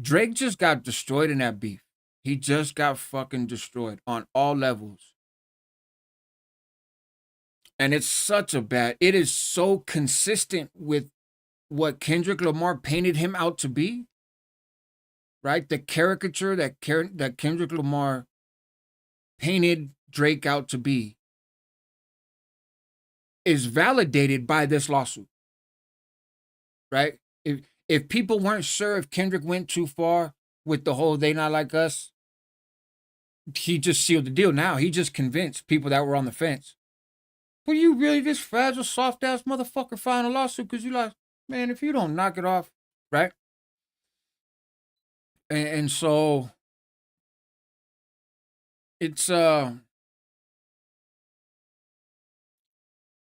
Drake just got destroyed in that beef. He just got fucking destroyed on all levels. And it's such a bad, it is so consistent with what Kendrick Lamar painted him out to be, right? The caricature that Kendrick Lamar painted Drake out to be is validated by this lawsuit, right? If people weren't sure if Kendrick went too far with the whole "they not like us," he just sealed the deal. Now he just convinced people that were on the fence. Well, you really this fragile, soft ass motherfucker filing a lawsuit because you like, man, if you don't knock it off, right? And so it's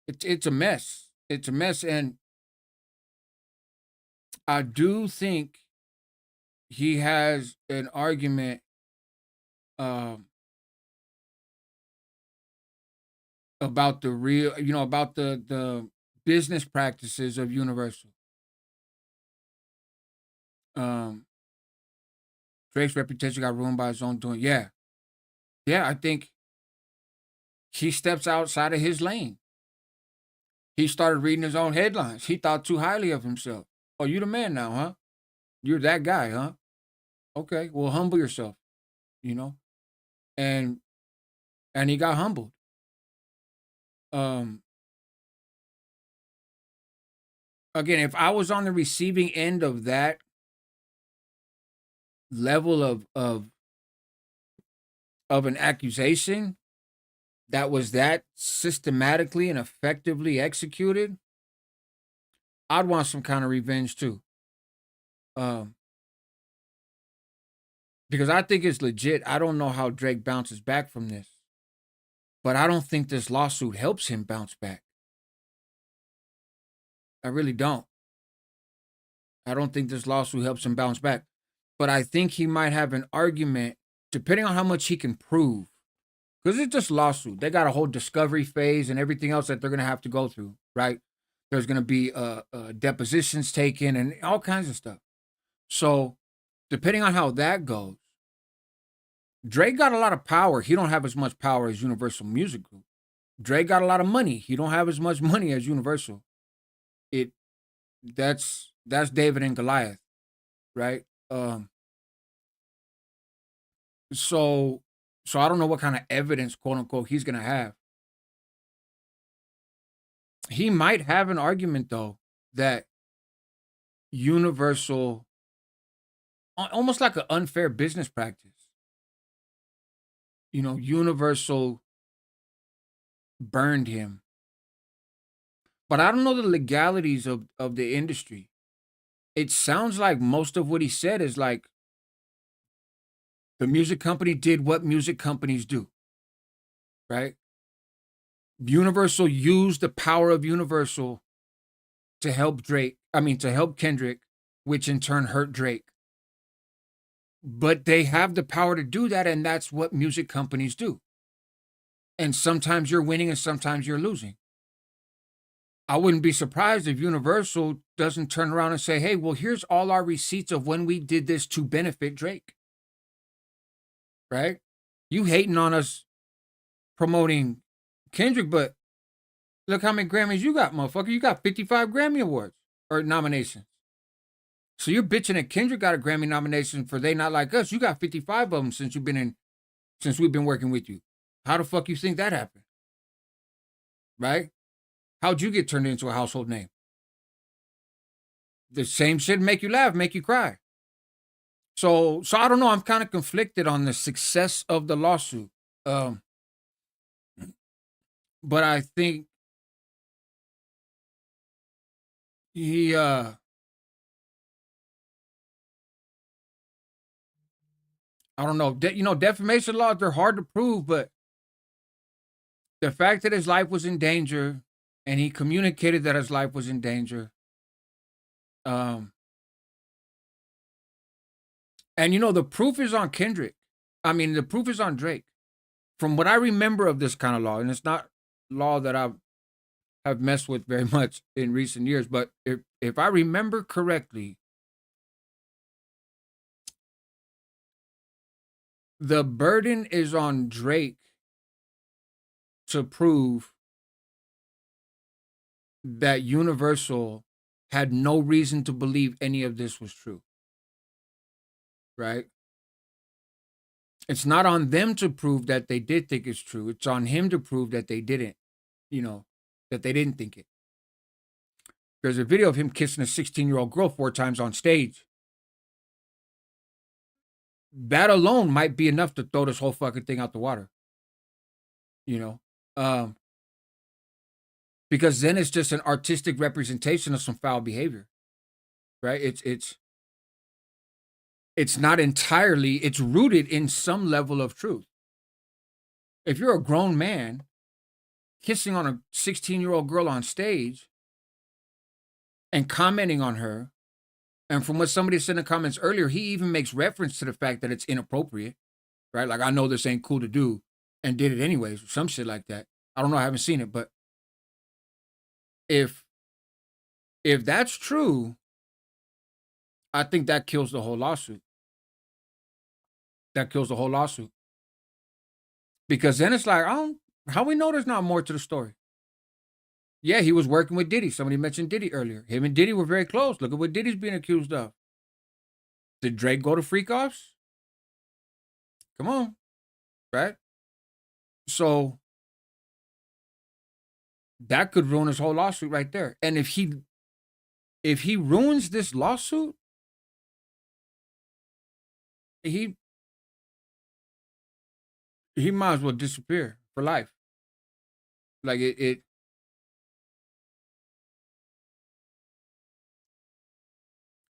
it's a mess. It's a mess, and I do think he has an argument um about the real, about the business practices of Universal. Um, Drake's reputation got ruined by his own doing. Yeah, yeah, I think he steps outside of his lane. He started reading his own headlines. He thought too highly of himself. Oh, you the man now, huh? You're that guy, huh? Okay, well, humble yourself, you know. And he got humbled. Um, Again, if I was on the receiving end of that level of an accusation that was that systematically and effectively executed, I'd want some kind of revenge too. Um, because I think it's legit. I don't know how Drake bounces back from this, but I don't think this lawsuit helps him bounce back. I really don't. I don't think this lawsuit helps him bounce back. But I think he might have an argument, depending on how much he can prove. Because it's just lawsuit. They got a whole discovery phase and everything else that they're going to have to go through, right? There's going to be depositions taken and all kinds of stuff. So, depending on how that goes, Drake got a lot of power. He don't have as much power as Universal Music Group. Drake got a lot of money. He don't have as much money as Universal. It that's David and Goliath, right? So I don't know what kind of evidence, quote unquote, he's gonna have. He might have an argument though that Universal, almost like an unfair business practice. Universal burned him, but I don't know the legalities of the industry. It sounds like most of what he said is like the music company did what music companies do, right? Universal used the power of Universal to help to help Kendrick, which in turn hurt Drake. But they have the power to do that, and that's what music companies do. And sometimes you're winning and sometimes you're losing. I wouldn't be surprised if Universal doesn't turn around and say, hey, well, here's all our receipts of when we did this to benefit Drake. Right? You hating on us promoting Kendrick, but look how many Grammys you got, motherfucker. You got 55 Grammy Awards or nominations. So you're bitching that Kendrick got a Grammy nomination for They Not Like Us. You got 55 of them since we've been working with you. How the fuck you think that happened? Right? How'd you get turned into a household name? The same shit make you laugh, make you cry. So I don't know. I'm kind of conflicted on the success of the lawsuit. But I think he I don't know. Defamation laws, they're hard to prove, but the fact that his life was in danger and he communicated that his life was in danger. And the proof is on Kendrick. I mean, the proof is on Drake. From what I remember of this kind of law, and it's not law that I have messed with very much in recent years, but if I remember correctly, the burden is on Drake to prove that Universal had no reason to believe any of this was true. Right? It's not on them to prove that they did think it's true. It's on him to prove that they didn't, that they didn't think it. There's a video of him kissing a 16-year-old girl 4 times on stage. That alone might be enough to throw this whole fucking thing out the water. Because then it's just an artistic representation of some foul behavior. Right? It's not entirely, it's rooted in some level of truth. If you're a grown man kissing on a 16-year-old girl on stage and commenting on her, and from what somebody said in the comments earlier, he even makes reference to the fact that it's inappropriate, right? Like, I know this ain't cool to do, and did it anyways, or some shit like that. I don't know, I haven't seen it, but if that's true, I think that kills the whole lawsuit. Because then it's like, how we know there's not more to the story? Yeah, he was working with Diddy. Somebody mentioned Diddy earlier. Him and Diddy were very close. Look at what Diddy's being accused of. Did Drake go to freak offs? Come on. Right? So that could ruin his whole lawsuit right there. And if he ruins this lawsuit, he might as well disappear for life. Like it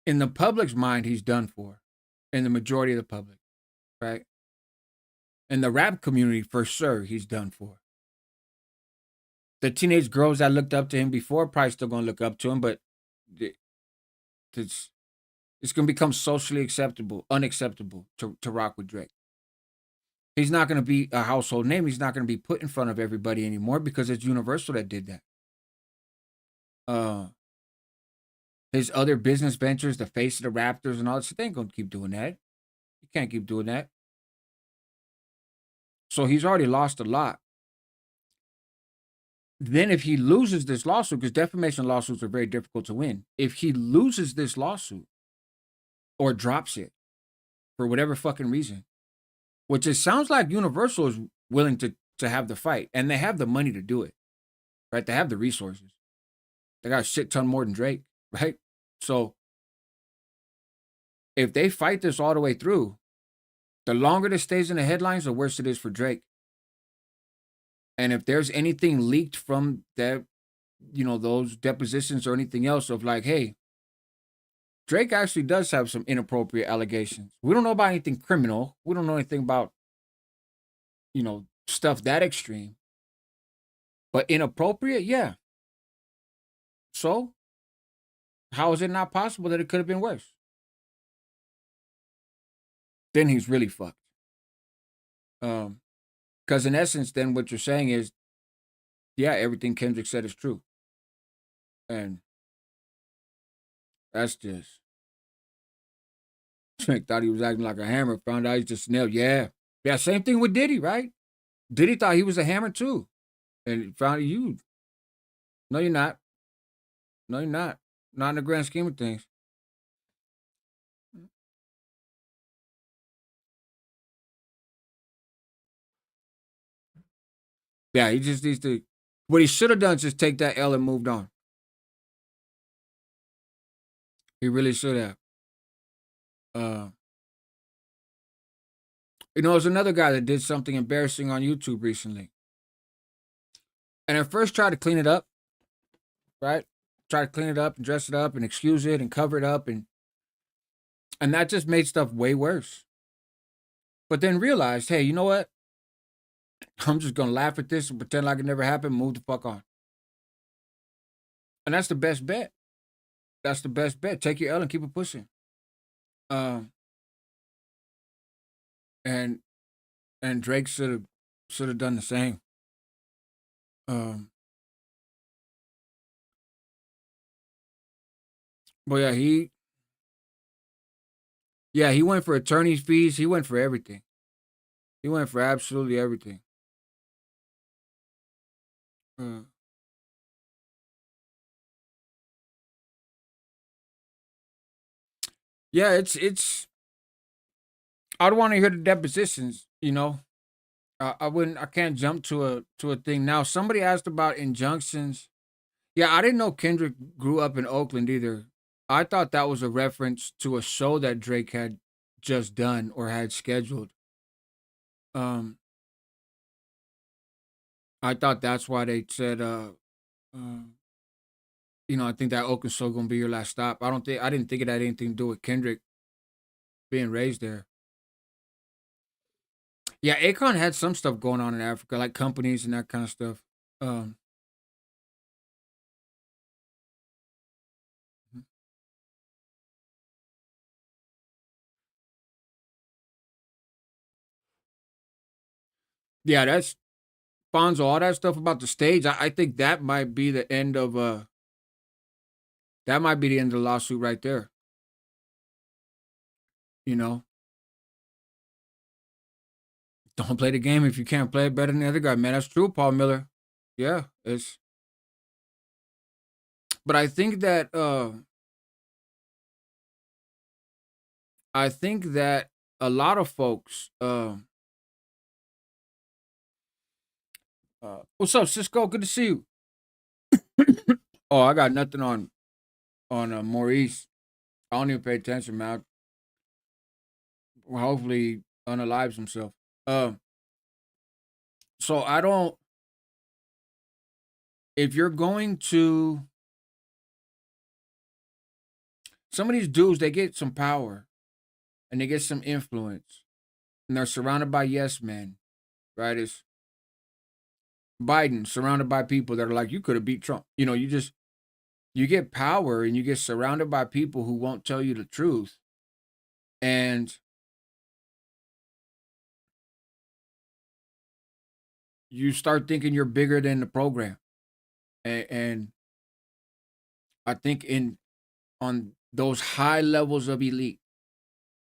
in the public's mind, he's done for. In the majority of the public, right? In the rap community, for sure, he's done for. The teenage girls that looked up to him before probably still gonna look up to him, but it's gonna become socially unacceptable to rock with Drake. He's not gonna be a household name. He's not gonna be put in front of everybody anymore because it's Universal that did that. His other business ventures, the face of the Raptors and all this, they ain't gonna keep doing that. You can't keep doing that. So he's already lost a lot. Then if he loses this lawsuit, because defamation lawsuits are very difficult to win, if he loses this lawsuit or drops it for whatever fucking reason, which it sounds like Universal is willing to have the fight, and they have the money to do it, right? They have the resources. They got a shit ton more than Drake, right? So if they fight this all the way through, the longer this stays in the headlines, the worse it is for Drake. And if there's anything leaked from that, those depositions or anything else of like, hey, Drake actually does have some inappropriate allegations. We don't know about anything criminal. We don't know anything about, stuff that extreme. But inappropriate, yeah. So how is it not possible that it could have been worse? Then he's really fucked. Because in essence, then what you're saying is, yeah, everything Kendrick said is true, and that's just Drake thought he was acting like a hammer. Found out he's just nailed. Yeah, yeah. Same thing with Diddy, right? Diddy thought he was a hammer too, and found you. No, you're not. No, you're not. Not in the grand scheme of things. Yeah, he just needs to. What he should have done is just take that L and moved on. He really should have. Uh, there's another guy that did something embarrassing on YouTube recently, and at first tried to clean it up, right? Try to clean it up and dress it up and excuse it and cover it up, and that just made stuff way worse. But then realized, hey, you know what? I'm just gonna laugh at this and pretend like it never happened. Move the fuck on, and that's the best bet. That's the best bet. Take your L and keep it pushing. Um, and and Drake should have done the same. Um, but he went for attorney's fees. He went for everything. He went for absolutely everything. Uh, yeah, it's. I'd want to hear the depositions. I wouldn't. I can't jump to a thing now. Somebody asked about injunctions. Yeah, I didn't know Kendrick grew up in Oakland either. I thought that was a reference to a show that Drake had just done or had scheduled. Um, I thought that's why they said, uh I think that Oakland show gonna be your last stop. I didn't think it had anything to do with Kendrick being raised there. Yeah, Akon had some stuff going on in Africa, like companies and that kind of stuff. Um, yeah, that's Fonzo, all that stuff about the stage. I think that might be the end of that might be the end of the lawsuit right there. You know, don't play the game if you can't play it better than the other guy, man. That's true, Paul Miller. Yeah, it's. But I think that a lot of folks. What's up, Cisco? Good to see you. Oh, I got nothing on Maurice. I don't even pay attention, man. Well, hopefully, unalives himself. Um, so I don't. If you're going to some of these dudes, they get some power and they get some influence, and they're surrounded by yes men, right? It's Biden surrounded by people that are like, you could have beat Trump. You get power and you get surrounded by people who won't tell you the truth, and you start thinking you're bigger than the program. And I think in on those high levels of elite,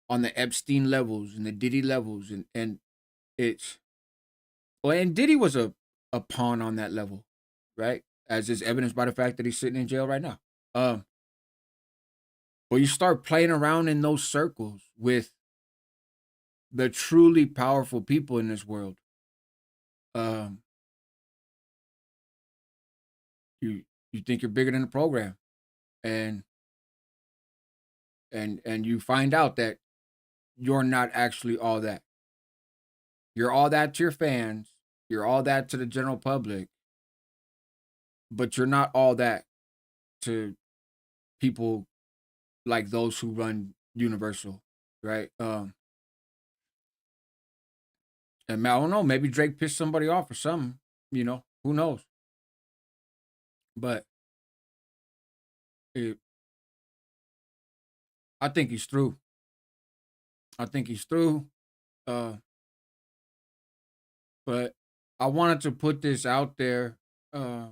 on the Epstein levels and the Diddy levels, and it's well, and Diddy was a pawn on that level, right? As is evidenced by the fact that he's sitting in jail right now. Um, but you start playing around in those circles with the truly powerful people in this world. Um, you you think you're bigger than the program, and and you find out that you're not actually all that. You're all that to your fans. You're all that to the general public, but you're not all that to people like those who run Universal, right? And I don't know, maybe Drake pissed somebody off or something. Who knows? But it, I think he's through. I think he's through. Uh, but I wanted to put this out there because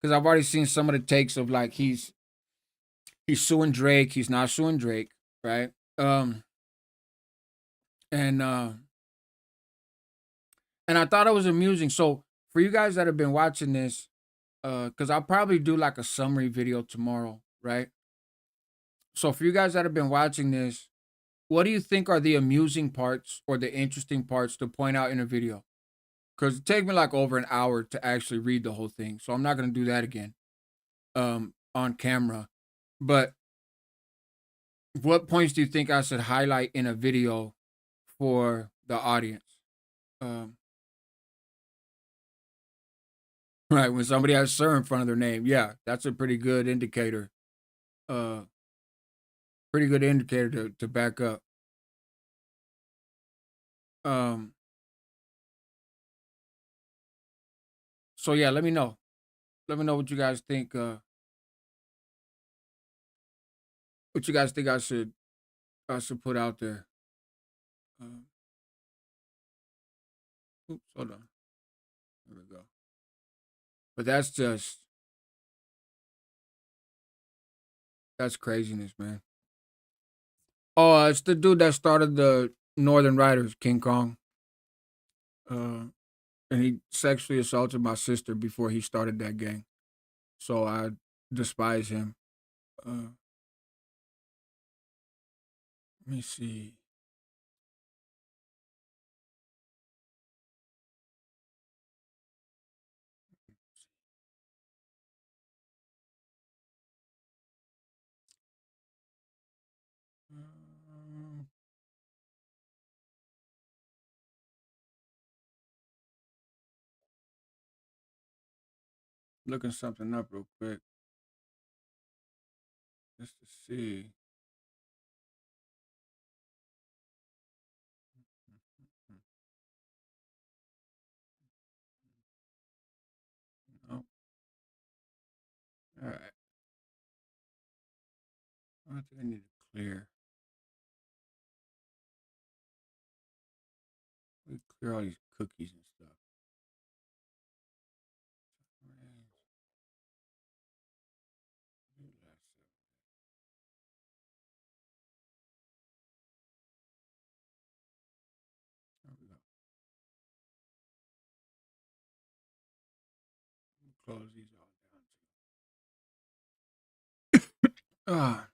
I've already seen some of the takes of like he's suing Drake, he's not suing Drake, right? And and I thought it was amusing. So for you guys that have been watching this, because I'll probably do like a summary video tomorrow, right? So for you guys that have been watching this, what do you think are the amusing parts or the interesting parts to point out in a video? Because it takes me like over an hour to actually read the whole thing, so I'm not gonna do that again on camera. But what points do you think I should highlight in a video for the audience? Um, right, when somebody has "sir" in front of their name, yeah, that's a pretty good indicator. Uh, Pretty good indicator to back up. Um, so yeah, let me know. Let me know what you guys think. What you guys think I should put out there. Um, oops, hold on. There we go. But that's craziness, man. Oh, it's the dude that started the Northern Riders, King Kong. Uh, and he sexually assaulted my sister before he started that gang. So I despise him. Uh, Let me see. Um, Looking something up real quick just to see. Oh, all right. I think I need to clear. We clear all these cookies and stuff. There we go. Close these all down. Ah,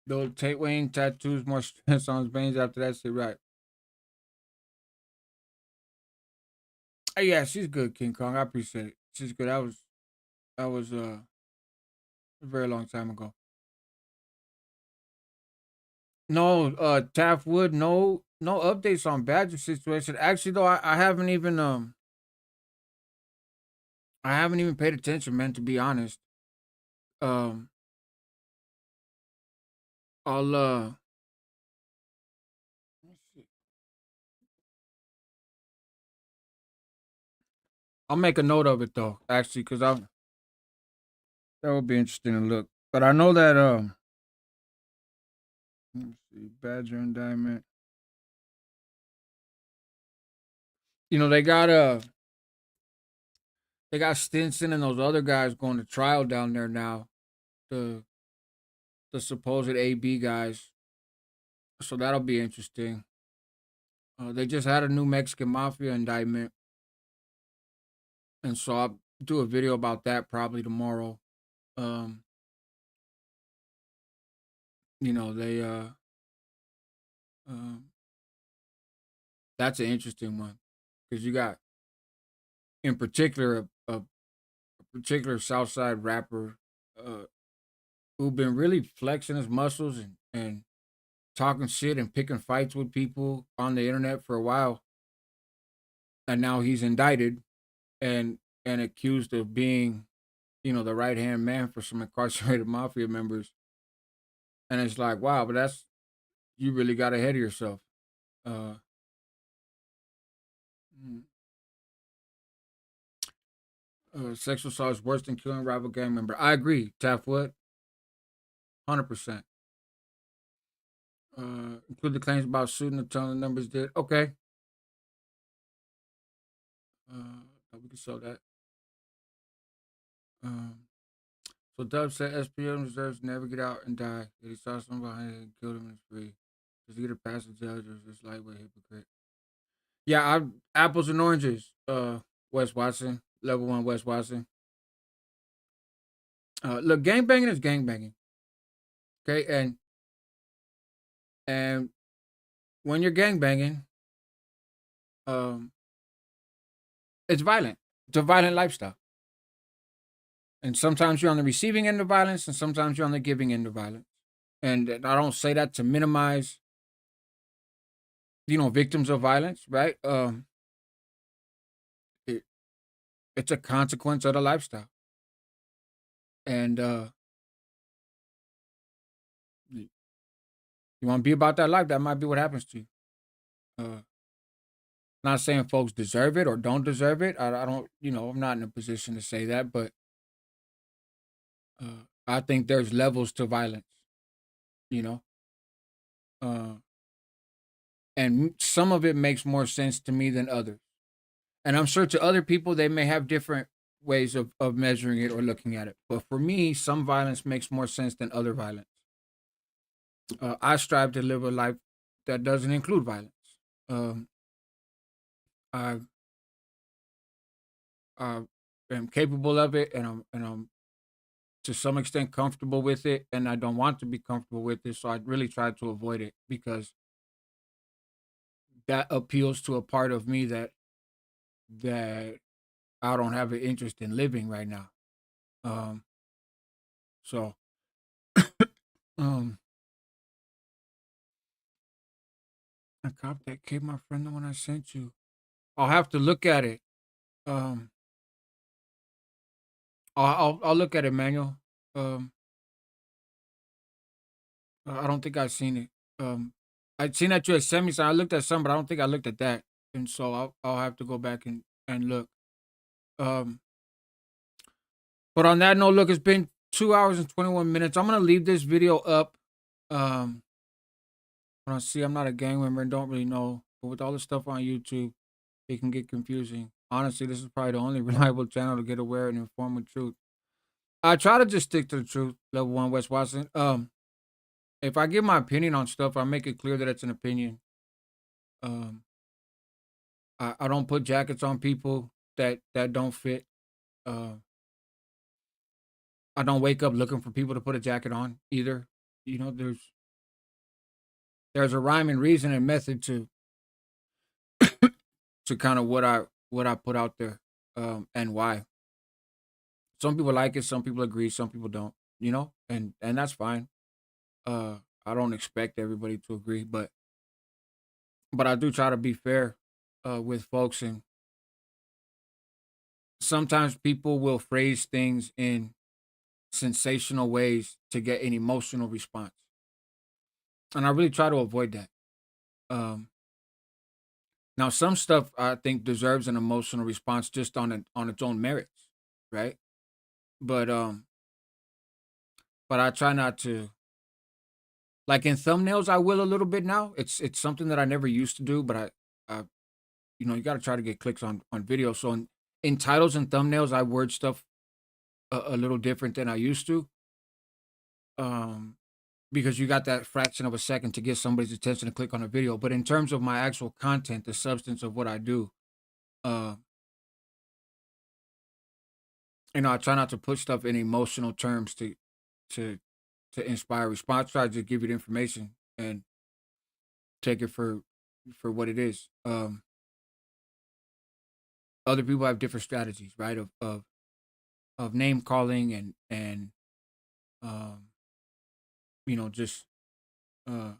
they'll take Wayne tattoos more stress on his veins after that shit, right? Yeah, she's good, King Kong. I appreciate it. She's good. That was a very long time ago. No, Taft Wood, no updates on Badger situation. Actually, though, I haven't even paid attention, man. To be honest, um, I'll let's see. I'll make a note of it though, actually, because that would be interesting to look. But I know that let me see, Badger indictment. You know, they got Stinson and those other guys going to trial down there now. The the supposed AB guys. So that'll be interesting. They just had a new Mexican mafia indictment, and so I'll do a video about that probably tomorrow. Um, they um, that's an interesting one because you got in particular a particular Southside rapper uh, who been really flexing his muscles and talking shit and picking fights with people on the internet for a while, and now he's indicted and accused of being, the right hand man for some incarcerated mafia members. And it's like, wow, but that's you really got ahead of yourself. Uh, mm, Sexual assault is worse than killing a rival gang member. I agree. Taftwood, 100%. Include the claims about shooting the ton of numbers did. Okay. We can show that. Um, so Dub said SPM deserves to never get out and die. That he saw someone behind it and killed him and is free. Just to get a past the judge or just lightweight hypocrite. Yeah, apples and oranges. Wes Watson, level 1 Wes Watson. Look, gangbanging is gangbanging. Okay, and when you're gangbanging, um, it's violent. It's a violent lifestyle. And sometimes you're on the receiving end of violence, and sometimes you're on the giving end of violence. And I don't say that to minimize, victims of violence, right? It, it's a consequence of the lifestyle, and you want to be about that life. That might be what happens to you. Uh, Not saying folks deserve it or don't deserve it. I don't, I'm not in a position to say that, but I think there's levels to violence, you know, uh, and some of it makes more sense to me than others. And I'm sure to other people, they may have different ways of measuring it or looking at it. But for me, some violence makes more sense than other violence. I strive to live a life that doesn't include violence. Um, I, I am capable of it, and I'm to some extent comfortable with it, and I don't want to be comfortable with it. So I really try to avoid it because that appeals to a part of me that I don't have an interest in living right now. Um, so um, I copped that kid, my friend, the one I sent you. I'll have to look at it. Um, I'll look at it, Manuel. Um, I don't think I've seen it. I'd seen that you had sent me, so I looked at some, but I don't think I looked at that, and so I'll have to go back and look. Um, but on that note, look, it's been 2 hours and 21 minutes. I'm gonna leave this video up. Um, I see I'm not a gang member and don't really know, but with all the stuff on YouTube, it can get confusing. Honestly, this is probably the only reliable channel to get aware and inform with truth. I try to just stick to the truth. Level 1 West Watson. If I give my opinion on stuff, I make it clear that it's an opinion. Um, I don't put jackets on people that don't fit. Uh, I don't wake up looking for people to put a jacket on either. There's a rhyme and reason and method to kind of what I put out there, and why. Some people like it, some people agree, some people don't. And that's fine. I don't expect everybody to agree, but I do try to be fair with folks, and sometimes people will phrase things in sensational ways to get an emotional response, and I really try to avoid that. Um, Now, some stuff I think deserves an emotional response just on its own merits, right? But but I try not to. Like in thumbnails, I will a little bit now. It's something that I never used to do, but I you got to try to get clicks on video. So in titles and thumbnails, I word stuff a little different than I used to. Um, because you got that fraction of a second to get somebody's attention to click on a video. But in terms of my actual content, the substance of what I do, uh, I try not to put stuff in emotional terms to to inspire response. Try to just give you the information and take it for what it is. Other people have different strategies, right? Of name calling and um, just uh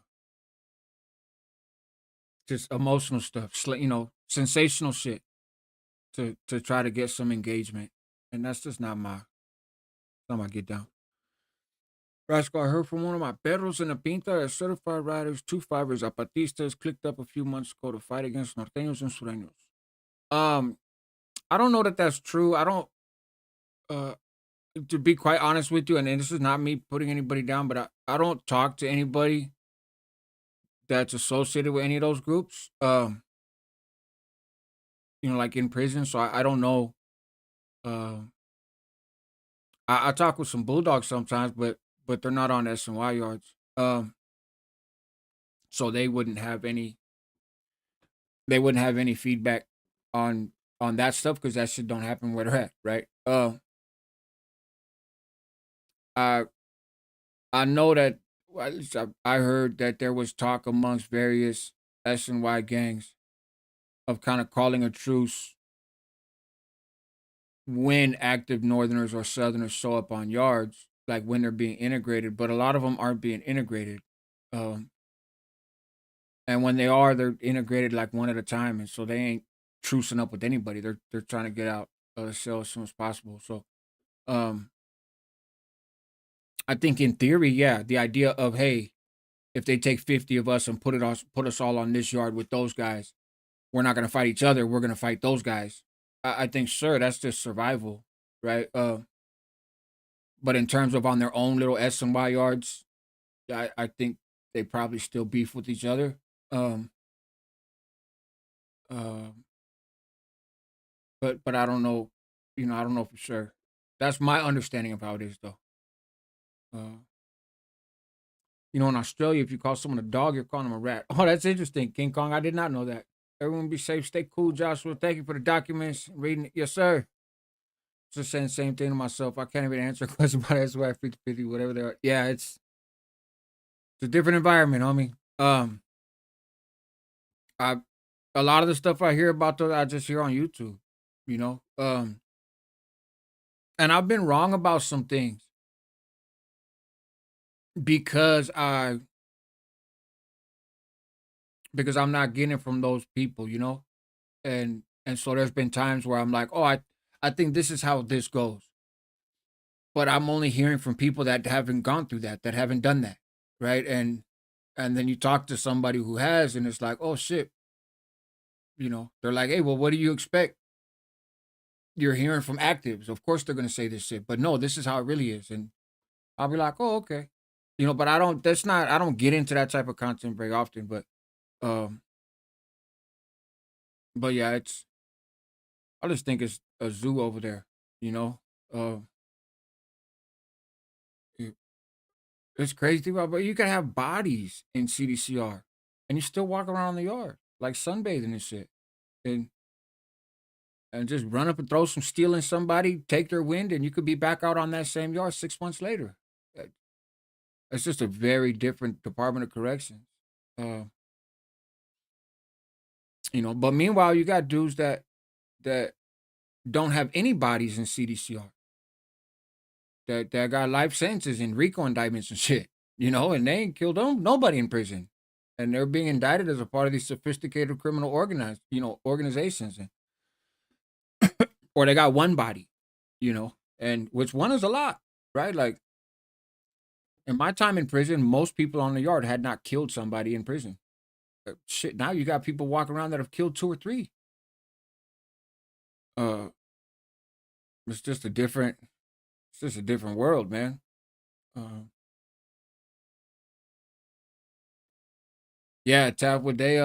just emotional stuff, sensational shit to try to get some engagement, and that's just not my get down. Rascal, I heard from one of my perros in the Pinta that certified riders, two fivers, zapatistas, clicked up a few months ago to fight against norteños and sureños. Um, I don't know that that's true. I don't. Uh, to be quite honest with you, and this is not me putting anybody down, but I don't talk to anybody that's associated with any of those groups. Like in prison, so I don't know. Uh, I talk with some bulldogs sometimes, but they're not on SNY yards. So they wouldn't have any feedback on on that stuff because that shit don't happen where they're at, right? I I know that, well, at least I heard that there was talk amongst various SNY gangs of kind of calling a truce when active Northerners or Southerners show up on yards, like when they're being integrated. But a lot of them aren't being integrated, um, and when they are, they're integrated like one at a time, and so they ain't trucing up with anybody. They're trying to get out of the cell as soon as possible. So, um, I think in theory, yeah, the idea of, hey, if they take 50 of us and put us all on this yard with those guys, we're not gonna fight each other. We're gonna fight those guys. I think sure that's just survival, right? But in terms of on their own little S and Y yards, I think they probably still beef with each other. Um, uh, but I don't know, I don't know for sure. That's my understanding of how it is, though. Uh, in Australia, if you call someone a dog, you're calling them a rat. Oh, that's interesting, King Kong. I did not know that. Everyone be safe, stay cool, Joshua. Thank you for the documents. Reading it. Yes, sir. Just saying the same thing to myself. I can't even answer a question about SY 50 whatever they are. Yeah, it's a different environment, homie. I A lot of the stuff I hear about those, I just hear on YouTube, you know. And I've been wrong about some things because I'm not getting it from those people, and so there's been times where I'm like, oh, I think this is how this goes, but I'm only hearing from people that haven't gone through that haven't done that, right? And then you talk to somebody who has, and it's like, oh shit, they're like, hey, well, what do you expect? You're hearing from actives, of course they're gonna say this shit, but no, this is how it really is, and I'll be like, oh, okay, but I don't. That's not. I don't get into that type of content very often, um, but yeah, I just think it's a zoo over there, you know. Uh, it- it's crazy, but you can have bodies in CDCR, and you still walk around the yard like sunbathing and shit, and just run up and throw some steel in somebody, take their wind, and you could be back out on that same yard 6 months later. Uh, It's just a very different Department of Corrections, uh, But meanwhile, you got dudes that don't have any bodies in CDCR that got life sentences and RICO indictments and shit, and they ain't killed nobody in prison, and they're being indicted as a part of these sophisticated criminal organizations, or they got one body, and which one is a lot, right? Like in my time in prison, most people on the yard had not killed somebody in prison. Shit, now you got people walking around that have killed two or three. Uh, it's just a different, it's just a different world, man. Uh, yeah, Tav, would they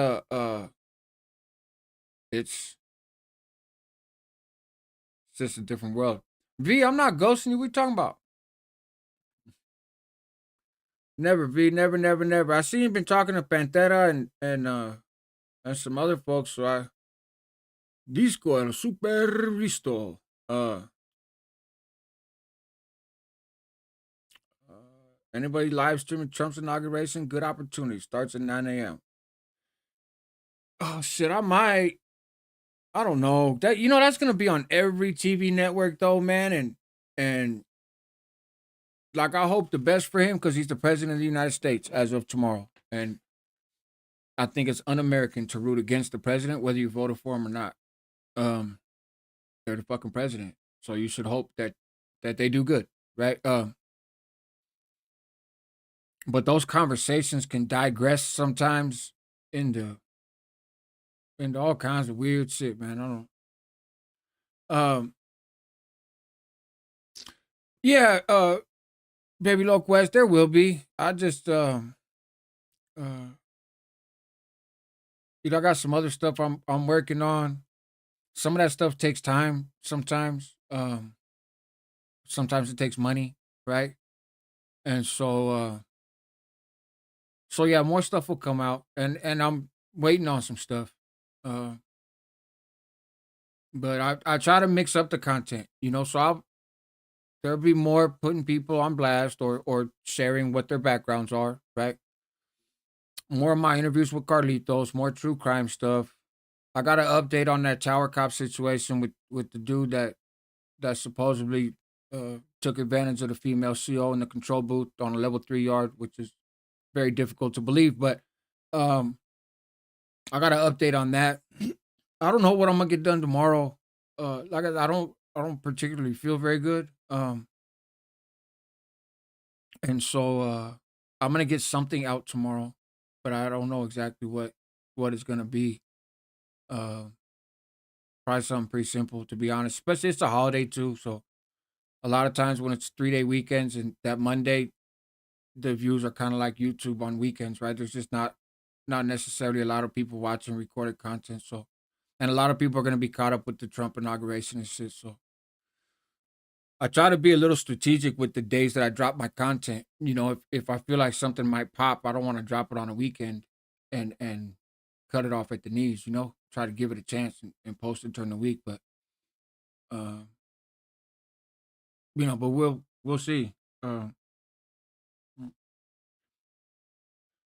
it's it's just a different world. V, I'm not ghosting you. We talking about? Never, V, never, never, never. I see you been talking to Pantera and some other folks. So Disco el super visto. Anybody live streaming Trump's inauguration? Good opportunity. Starts at 9 a.m. Oh shit, I might. I don't know. That's gonna be on every TV network though, man. And like I hope the best for him because he's the president of the United States as of tomorrow. And I think it's un-American to root against the president, whether you voted for him or not. Um, they're the fucking president, so you should hope that they do good, right? But those conversations can digress sometimes into into all kinds of weird shit, man. I don't. Um, Yeah, Baby Low Quest, there will be. I just uh I got some other stuff I'm working on. Some of that stuff takes time sometimes. Sometimes it takes money, right? And so yeah, more stuff will come out, and I'm waiting on some stuff. Uh but I try to mix up the content, so there'll be more putting people on blast or sharing what their backgrounds are, right? More of my interviews with Carlitos, more true crime stuff. I got an update on that tower cop situation with the dude that supposedly took advantage of the female CO in the control booth on a level 3 yard, which is very difficult to believe. But um, I got an update on that. I don't know what I'm gonna get done tomorrow. I don't particularly feel very good. And so I'm gonna get something out tomorrow, but I don't know exactly what it's gonna be. Uh, Probably something pretty simple, to be honest. Especially it's a holiday too, so a lot of times when it's 3-day weekends and that Monday, the views are kind of like YouTube on weekends, right? There's just not necessarily a lot of people watching recorded content, so and a lot of people are gonna be caught up with the Trump inauguration and shit. So I try to be a little strategic with the days that I drop my content. If I feel like something might pop, I don't want to drop it on a weekend and cut it off at the knees. Try to give it a chance and post it during the week. Uh, but we'll see. Uh,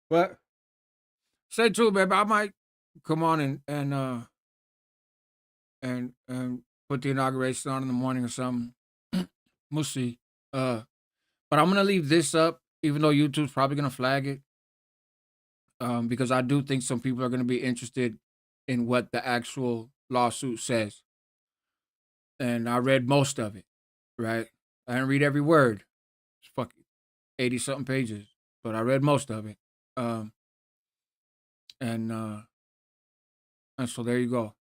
but stay tuned, baby. I might come on and put the inauguration on in the morning or something. We'll see. But I'm gonna leave this up, even though YouTube's probably gonna flag it. Because I do think some people are going to be interested in what the actual lawsuit says. And I read most of it, right? I didn't read every word. It's fucking 80 something pages, but I read most of it. Um, and uh, and so there you go.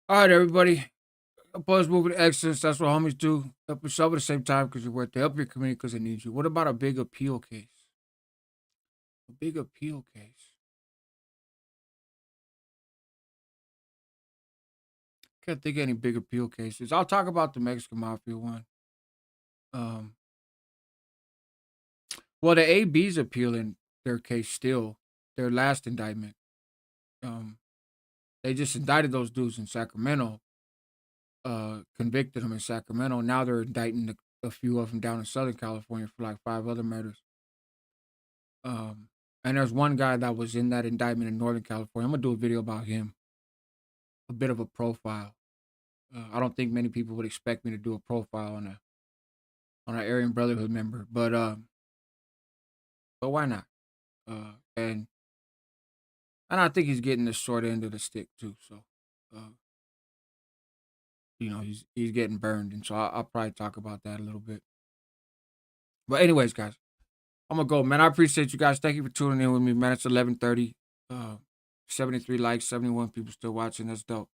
All right, everybody. Opposed moving to excellence. That's what homies do. Help yourself at the same time because you're worth it. Help your community because it needs you. What about a big appeal case? A big appeal case. Can't think of any big appeal cases. I'll talk about the Mexican Mafia one. Um, Well, the AB's appealing their case still, their last indictment. Um, they just indicted those dudes in Sacramento, convicted them in Sacramento. Now they're indicting a few of them down in Southern California for like 5 other murders. And there's one guy that was in that indictment in Northern California. I'm gonna do a video about him, a bit of a profile. I don't think many people would expect me to do a profile on an Aryan Brotherhood member, but why not? And I think he's getting the short end of the stick too. So, uh, he's getting burned, and so I'll probably talk about that a little bit. But anyways, guys, I'm gonna go, man. I appreciate you guys. Thank you for tuning in with me, man. It's 11:30. 73 likes, 71 people still watching. That's dope.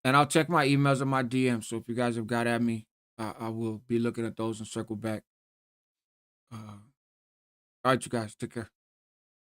And I'll check my emails and my DMs. So if you guys have got at me, I will be looking at those and circle back. All right, you guys, take care.